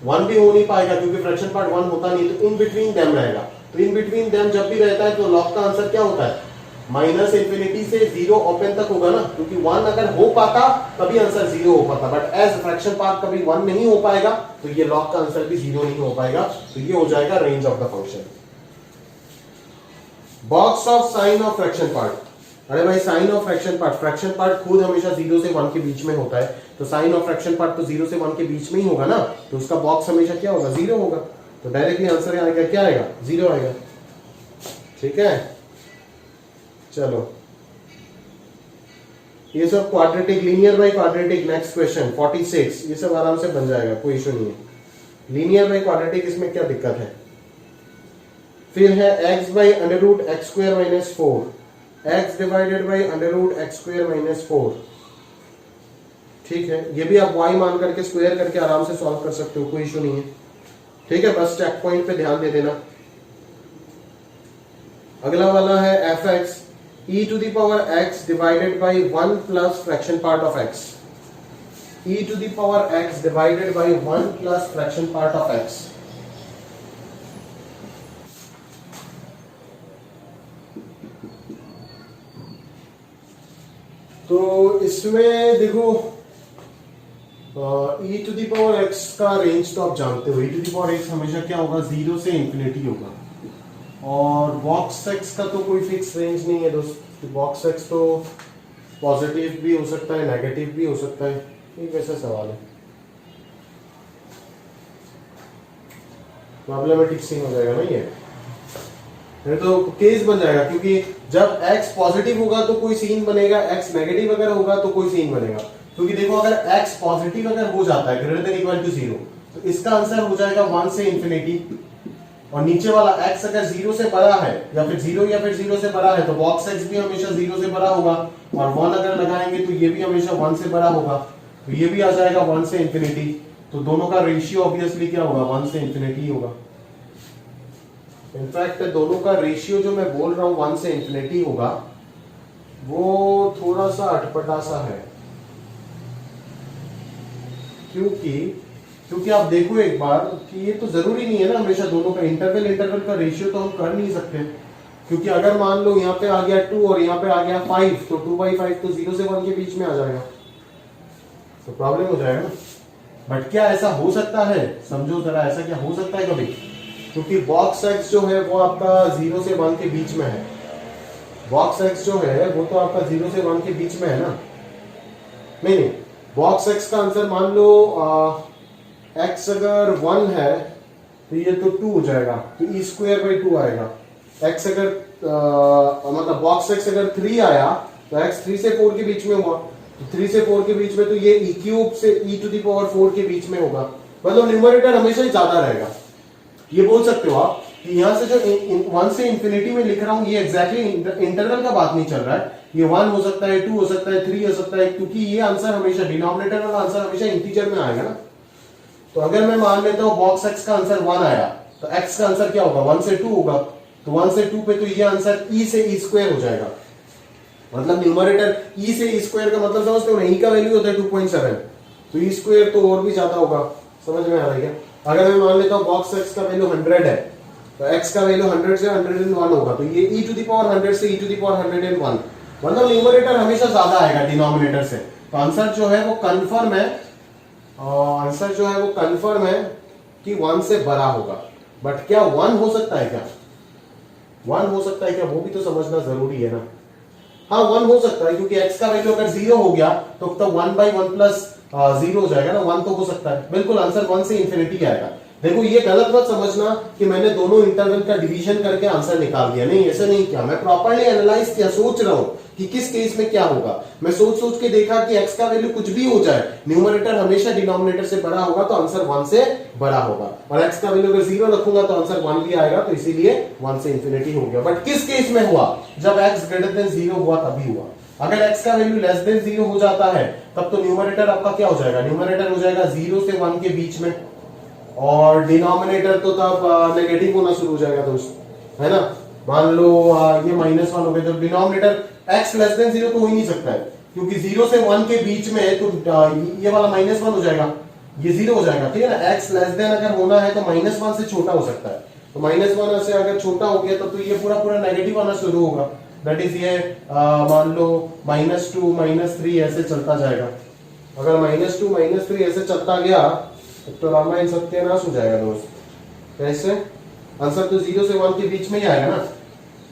1 भी हो नहीं पाएगा क्योंकि फ्रैक्शन पार्ट 1 होता नहीं, तो इन बिटवीन देम रहेगा. तो इन बिटवीन देम जब भी रहता है तो लॉग का आंसर क्या होता है? माइनस इंफिनिटी से 0 ओपन तक होगा ना, क्योंकि 1 अगर हो पाता तभी आंसर 0 हो पाता. बट एज फ्रैक्शन पार्ट कभी 1 नहीं हो पाएगा तो ये लॉग का आंसर भी 0 नहीं हो पाएगा. तो ये हो जाएगा range of the function. Box of sine of fraction part. अरे भाई साइन ऑफ फ्रैक्शन पार्ट खुद हमेशा 0 से 1 के बीच में होता है, तो साइन ऑफ फ्रैक्शन पार्ट तो 0 से 1 के बीच में ही होगा ना, तो उसका बॉक्स हमेशा क्या होगा? 0 होगा. तो डायरेक्टली आंसर आएगा क्या आएगा? 0 आएगा. ठीक है? चलो ये सब quadratic, linear by quadratic. Next question 46. ये सब आराम से बन जाएगा, कोई इशू नहीं है. लीनियर बाई क्वाड्रेटिक, इसमें क्या दिक्कत है? फिर है x by √x² minus 4, x divided by √x² minus 4. ठीक है? ये भी आप y मान करके स्क्वायर करके आराम से सॉल्व कर सकते हो, कोई इशू नहीं है. ठीक है? बस चेक पॉइंट पे ध्यान दे देना. अगला वाला है fx e to the power x divided by 1 plus fraction part of x. e to the power x divided by 1 plus fraction part of x. तो इसमें देखो e to the power x का रेंज तो आप जानते हो. e to the power x हमेशा क्या होगा? 0 से इंफिनिटी होगा. और बॉक्स x का तो कोई फिक्स रेंज नहीं है दोस्त. बॉक्स x तो पॉजिटिव भी हो सकता है, नेगेटिव भी हो सकता है. ये कैसा सवाल है? प्रॉब्लमेटिक सीन हो जाएगा ना ये तो केस बन जाएगा, क्योंकि जब x पॉजिटिव होगा तो कोई सीन बनेगा, x नेगेटिव अगर होगा तो कोई सीन बनेगा. क्योंकि देखो अगर x पॉजिटिव अगर हो जाता है ग्रेटर देन इक्वल टू 0, तो इसका आंसर हो जाएगा 1 से इंफिनिटी. और नीचे वाला x अगर 0 से बड़ा है या फिर 0 या फिर 0 से बड़ा है तो बॉक्स x भी हमेशा 0 से बड़ा होगा. और 1 अगर लगाएंगे तो ये भी हमेशा 1 से बड़ा होगा, तो ये भी आ जाएगा 1 से इंफिनिटी. तो दोनों का रेशियो ऑब्वियसली क्या होगा? 1 से इंफिनिटी होगा. इनफैक्ट दोनों का रेशियो जो मैं बोल रहा हूं 1 से इंफिनिटी होगा, वो थोड़ा सा अटपटा सा है. क्योंकि आप देखो एक बार कि ये तो जरूरी नहीं है ना हमेशा दोनों का इंटरवल का रेशियो तो हम कर नहीं सकते. क्योंकि अगर मान लो यहाँ पे आ गया 2 और यहाँ पे आ गया 5, तो 2/5 तो 0 से 1 के बीच में आ जाएगा, तो प्रॉब्लम हो जाएगा ना. बट क्या ऐसा हो सकता है? समझो जरा, ऐसा क्या हो सकता है कभी? क्योंकि बॉक्स x जो है वो आपका 0 से 1 के बीच में है. बॉक्स एक्स जो है वो तो आपका 0 से 1 के बीच में है ना। नहीं, बॉक्स एक्स का आंसर मान लो एक्स अगर 1 है तो ये तो 2 हो जाएगा, तो ई स्क्वायर बाई 2 आएगा। एक्स अगर मतलब बॉक्स एक्स अगर 3 आया तो एक्स 3 से 4 के बीच में हुआ, तो 3 से 4 के बीच में तो ये ई क्यूब से ई टू द पावर 4 के बीच में होगा, मतलब न्यूमरेटर हमेशा ही ज्यादा रहेगा। ये बोल सकते हो आप कि यहां से जो 1 से इंफिनिटी में लिख रहा हूं ये एग्जैक्टली इंटरवल का बात नहीं चल रहा है, ये 1 हो सकता है, 2 हो सकता है, 3 हो सकता है, क्योंकि ये आंसर हमेशा डिनोमिनेटर वाला आंसर हमेशा इंटीजर में आएगा ना। तो अगर मैं मान लेता हूं बॉक्स एक्स का आंसर 1 आया तो एक्स का आंसर क्या होगा, 1 से 2 होगा, तो 1 से 2 पे तो ये आंसर ई से ई स्क्वायर हो जाएगा, मतलब न्यूमरेटर ई से ई स्क्वायर का मतलब समझते हो ना, ई का वैल्यू होता है 2.7, तो ई स्क्वायर तो और भी ज्यादा होगा। समझ में आ रहा है क्या? अगर मैं मान लेता हूं बॉक्स एक्स का वैल्यू 100 है तो एक्स का वैल्यू 100 से 101 होगा, तो ये ई टू द पावर 100 से ई टू द पावर 101, मतलब न्यूमरेटर हमेशा ज्यादा आएगा डिनोमिनेटर से। तो आंसर जो है वो कंफर्म है, आंसर जो है वो कंफर्म है कि 1 से बड़ा होगा। बट क्या 1 हो सकता है क्या? 1 हो सकता है क्या, वो भी तो समझना जरूरी है ना। हाँ 1 हो सकता है, क्योंकि x का वैल्यू अगर 0 हो गया तो 1/1 प्लस 0 हो जाएगा ना, 1 तो हो सकता है। बिल्कुल आंसर 1 से इंफिनिटी आएगा। देखो ये गलत मत समझना कि मैंने दोनों इंटरवल का डिवीजन करके आंसर निकाल दिया, नहीं ऐसा नहीं किया, मैं प्रॉपर्ली एनालाइज किया, सोच रहा हूं कि किस केस में क्या होगा। मैं सोच सोच के देखा कि x का वैल्यू कुछ भी हो जाए, न्यूमरेटर हमेशा डिनोमिनेटर से बड़ा होगा, तो आंसर 1 से बड़ा होगा, और x का वैल्यू अगर 0 रखूंगा तो आंसर 1 भी आएगा, तो इसीलिए 1 से इंफिनिटी हो गया। बट किस केस में हुआ, जब x ग्रेटर देन 0 हुआ तभी हुआ। अगर x का वैल्यू लेस देन 0 हो जाता है तब तो न्यूमरेटर आपका क्या हो जाएगा, न्यूमरेटर हो जाएगा 0 से 1 के बीच में, और डिनोमिनेटर तो तब नेगेटिव होना शुरू हो जाएगा दोस्त, है ना। मान लो ये -1 हो गया, तो डिनोमिनेटर x लेस देन 0 तो हो ही नहीं सकता है, क्योंकि 0 से 1 के बीच में है, तो ये वाला -1 हो जाएगा, ये 0 हो जाएगा, ठीक है ना। x लेस देन अगर होना है तो -1 से छोटा हो सकता है, तो -1 से अगर छोटा हो गया तो ये पूरा पूरा नेगेटिव आना शुरू होगा, दैट इज ये मान लो -2 -3 ऐसे चलता जाएगा। अगर -2 -3 ऐसे चलता गया तो रामायण सत्यानाश हो जाएगा दोस्त। कैसे? आंसर तो 0 से 1 के बीच में ही आएगा ना,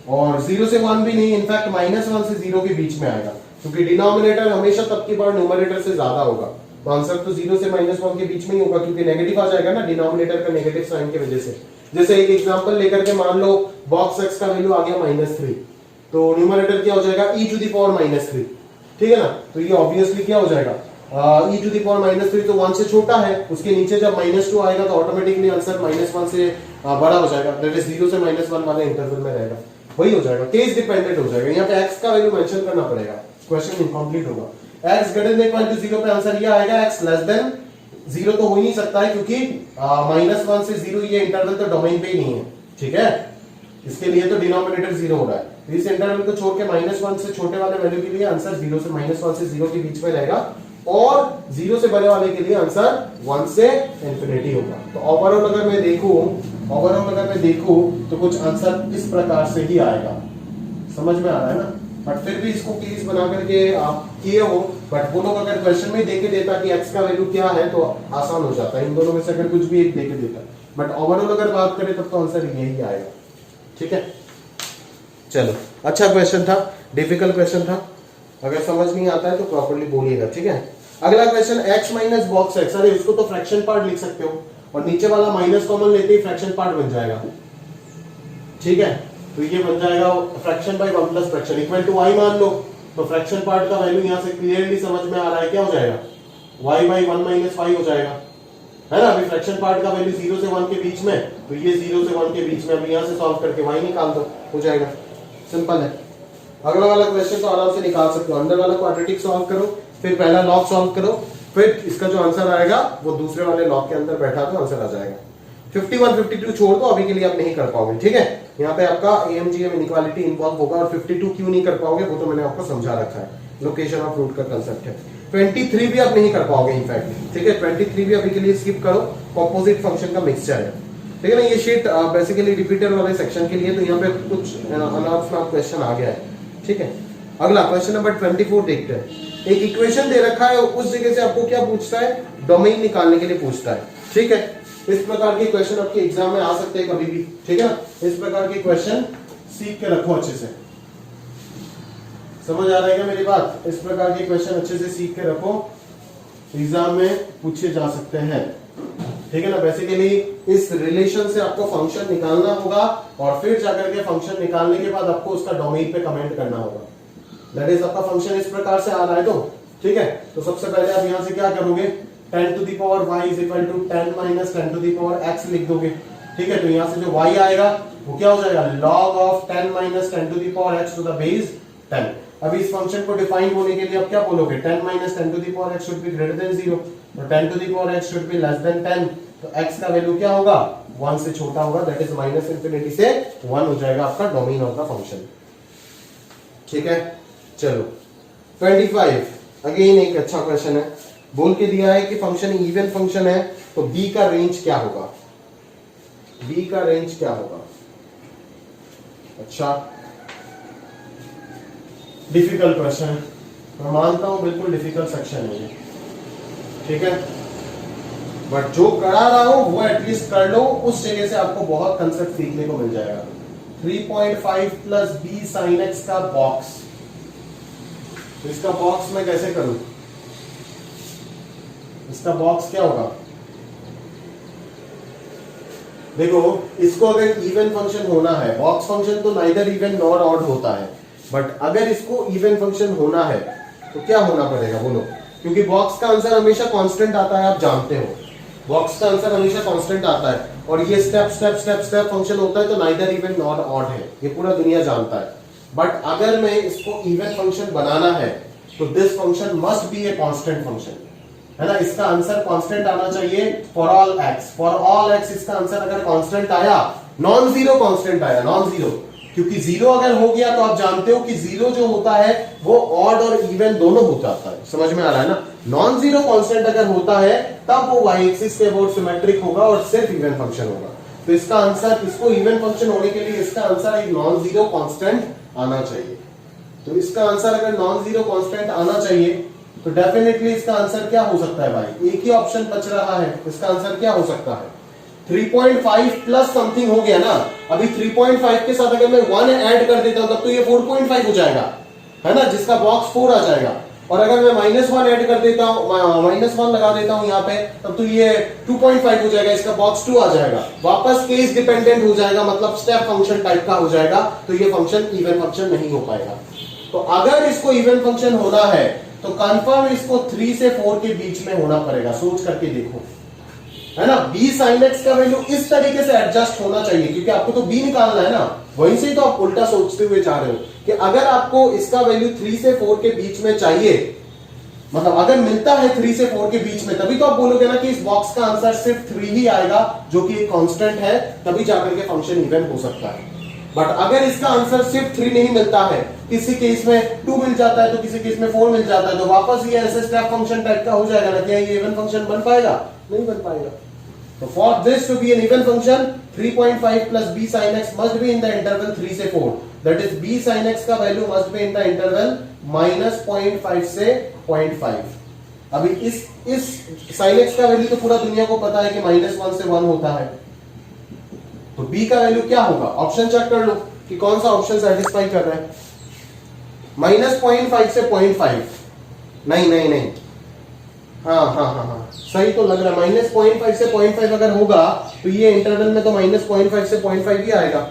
और 0 से 1 भी नहीं, इनफैक्ट -1 से 0 के बीच में आएगा, क्योंकि डिनोमिनेटर हमेशा तब की बार न्यूमरेटर से ज्यादा होगा, तो आंसर तो 0 से -1 के बीच में ही होगा, क्योंकि नेगेटिव आ जाएगा ना डिनोमिनेटर का नेगेटिव साइन की वजह से। जैसे एक एग्जांपल लेकर के मान लो बॉक्स एक्स का वैल्यू आ गया -3, तो न्यूमरेटर क्या हो जाएगा, e टू द पावर -3, ठीक है ना। तो ये ऑब्वियसली क्या हो जाएगा, e टू द पावर -3 तो 1 से छोटा है, उसके नीचे जब -2 आएगा तो ऑटोमेटिकली आंसर -1 से बड़ा हो जाएगा, दैट इज 0 से -1 वाले इंटरवल में रहेगा, वही हो जाएगा, केस डिपेंडेंट हो जाएगा। यहाँ पे x का वैल्यू मेंशन करना पड़ेगा, क्वेश्चन इनकम्प्लीट होगा। x greater than equal to 0 पे आंसर ये आएगा, x लेस देन 0 तो हो ही नहीं सकता है, क्योंकि -1 से 0 ये इंटरवल तो डोमेन पे ही नहीं है, ठीक है, इसके लिए तो डिनोमिनेटर 0 हो रहा है, तो इस इंटरवल को छोड़ के -1 से छोटे वाले वैल्यू के लिए आंसर 0 से -1 से 0 के बीच में रहेगा, और 0 से बड़े वाले के लिए आंसर 1 से इंफिनिटी होगा। तो ओवरऑल अगर मैं देखूं तो कुछ आंसर इस प्रकार से ही आएगा, समझ में आ रहा है ना। बट फिर भी इसको केस बना करके आप किए हो, बट वो लोग अगर क्वेश्चन में देके देता कि x का वैल्यू क्या है तो आसान हो जाता है, इन दोनों में से अगर कुछ भी एक देके देता, बट ओवरऑल अगर बात करें तब तो आंसर यही आएगा, ठीक है। चलो, अच्छा क्वेश्चन था, डिफिकल्ट क्वेश्चन था, अगर समझ नहीं आता है तो प्रॉपर्ली बोलिएगा, ठीक है। अगला question x minus box x, अरे इसको तो फ्रैक्शन पार्ट लिख सकते हो, और नीचे वाला माइनस कॉमन लेते ही फ्रैक्शन पार्ट बन जाएगा, ठीक है। तो ये बन जाएगा fraction by 1 plus fraction equal to y मान लो, तो फ्रैक्शन पार्ट का वैल्यू यहां से क्लियरली समझ में आ रहा है, क्या हो जाएगा, y बाई 1 माइनस 5 हो जाएगा, है ना। अभी फ्रैक्शन पार्ट का वैल्यू 0 से 1 के बीच में, तो ये 0 से 1 के बीच में, अभी यहां से सॉल्व करके y निकाल दो, हो जाएगा, सिंपल है। अगला वाला क्वेश्चन तो आराम से निकाल सकते हो, अंदर वाला क्वाड्रेटिक सॉल्व करो, फिर पहला लॉग सॉल्व करो, फिर इसका जो आंसर आएगा वो दूसरे वाले लॉग के अंदर बैठा तो आंसर आ जाएगा। 51 52 छोड़ दो, अभी के लिए आप नहीं कर पाओगे, ठीक है। यहाँ पे आपका AMGM इनइक्वालिटी इन्वॉल्व होगा, और 52 क्यों नहीं कर पाओगे वो तो मैंने आपको समझा रखा है, लोकेशन ऑफ रूट का कंसेप्ट है। 23 भी आप नहीं कर पाओगे इनफैक्ट, ठीक है। 23 भी अभी के लिए स्किप करो, कॉम्पोजिट फंक्शन का मिक्सचर है, ठीक है ना। ये शीट बेसिकली रिपीटर वाले सेक्शन के लिए, तो यहाँ पे कुछ अनाउंसमेंट क्वेश्चन आ गया है, ठीक है। अगला क्वेश्चन नंबर 24 देखते हैं। एक इक्वेशन दे रखा है, उस जगह से आपको क्या पूछता है, डोमेन निकालने के लिए पूछता है, ठीक है। इस प्रकार के क्वेश्चन आपके एग्जाम में आ सकते हैं कभी भी, ठीक है ना। इस प्रकार के क्वेश्चन सीख के रखो अच्छे से। समझ आ रहा है क्या मेरी बात? इस प्रकार के क्वेश्चन अच्छे से सीख के रखो, एग्जाम में पूछे जा सकते हैं, ठीक है ना। बेसिकली इस रिलेशन से आपको फंक्शन निकालना होगा और फिर जाकर के फंक्शन निकालने के बाद आपको उसका डोमेन पे कमेंट करना होगा। दैट इज आपका फंक्शन इस प्रकार से आ रहा है, तो ठीक है। तो सबसे पहले आप यहां से क्या करोगे, 10 to the power y is equal to 10 minus 10 to the power x लिख दोगे, ठीक है। तो यहां से जो y आएगा वो क्या हो जाएगा, log of 10 minus 10 to the power x to the base 10। अभी इस फंक्शन को डिफाइन होने के लिए आप क्या बोलोगे, 10 minus 10 to the power x should be greater than 0, तो 10 to the power x should be less than 10, तो x का वैल्यू क्या होगा, 1 से छोटा होगा, दैट इज माइनस इंफिनिटी से 1 हो जाएगा आपका डोमेन ऑफ द फंक्शन, ठीक है। चलो 25 अगेन एक अच्छा क्वेश्चन है, बोल के दिया है कि फंक्शन इवन फंक्शन है, तो b का रेंज क्या होगा, b का रेंज क्या होगा। अच्छा डिफिकल्ट क्वेश्चन है, मैं मानता हूं बिल्कुल डिफिकल्ट सेक्शन है ये, ठीक है। बट जो करा रहा हो वो एटलीस्ट कर लो, उस जगह से आपको बहुत कंसेप्ट सीखने को मिल जाएगा। 3.5 प्लस b साइन x का बॉक्स, तो इसका बॉक्स मैं कैसे करूं, इसका बॉक्स क्या होगा, देखो इसको अगर इवन फंक्शन होना है, बॉक्स फंक्शन तो नाइदर इवन नॉर ऑड होता है, बट अगर इसको इवन फंक्शन होना है तो क्या होना पड़ेगा बोलो, क्योंकि बॉक्स का आंसर हमेशा कांस्टेंट आता है, आप जानते हो बॉक्स का आंसर हमेशा कांस्टेंट आता है, और ये step step step step function होता है, तो नाइदर इवन नॉर ऑड है, ये पूरा दुनिया जानता है। बट अगर मैं इसको इवन फंक्शन बनाना है तो this function must be a constant function, है ना। इसका आंसर कांस्टेंट आना चाहिए for all x, for all x इसका आंसर अगर कांस्टेंट आया, नॉन जीरो कांस्टेंट आया, नॉन जीरो, क्योंकि जीरो अगर हो गया तो आप जानते हो कि जीरो जो होता है वो ऑड और इवन दोनों हो जाता है, समझ में आ रहा है ना। नॉन जीरो कांस्टेंट अगर होता है तब वो y एक्सिस के अबाउट सिमेट्रिक होगा और सिर्फ इवन फंक्शन होगा। तो इसका आंसर, इसको इवन फंक्शन होने के लिए इसका आंसर एक नॉन जीरो कांस्टेंट आना चाहिए। तो इसका आंसर अगर नॉन जीरो कांस्टेंट आना चाहिए तो डेफिनेटली इसका आंसर क्या हो सकता है भाई, एक ही ऑप्शन बच रहा है, इसका आंसर क्या हो सकता है, 3.5 प्लस समथिंग हो गया ना। अभी 3.5 के साथ अगर मैं 1 ऐड कर देता हूं तब तो ये 4.5 हो जाएगा, है ना, जिसका बॉक्स 4 आ जाएगा। और अगर मैं -1 ऐड कर देता हूं, -1 लगा देता हूं यहाँ पे, तब तो ये 2.5 हो जाएगा, इसका बॉक्स 2 आ जाएगा। वापस केस डिपेंडेंट हो जाएगा, मतलब स्टेप फंक्शन टाइप का हो जाएगा, तो ये फंक्शन इवन फंक्शन नहीं हो पाएगा। तो अगर इसको इवन फंक्शन होना है तो कंफर्म इसको 3 से 4 के बीच में होना पड़ेगा, सोच करके देखो, है ना। b sin x का वैल्यू इस तरीके से एडजस्ट होना चाहिए, क्योंकि आपको तो b निकालना है ना, वहीं से ही तो आप उल्टा सोचते हुए जा रहे हो कि अगर आपको इसका वैल्यू 3 से 4 के बीच में चाहिए, मतलब अगर मिलता है 3 से 4 के बीच में, तभी तो आप बोलोगे ना कि इस बॉक्स का आंसर सिर्फ 3 ही आएगा, जो कि एक कांस्टेंट है, तभी जाकर के फंक्शन इवन हो सकता है। बट अगर इसका आंसर सिर्फ 3 नहीं मिलता है, किसी केस में 2 मिल जाता है, तो किसी केस में 4 मिल जाता है, तो वापस ये ऐसे स्टेप फंक्शन टाइप का हो जाएगा ना, क्या ये इवन फंक्शन बन पाएगा, नहीं बन पाएगा। तो for this to be an even function 3.5 plus b sin x must be in the interval 3 से 4, that is b sin x का value must be in the interval -0.5 से 0.5। अभी इस sin x का वैल्यू तो पूरा दुनिया को पता है कि -1 से 1 होता है, तो b का वैल्यू क्या होगा, ऑप्शन चेक कर लो कि कौन सा ऑप्शन सेटिस्फाई कर रहा है। -0.5 से 0.5, नहीं, हाँ, सही तो लग रहा है। -0.5 से 0.5 अगर होगा तो ये इंटरवल में तो -0.5 से 0.5 ही आएगा,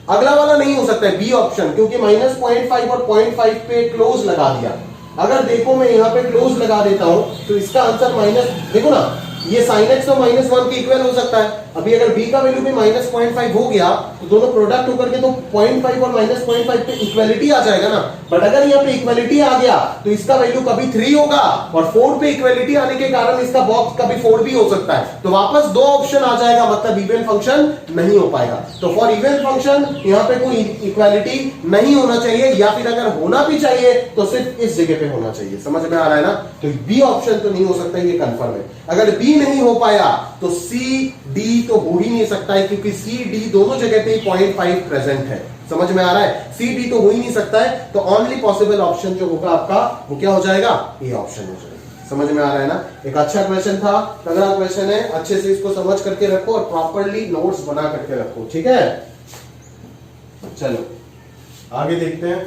अगला वाला नहीं हो सकता है बी ऑप्शन, क्योंकि -0.5 और 0.5 पे क्लोज लगा दिया। अगर देखो मैं यहाँ पे क्लोज लगा देता हूं तो इसका आंसर देखो ना, ये sin x तो -1 के इक्वल हो सकता है। अभी अगर b का वैल्यू भी -0.5 हो गया तो दोनों प्रोडक्ट होकर के तो 0.5 और -0.5 पे इक्वलिटी आ जाएगा ना। बट अगर यहाँ पे इक्वलिटी आ गया तो इसका वैल्यू कभी 3 होगा, और 4 पे इक्वलिटी आने के कारण इसका बॉक्स कभी 4 भी हो सकता है, तो वापस 2 ऑप्शन आ जाएगा, मतलब इवन फंक्शन नहीं हो पाएगा। तो फॉर इवन फंक्शन यहाँ पे कोई इक्वलिटी नहीं होना चाहिए, या फिर अगर होना भी चाहिए तो सिर्फ इस जगह पे होना चाहिए। समझ में आ रहा है ना। तो बी ऑप्शन तो नहीं हो सकता, ये कंफर्म है। अगर बी नहीं हो पाया तो सी डी तो हो ही नहीं सकता है, क्योंकि सी डी दोनों जगह पे 0.5 प्रेजेंट है। समझ में आ रहा है, सी डी तो हो ही नहीं सकता है, तो ओनली पॉसिबल ऑप्शन जो होगा आपका वो क्या हो जाएगा, ए ऑप्शन हो जाएगा। समझ में आ रहा है ना। एक अच्छा क्वेश्चन था, तगड़ा क्वेश्चन है, अच्छे से इसको समझ करके रखो और प्रॉपर्ली नोट्स बना करके रखो, ठीक है। चलो आगे देखते हैं।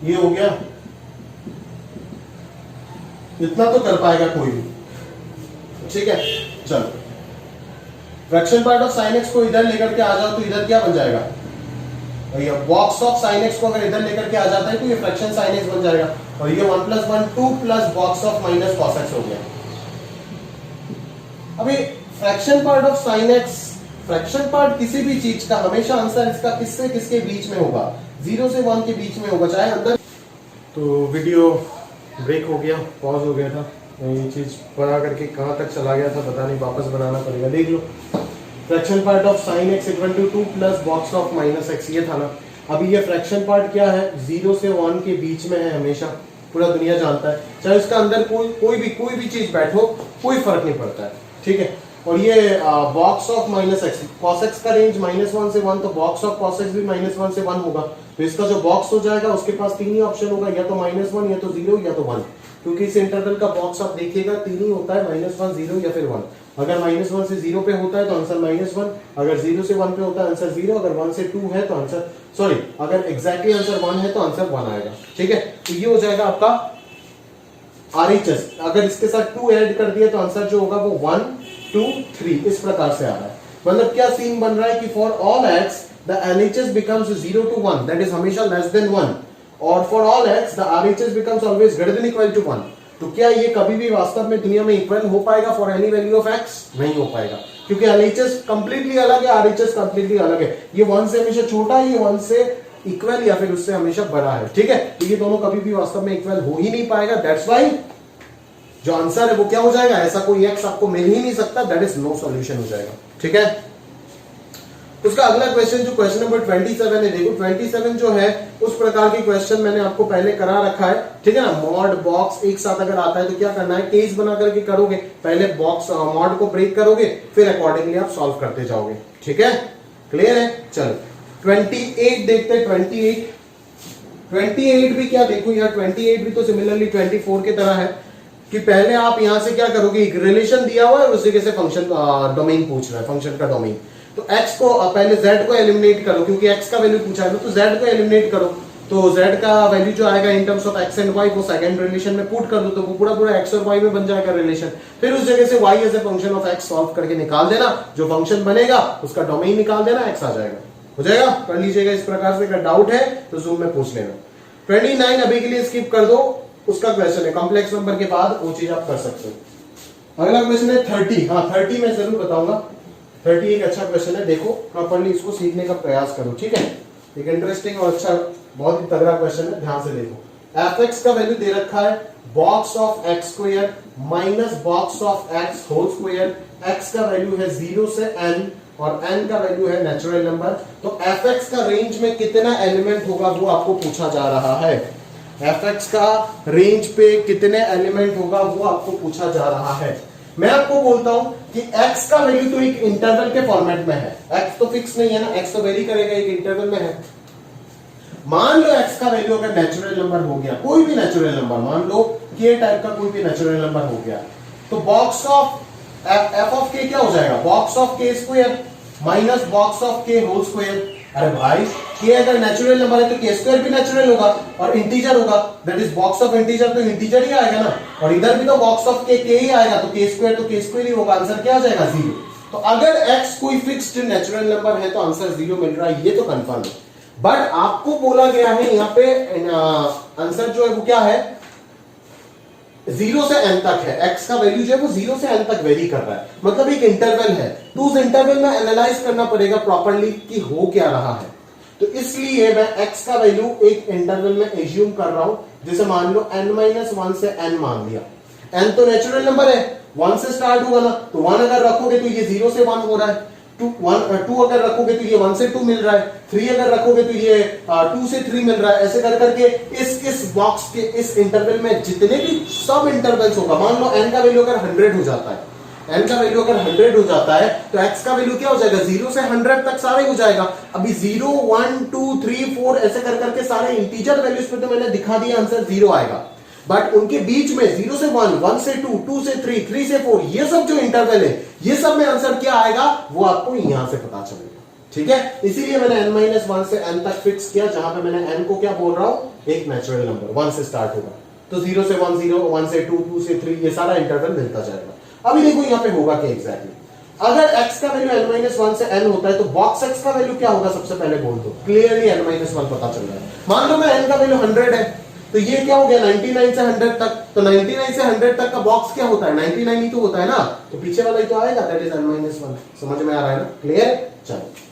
ये हो गया, इतना तो कर पाएगा कोई भी, ठीक है। चलो fraction part of sine x को इधर लेकर के आ जाओ तो इधर क्या बन जाएगा भैया, बॉक्स ऑफ साइन एक्स को अगर इधर लेकर के आ जाता है तो ये फ्रैक्शन साइन एक्स बन जाएगा, और ये 1 + 1 2 plus box of minus cos x हो गया। अभी fraction part of sine x, fraction part किसी भी चीज का हमेशा आंसर इसका किससे किसके बीच में होगा, 0 से 1 के बीच में होगा, चाहे अंदर। तो वीडियो ब्रेक हो गया, पॉज हो गया था, ये चीज बना करके कहां तक चला गया था पता नहीं, वापस बनाना पड़ेगा, देख लो। Fraction part of sine x equal to 2 plus box of minus x, ये था ना। अभी ये फ्रैक्शन पार्ट क्या है, 0 से 1 के बीच में है हमेशा, पूरा दुनिया जानता है, चाहे उसका अंदर कोई भी चीज बैठो कोई फर्क नहीं पड़ता है, ठीक है। और ये box of minus x, cos x का रेंज -1 से 1, तो बॉक्स ऑफ कॉस एक्स भी -1 से 1 होगा, तो इसका जो बॉक्स हो जाएगा उसके पास 3 ही ऑप्शन होगा, या तो -1 या तो 0 या तो 1, क्योंकि इस इंटरवल का बॉक्स आप देखिएगा 3 ही होता है, -1 0 या फिर 1। अगर -1 से 0 पे होता है तो आंसर -1, अगर 0 से 1 पे होता है आंसर 0, अगर 1 से 2 है तो आंसर, सॉरी अगर एग्जैक्टली आंसर 1 है तो आंसर 1 आएगा, ठीक है। तो ये हो जाएगा आपका RHS। अगर इसके साथ 2 ऐड कर दिया तो आंसर जो होगा वो 1 2 3 इस प्रकार से आ रहा है। मतलब क्या सीन बन रहा है कि for all x the LHS becomes 0 to 1, that is हमेशा less than 1, और for all x the RHS becomes always greater than equal to 1। तो क्या ये कभी भी वास्तव में दुनिया में इक्वल हो पाएगा for any value of x? नहीं हो पाएगा, क्योंकि LHS कंप्लीटली अलग है, RHS कंप्लीटली अलग है। ये 1 से हमेशा छोटा है, ये 1 से इक्वल या फिर उससे हमेशा बड़ा है, ठीक है। तो ये दोनों कभी भी वास्तव में इक्वल हो ही नहीं पाएगा, दैट्स व्हाई जो आंसर है वो क्या हो जाएगा, ऐसा कोई एक्स आपको मिल ही नहीं सकता, दैट इज नो सॉल्यूशन हो जाएगा, ठीक है। उसका अगला क्वेश्चन जो क्वेश्चन नंबर 27 है, देखो 27 जो है उस प्रकार की क्वेश्चन मैंने आपको पहले करा रखा है, ठीक है ना। मॉड बॉक्स एक साथ अगर आता है तो क्या करना है, केस बना करके करोगे, पहले बॉक्स मॉड को ब्रेक करोगे, फिर अकॉर्डिंगली आप सॉल्व करते जाओगे, ठीक है, क्लियर है। चलो 28 देखते हैं, 28 भी क्या, देखो यार 28 भी तो सिमिलरली 24 की तरह है कि पहले आप यहां से क्या करोगे, एक रिलेशन दिया हुआ है और उस जगह से फंक्शन डोमेन पूछ रहा है, फंक्शन का डोमेन। तो x को पहले z को एलिमिनेट करो, क्योंकि x का वैल्यू पूछा है, तो z को एलिमिनेट करो, तो z का वैल्यू जो आएगा इन terms of x and y वो सेकंड रिलेशन में पुट कर दो, तो वो पूरा x और y में बन जाएगा रिलेशन। फिर उस जगह से y as a function of x solve करके निकाल देना, जो फंक्शन बनेगा उसका डोमेन निकाल देना, x आ जाएगा, हो जाएगा। कर लीजिएगा इस प्रकार से, अगर डाउट है तो जूम में पूछ लेना। 29 अभी के लिए स्किप कर दो, उसका क्वेश्चन है कॉम्प्लेक्स नंबर के बाद, वो चीज आप कर सकते हो। अगला क्वेश्चन है 30, हाँ 30 मैं जरूर बताऊंगा, 30 एक अच्छा क्वेश्चन है, देखो प्रॉपर्ली इसको सीखने का प्रयास करो, ठीक है। एक इंटरेस्टिंग और अच्छा बहुत ही तगड़ा क्वेश्चन है, ध्यान से देखो। fx का वैल्यू दे रखा है box of x square minus box of x whole square, x का वैल्यू है 0 से n और n का वैल्यू है नेचुरल नंबर। तो fx का रेंज में कितना एलिमेंट होगा वो आपको पूछा जा रहा है, fx का रेंज पे कितने एलिमेंट होगा वो आपको पूछा जा रहा है। मैं आपको बोलता हूं कि x का वैल्यू तो एक इंटरवल के फॉर्मेट में है, x तो फिक्स नहीं है ना, x तो वेरी करेगा, एक इंटरवल में है। मान लो x का वैल्यू अगर नेचुरल नंबर हो गया, कोई भी नेचुरल नंबर, मान लो k टाइप का कोई भी नेचुरल नंबर हो गया, तो box of f of k क्या हो जाएगा, box of k square minus box of k whole square. अरे भाई k अगर नेचुरल नंबर है तो k स्क्वायर भी नेचुरल होगा और इंटीजर होगा, that is box of integer तो इंटीजर ही आएगा ना, और इधर भी तो बॉक्स ऑफ k ही आएगा, तो k स्क्वायर ही होगा, आंसर क्या आ जाएगा 0। तो अगर x कोई फिक्स्ड नेचुरल नंबर है तो आंसर 0 मिल रहा है, ये तो कंफर्म है। बट आपको बोला गया है यहाँ पे आंसर जो है वो क्या है, 0 से n तक है, x का वैल्यू जो है वो 0 से n तक वेरी कर रहा है, मतलब एक इंटरवल है, तो उस इंटरवल में एनालाइज करना पड़ेगा प्रॉपर्ली कि हो क्या रहा है। तो इसलिए मैं x का वैल्यू एक इंटरवल में एज्यूम कर रहा हूं, जैसे मान लो n-1 से n मान लिया, n तो नेचुरल नंबर है, 1 से स्टार्ट होगा ना, तो 1 अगर रखोगे तो ये 0 से 1 हो रहा है, 2 अगर रखोगे तो ये 1 से 2 मिल रहा है, 3 अगर रखोगे तो ये 2 से 3 मिल रहा है, ऐसे कर करके इस बॉक्स के इस इंटरवल में जितने भी सब इंटरवल्स होगा, मान लो n का वैल्यू अगर 100 हो जाता है, n का वैल्यू अगर 100 हो जाता है तो x का वैल्यू क्या हो जाएगा, 0 से 100 तक सारे हो जाएगा। अभी 0 1 2 3 4 ऐसे कर करके सारे इंटीजर वैल्यूज पे तो मैंने दिखा दिया, आंसर 0 आएगा। बट उनके बीच में 0 से 1 1 से 2 2 से 3 3 से 4 ये सब जो इंटरवल है, ये सब में आंसर क्या आएगा वो आपको यहां से पता चलेगा। ठीक है, इसीलिए मैंने n-1 से n तक फिक्स किया, जहां पे मैंने n को क्या बोल रहा हूं, एक नेचुरल नंबर 1 से स्टार्ट होगा, तो 0 से 1 0, 1 से 2, 2 से 3, ये सारा इंटरवल मिलता जाएगा। अभी देखो यहां पे होगा क्या एग्जैक्टली, अगर x का वैल्यू n-1 से n होता है तो बॉक्स x का वैल्यू क्या होगा, सबसे पहले बोल दो, क्लियरली n-1 पता चल रहा है। मान लो मैं n का वैल्यू 100 है, तो ये क्या हो गया 99 से 100 तक, तो 99 से 100 तक का बॉक्स क्या होता है, 99 ही तो होता है ना, तो पीछे वाला ही तो आएगा, दैट इज n-1। समझ में आ रहा है ना, क्लियर। चलो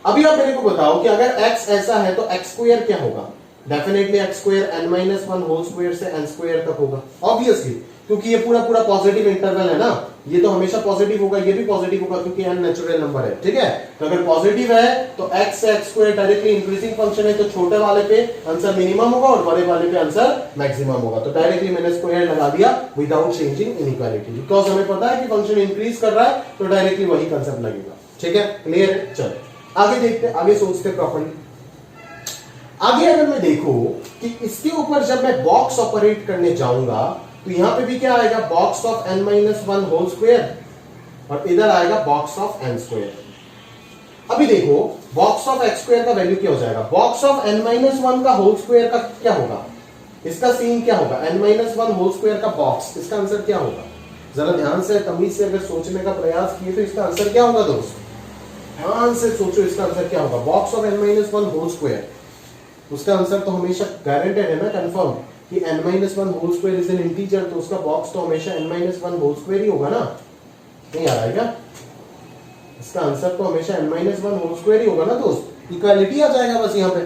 अभी आप मेरे को बताओ कि अगर x ऐसा है तो x स्क्वायर क्या होगा, definitely x square n-1 whole square से n स्क्वायर तक होगा, ऑब्वियसली, क्योंकि ये पूरा पूरा पॉजिटिव इंटरवल है ना, ये तो हमेशा पॉजिटिव होगा, ये भी पॉजिटिव होगा क्योंकि n नेचुरल नंबर है, ठीक है। तो अगर पॉजिटिव है तो x से x square directly increasing function है, तो छोटे वाले पे आंसर मिनिमम होगा और बड़े वाले पे आंसर मैक्सिमम होगा, तो डायरेक्टली मैंने स्क्वायर लगा दिया विदाउट चेंजिंग इनइक्वालिटी, बिकॉज हमें पता है कि फंक्शन इंक्रीज कर रहा है तो डायरेक्टली वही कंसेप्ट लगेगा, ठीक है, क्लियर। चलो आगे देखते, आगे सोचते प्रॉपर्ली। आगे अगर मैं देखो कि इसके ऊपर जब मैं बॉक्स ऑपरेट करने जाऊंगा तो यहां पे भी क्या आएगा, box of n-1 whole square, और इधर आएगा बॉक्स ऑफ n स्क्वायर। अभी देखो बॉक्स ऑफ x स्क्वायर का वैल्यू क्या हो जाएगा, बॉक्स ऑफ n-1 का होल स्क्वायर का क्या होगा, इसका सीन क्या होगा, n-1 होल स्क्वायर का बॉक्स, इसका आंसर क्या होगा, जरा ध्यान से तमीज से अगर सोचने का प्रयास किए तो इसका आंसर क्या होगा दोस्त, ध्यान से सोचो इसका आंसर क्या होगा, box of n-1 whole square, उसका आंसर तो हमेशा गारंटेड है ना, कंफर्म, कि n-1 whole square is an integer, तो उसका बॉक्स तो हमेशा n-1 होल स्क्वायर ही होगा ना, नहीं आ रहा है क्या, इसका आंसर तो हमेशा n-1 होल स्क्वायर ही होगा ना दोस्त, इक्वालिटी आ जाएगा बस यहाँ पे,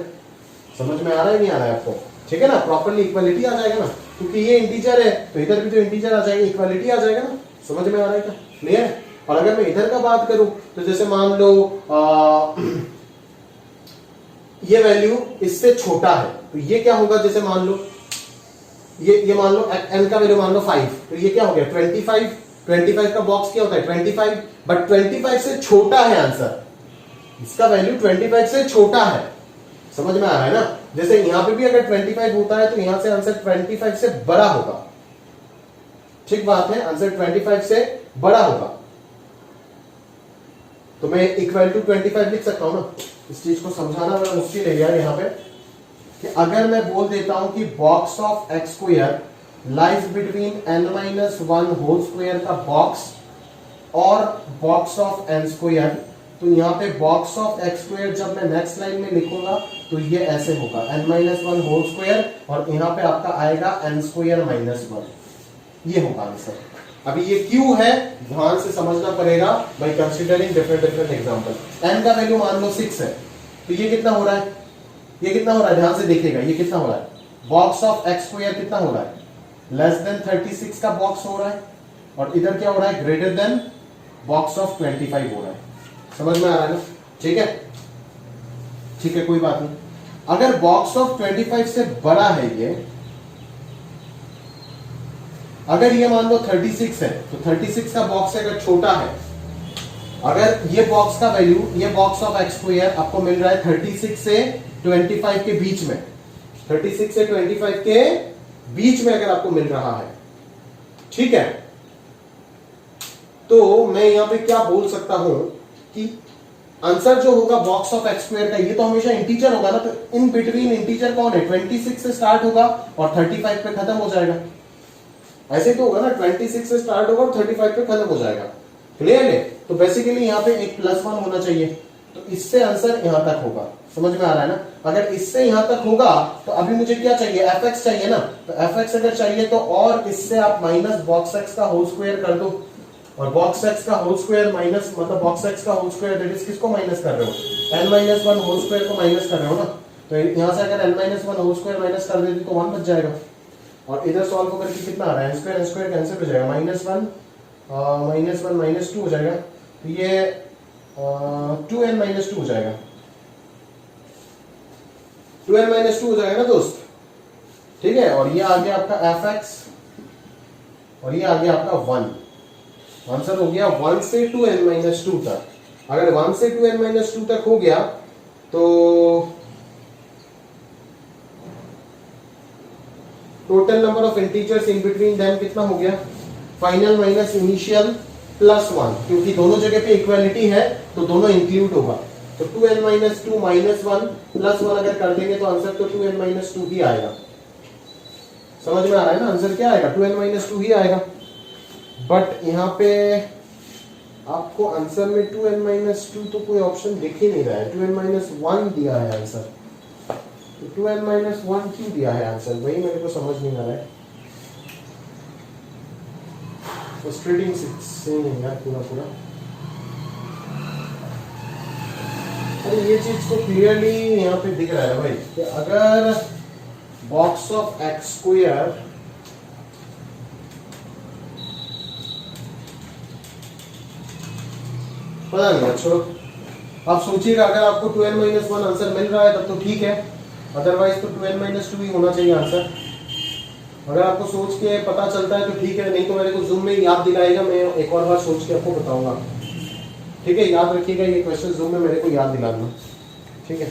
समझ में आ रहा है नहीं आ रहा है आपको, ठीक है ना, प्रॉपर्ली इक्वालिटी आ जाएगा ना, क्योंकि ये इंटीजर है तो इधर भी तो इंटीजर आ जाएगा, इक्वालिटी आ जाएगा ना, समझ में आ रहा है क्या, क्लियर। और अगर मैं इधर का बात करूं तो जैसे मान लो ये वैल्यू इससे छोटा है, तो ये क्या होगा, जैसे मान लो ये मान लो n का वैल्यू मान लो 5, तो ये क्या हो गया 25 का बॉक्स क्या होता है 25, बट 25 से छोटा है आंसर, इसका वैल्यू 25 से छोटा है, समझ में आ रहा है ना, जैसे यहां पे भी अगर 25 होता है तो यहां से आंसर 25 से बड़ा होगा, ठीक बात है, आंसर 25 से बड़ा होगा, तो मैं इक्वल टू 25 लिख सकता हूं ना, इस चीज को समझाना मैं मुश्किल है यार यहाँ पे, कि अगर मैं बोल देता हूं कि box of x square lies between n-1 whole square का बॉक्स और बॉक्स ऑफ n स्क्वायर, तो यहाँ पे बॉक्स ऑफ x स्क्वायर जब मैं नेक्स्ट लाइन में लिखूंगा तो ये ऐसे होगा n-1 होल स्क्वायर, और यहाँ पे आपका आएगा n स्क्वायर माइनस 1, ये होगा आंसर। अभी ये क्यों है ध्यान से समझना पड़ेगा by considering different example. n का वैल्यू मान लो 6 है, तो ये कितना हो रहा है, ये कितना हो रहा है, ध्यान से देखिएगा, ये कितना हो रहा है, बॉक्स ऑफ x स्क्वायर कितना हो रहा है, लेस देन 36 का बॉक्स हो रहा है, और इधर क्या हो रहा है, ग्रेटर देन बॉक्स ऑफ 25 हो रहा है, समझ में आ रहा है ना, ठीक है, ठीक है, कोई बात नहीं। अगर बॉक्स ऑफ 25 से बड़ा है ये, अगर ये मान लो 36 है, तो 36 का बॉक्स अगर छोटा है, अगर ये बॉक्स का वैल्यू, ये बॉक्स ऑफ x स्क्वायर आपको मिल रहा है 36 से 25 के बीच में, 36 से 25 के बीच में अगर आपको मिल रहा है, ठीक है, तो मैं यहां पे क्या बोल सकता हूं कि आंसर जो होगा बॉक्स ऑफ x स्क्वायर का, ये तो हमेशा इंटीजर होगा ना, तो इन बिटवीन इंटीजर कौन है, 26 से स्टार्ट होगा और 35 पे खत्म हो जाएगा, ऐसे तो होगा ना, 26 से स्टार्ट होगा और 35 पे खत्म हो जाएगा, क्लियर है। तो बेसिकली यहाँ पे एक +1 होना चाहिए, तो इससे आंसर यहां तक होगा, समझ में आ रहा है ना। अगर इससे यहां तक होगा तो अभी मुझे क्या चाहिए, fx चाहिए ना, तो fx अगर चाहिए तो और इससे आप माइनस बॉक्स x का होल स्क्वायर कर दो, और बॉक्स x का होल स्क्वायर माइनस, मतलब बॉक्स x का होल स्क्वायर दैट इज किसको माइनस कर रहे हो, n-1 होल स्क्वायर को माइनस कर रहे हो ना, तो यहां से अगर n-1 होल स्क्वायर माइनस कर देते तो 1 बच जाएगा, और इधर सॉल्व होकर के कितना आ रहा है, n स्क्वायर कैंसिल हो जाएगा, -1 -2 हो जाएगा, तो ये 2n - 2 हो जाएगा, 2n - 2 हो जाएगा ना दोस्त, ठीक है। और ये आ गया आपका fx, और ये आ गया आपका 1, आंसर हो गया 1 से 2n - 2 तक। अगर 1 से 2n - 2 तक हो गया तो total number of integers in between them कितना हो गया, फाइनल माइनस इनिशियल, प्लस 1, क्योंकि दोनों जगह पे इक्वालिटी है तो दोनों इंक्लूड होगा। तो 2n माइनस 2 माइनस 1 प्लस 1 अगर कर देंगे तो आंसर तो 2n माइनस 2 ही आएगा। समझ में आ रहा है ना, आंसर क्या आएगा, 2n माइनस 2 ही आएगा। बट यहाँ पे आपको आंसर में 2n माइनस 2 तो कोई ऑप्शन दिख ही नहीं रहा है, 2n माइनस 1 दिया है आंसर। तो 2n माइनस 1 क्यों दिया है आंसर, वही मेरे को समझ नहीं आ रहा है। फ्रस्ट्रेटिंग से नहीं यार पूरा। अरे ये चीज को क्लियरली यहाँ पे दिख रहा है भाई कि अगर बॉक्स ऑफ एक्स स्क्वायर पता नहीं, छोड़ो आप सोचिएगा। अगर आपको 2n माइनस 1 आंसर मिल रहा है तब तो ठीक है, अदरवाइज तो 2n माइनस 2 ही होना चाहिए आंसर। अगर आपको सोच के पता चलता है तो ठीक है, नहीं तो मेरे को जूम में याद दिलाएगा, मैं एक और बार सोच के आपको बताऊंगा। ठीक है, याद रखिएगा ये क्वेश्चन जूम में मेरे को याद दिलाना। ठीक है,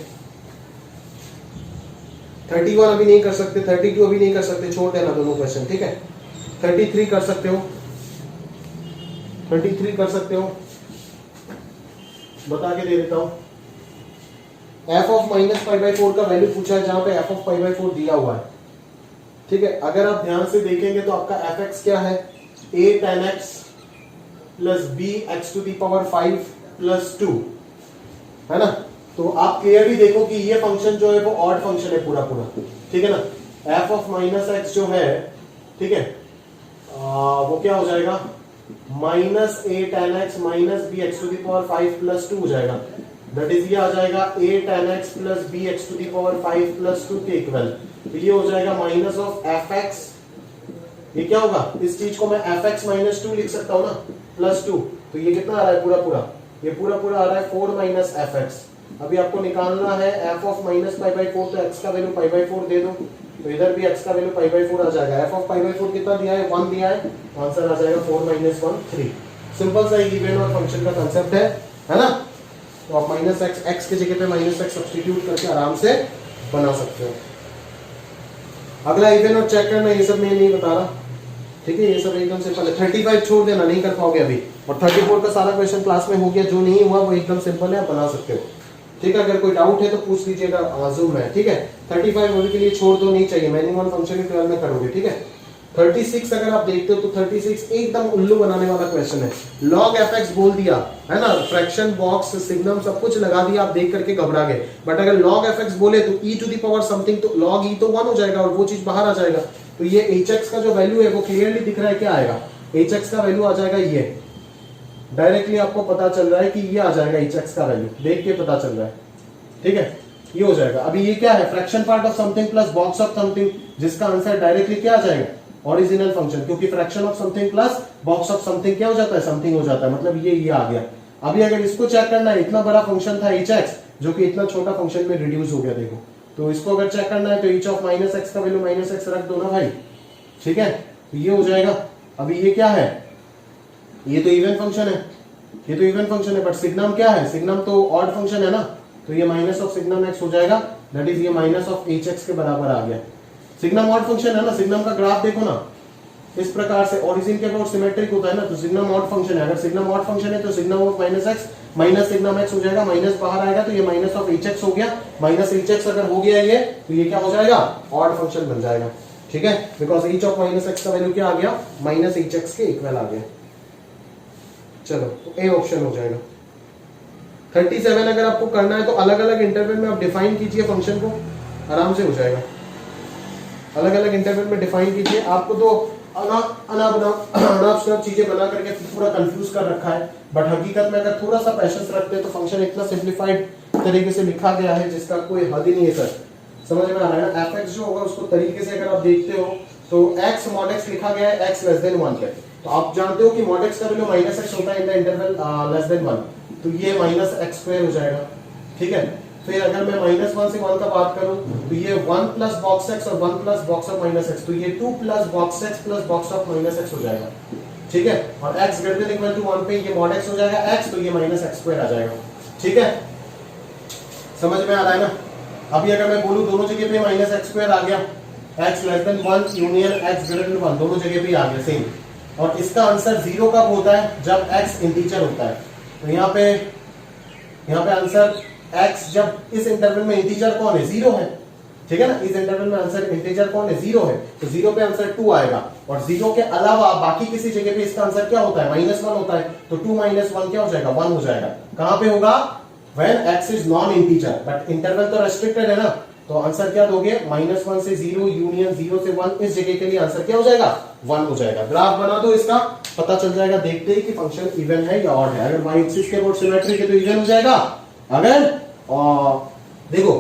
31 अभी नहीं कर सकते, 32 अभी नहीं कर सकते, छोड़ देना दोनों क्वेश्चन। ठीक है, 33 कर सकते हो, 33 कर सकते हो, बता के दे देता हूं। f of minus pi by 4 का वैल्यू पूछा है जहां पे f ऑफ पाई बाई 4 दिया हुआ है। ठीक है, अगर आप ध्यान से देखेंगे तो आपका fx क्या है, a tan x plus b x to the power 5 plus 2 है ना। तो आप क्लियरली देखो कि ये फंक्शन जो है वो ऑड फंक्शन है पूरा। ठीक है ना, f ऑफ माइनस एक्स जो है, ठीक है, वो क्या हो जाएगा, minus a tan x minus b x to the power 5 plus 2 हो जाएगा। दैट इज ये आ जाएगा a tan x plus b x to the power 5 plus 2 के इक्वल। तो ये हो जाएगा माइनस ऑफ fx, ये क्या होगा, इस चीज को मैं fx माइनस 2 लिख सकता हूं ना, प्लस 2। तो ये कितना आ रहा है पूरा, ये पूरा आ रहा है 4 माइनस fx। अभी आपको निकालना है f of minus pi by 4, तो x का वैल्यू पाई बाई 4 दे दो, तो इधर भी x का वैल्यू पाई बाई 4 आ जाएगा। f ऑफ पाई बाई 4 कितना दिया है, 1 दिया है, आंसर आ जाएगा 4 माइनस 1 3। सिंपल सा इवन और फंक्शन का कंसेप्ट है ना। तो आप माइनस x की जगह पे माइनस x सब्स्टिट्यूट करके आराम से बना सकते हो। अगला इवन और चेक करना, ये सब मैं नहीं बता रहा। ठीक है, ये सब एकदम सिंपल है। 35 छोड़ देना, नहीं कर पाओगे अभी, और 34 का सारा क्वेश्चन क्लास में हो गया, जो नहीं हुआ वो एकदम सिंपल है, आप बना सकते हो। ठीक है, अगर कोई डाउट है तो पूछ लीजिएगा जूम में। ठीक है, 35 अभी के लिए छोड़ दो, नहीं चाहिए, मिनिमम फंक्शन ही 12 में करोगे। ठीक है, 36 अगर आप देखते हो तो 36 एकदम उल्लू बनाने वाला क्वेश्चन है। log fx बोल दिया है ना, फ्रैक्शन बॉक्स सिग्नम सब कुछ लगा दिया, आप देख करके घबरा गए। बट अगर log fx बोले तो e to the power something, तो log e तो 1 हो जाएगा और वो चीज बाहर आ जाएगा। तो ये hx का जो वैल्यू है वो क्लियरली दिख रहा है, क्या आएगा, hx का वैल्यू आ जाएगा ये, डायरेक्टली आपको पता चल रहा है कि ये आ जाएगा hx का वैल्यू, देख के पता चल रहा है। ठीक है, ये हो जाएगा। अभी ये क्या है, fraction part of something plus box of something, जिसका आंसर डायरेक्टली क्या आ जाएगा, ओरिजिनल फंक्शन, क्योंकि fraction of something plus box of something क्या हो जाता है, समथिंग हो जाता है, मतलब ये आ गया। अभी अगर इसको चेक करना है, इतना बड़ा फंक्शन था hx जो कि इतना छोटा फंक्शन में रिड्यूस हो गया, देखो, तो इसको अगर चेक करना है तो h ऑफ माइनस एक्स का वैल्यू माइनस एक्स रख दो ना भाई। ठीक है, तो ये हो जाएगा। अभी ये क्या है, ये तो इवन फंक्शन है, ये तो इवन फंक्शन है, बट सिग्नम क्या है, सिग्नम तो ऑड फंक्शन है ना, तो ये माइनस ऑफ सिग्नम एक्स हो जाएगा, दैट इज ये माइनस ऑफ hx के बराबर आ गया। सिग्नम ऑड फंक्शन है ना, सिग्नम का ग्राफ देखो ना, इस प्रकार से ओरिजिन के अबाउट सिमेट्रिक होता है ना, तो सिग्नम ऑड फंक्शन है। अगर सिग्नम ऑड फंक्शन है तो signum of minus x minus signum x हो जाएगा, माइनस बाहर आएगा तो ये माइनस ऑफ hx हो गया, माइनस hx अगर हो गया ये, तो ये क्या हो जाएगा, ऑड फंक्शन बन जाएगा। ठीक है, because h of minus x का वैल्यू क्या आ गया, माइनस hx के इक्वल आ गया। चलो, तो ए ऑप्शन हो जाएगा। 37 अगर आपको करना है तो अलग अलग इंटरवल में आप डिफाइन कीजिए फंक्शन को, आराम से हो जाएगा। अलग अलग इंटरवल में डिफाइन कीजिए। आपको तो अनाप शनाप चीजें बना करके पूरा कंफ्यूज कर रखा है, बट हकीकत में अगर थोड़ा सा पैशंस रखते हैं तो फंक्शन इतना सिंप्लीफाइड तरीके से लिखा गया है जिसका कोई हद ही नहीं है सर। समझ में आ रहा है ना, fx जो होगा उसको तरीके से अगर आप देखते हो तो x mod x लिखा गया है x लेस देन 1 पे, तो आप जानते हो कि mod x का वैल्यू माइनस x होता है इन द इंटरवल लेस देन 1, तो ये माइनस एक्स स्क्वायर हो जाएगा। ठीक है, फिर अगर मैं माइनस 1 से 1 का बात करूं तो ये 1 प्लस बॉक्स एक्स और 1 plus box of minus x, तो ये 2 plus box x plus box of minus x हो जाएगा। ठीक है, और x greater than equal to 1 पे ये mod x हो जाएगा x, तो ये माइनस एक्स स्क्वायर आ जाएगा। ठीक है, समझ में आ रहा है ना। अभी अगर मैं बोलूं दोनों जगह पे माइनस एक्स स्क्वायर आ गया, x less than 1 union x greater then 1 दोनों जगह पे आ गया सेम, और इसका आंसर 0 कब होता है? जब x इंटीजर होता है। तो यहाँ पे आंसर x जब इस इंटरवल में इंटीजर कौन है? 0 है, ठीक है ना। इस इंटरवल में आंसर इंटीजर कौन है? 0 है, तो 0 पे आंसर 2 आएगा। और 0 के अलावा बाकी किसी जगह पे इसका आंसर क्या होता है? -1 होता है, तो 2 - 1 क्या हो जाएगा? 1 हो जाएगा। कहां पे होगा? When x is non integer, but interval तो रेस्ट्रिक्टेड है ना, तो आंसर क्या दोगे? -1 से 0 यूनियन 0 से 1, इस जगह के लिए आंसर क्या हो जाएगा? 1 हो जाएगा। ग्राफ बना दो इसका, पता चल जाएगा देखते ही कि फंक्शन इवन है या ऑड है। अगर y एक्सिस के अबाउट सिमेट्रिक है तो इवन हो जाएगा। अगर देखो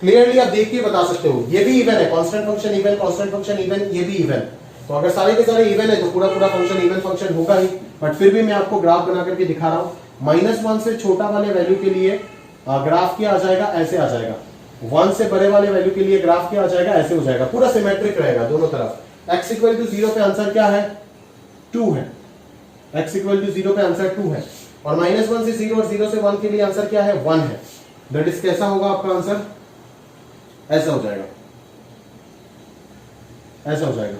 क्लियरली आप देख के बता सकते हो, ये भी इवन है, constant function even, constant function even, ये भी इवन। तो अगर सारे के सारे इवन है तो पूरा फंक्शन इवन फंक्शन होगा ही। बट फिर भी मैं आपको ग्राफ बना करके दिखा रहा हूं। -1 से छोटा वाले वैल्यू के लिए ग्राफ क्या आ जाएगा? ऐसे आ जाएगा। 1 से बड़े वाले वैल्यू के लिए ग्राफ क्या आ जाएगा? ऐसे हो जाएगा। पूरा सिमेट्रिक रहेगा दोनों तरफ। x = 0 पे आंसर क्या है? 2 है। x = 0 पे आंसर 2 है। और -1 से 0 और 0 से 1 के लिए आंसर क्या है? 1 है। दैट इज कैसा होगा आपका आंसर? ऐसा हो जाएगा, ऐसा हो जाएगा,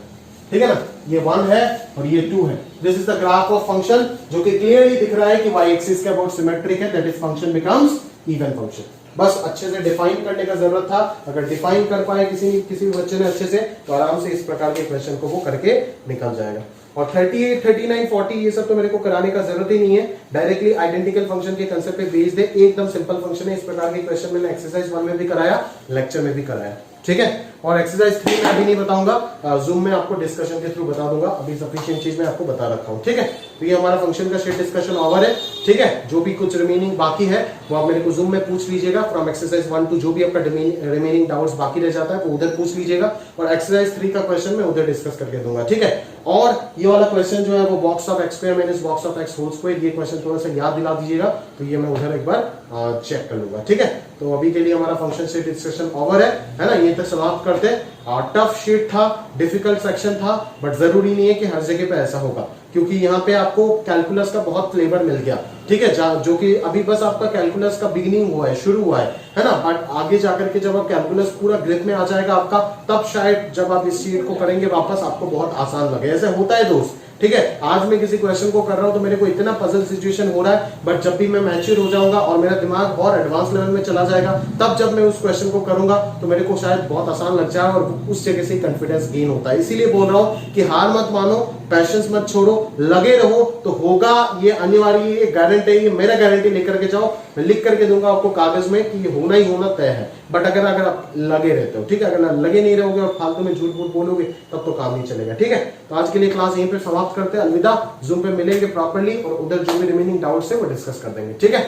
ठीक है ना। ये 1 है और ये 2 है। This is the graph of function, जो कि क्लियरली दिख रहा है कि y एक्सिस के अबाउट सिमेट्रिक है, that is function becomes even function. बस अच्छे से डिफाइन करने का जरूरत था। अगर डिफाइन कर पाए किसी बच्चे ने अच्छे से, तो आराम से इस प्रकार के क्वेश्चन को वो करके निकल जाएगा। और 38, 39, 40 ये सब तो मेरे को कराने का जरूरत ही नहीं है। डायरेक्टली आइडेंटिकल फंक्शन के कंसेप्ट पे बेस्ड है, एकदम सिंपल फंक्शन है। इस प्रकार के क्वेश्चन मैंने एक्सरसाइज 1 में भी कराया, लेक्चर में भी कराया, ठीक है। और एक्सरसाइज 3 में अभी नहीं बताऊंगा, जूम में आपको डिस्कशन के थ्रू बता दूंगा। अभी सफिशिएंट चीज मैं आपको बता रखा हूं, ठीक है। तो ये हमारा फंक्शन का शेयर डिस्कशन ओवर है, ठीक है। जो भी कुछ रिमेनिंग बाकी है वो आप मेरे को जूम में पूछ लीजिएगा। फ्रॉम एक्सरसाइज 1 टू जो भी आपका रिमेनिंग डाउट्स बाकी रह जाता है वो उधर पूछ लीजिएगा। और एक्सरसाइज 3 का क्वेश्चन मैं उधर डिस्कस करके दूंगा, ठीक है। और ये वाला क्वेश्चन जो है वो box of x square minus box of x whole square, ये क्वेश्चन थोड़ा सा याद दिला दीजिएगा, तो ये मैं उधर एक बार चेक कर लूंगा, ठीक है। तो अभी के लिए हमारा फंक्शन शेट डिस्कशन ओवर है ना। ये तक समाप्त करते हैं। टफ शीट था, डिफिकल्ट सेक्शन था, बट जरूरी नहीं है कि हर जगह पे ऐसा होगा, क्योंकि यहाँ पे आपको कैलकुलस का बहुत फ्लेवर मिल गया, ठीक है। जो कि अभी बस आपका कैलकुलस का बिगिनिंग हुआ है, शुरू हुआ है ना। बट आगे जाकर के जब आप कैलकुलस पूरा ग्रिप में आ जाएगा आपका, तब शायद जब आप इस शीट को करेंगे वापस आपको बहुत आसान लगे। ऐसे होता है दोस्त, ठीक है। आज मैं किसी क्वेश्चन को कर रहा हूं तो मेरे को इतना पजल सिचुएशन हो रहा है, बट जब भी मैं मैच्योर हो जाऊंगा और मेरा दिमाग और एडवांस लेवल में चला जाएगा, तब जब मैं उस क्वेश्चन को करूंगा तो मेरे को शायद बहुत आसान लग जाए और उस जगह से कॉन्फिडेंस गेन होता है। इसीलिए बोल रहा हूं कि हार मत मानो, पैशंस मत छोड़ो, लगे रहो तो होगा। ये अनिवार्य, ये गारंटी, ये मेरा गारंटी लेकर के जाओ। मैं लिख करके दूंगा आपको कागज में कि ये होना ही होना तय है। बट अगर आप लगे रहते हो, ठीक है। अगर लगे नहीं रहोगे और फालतू में झूठ मूठ बोलोगे तब तो काम नहीं चलेगा, ठीक है। तो आज के लिए क्लास यहीं पे समाप्त करते हैं। अलविदा। जूम पे मिलेंगे प्रॉपर्ली और उधर जो भी रिमेनिंग डाउट्स है वो डिस्कस कर देंगे, ठीक है।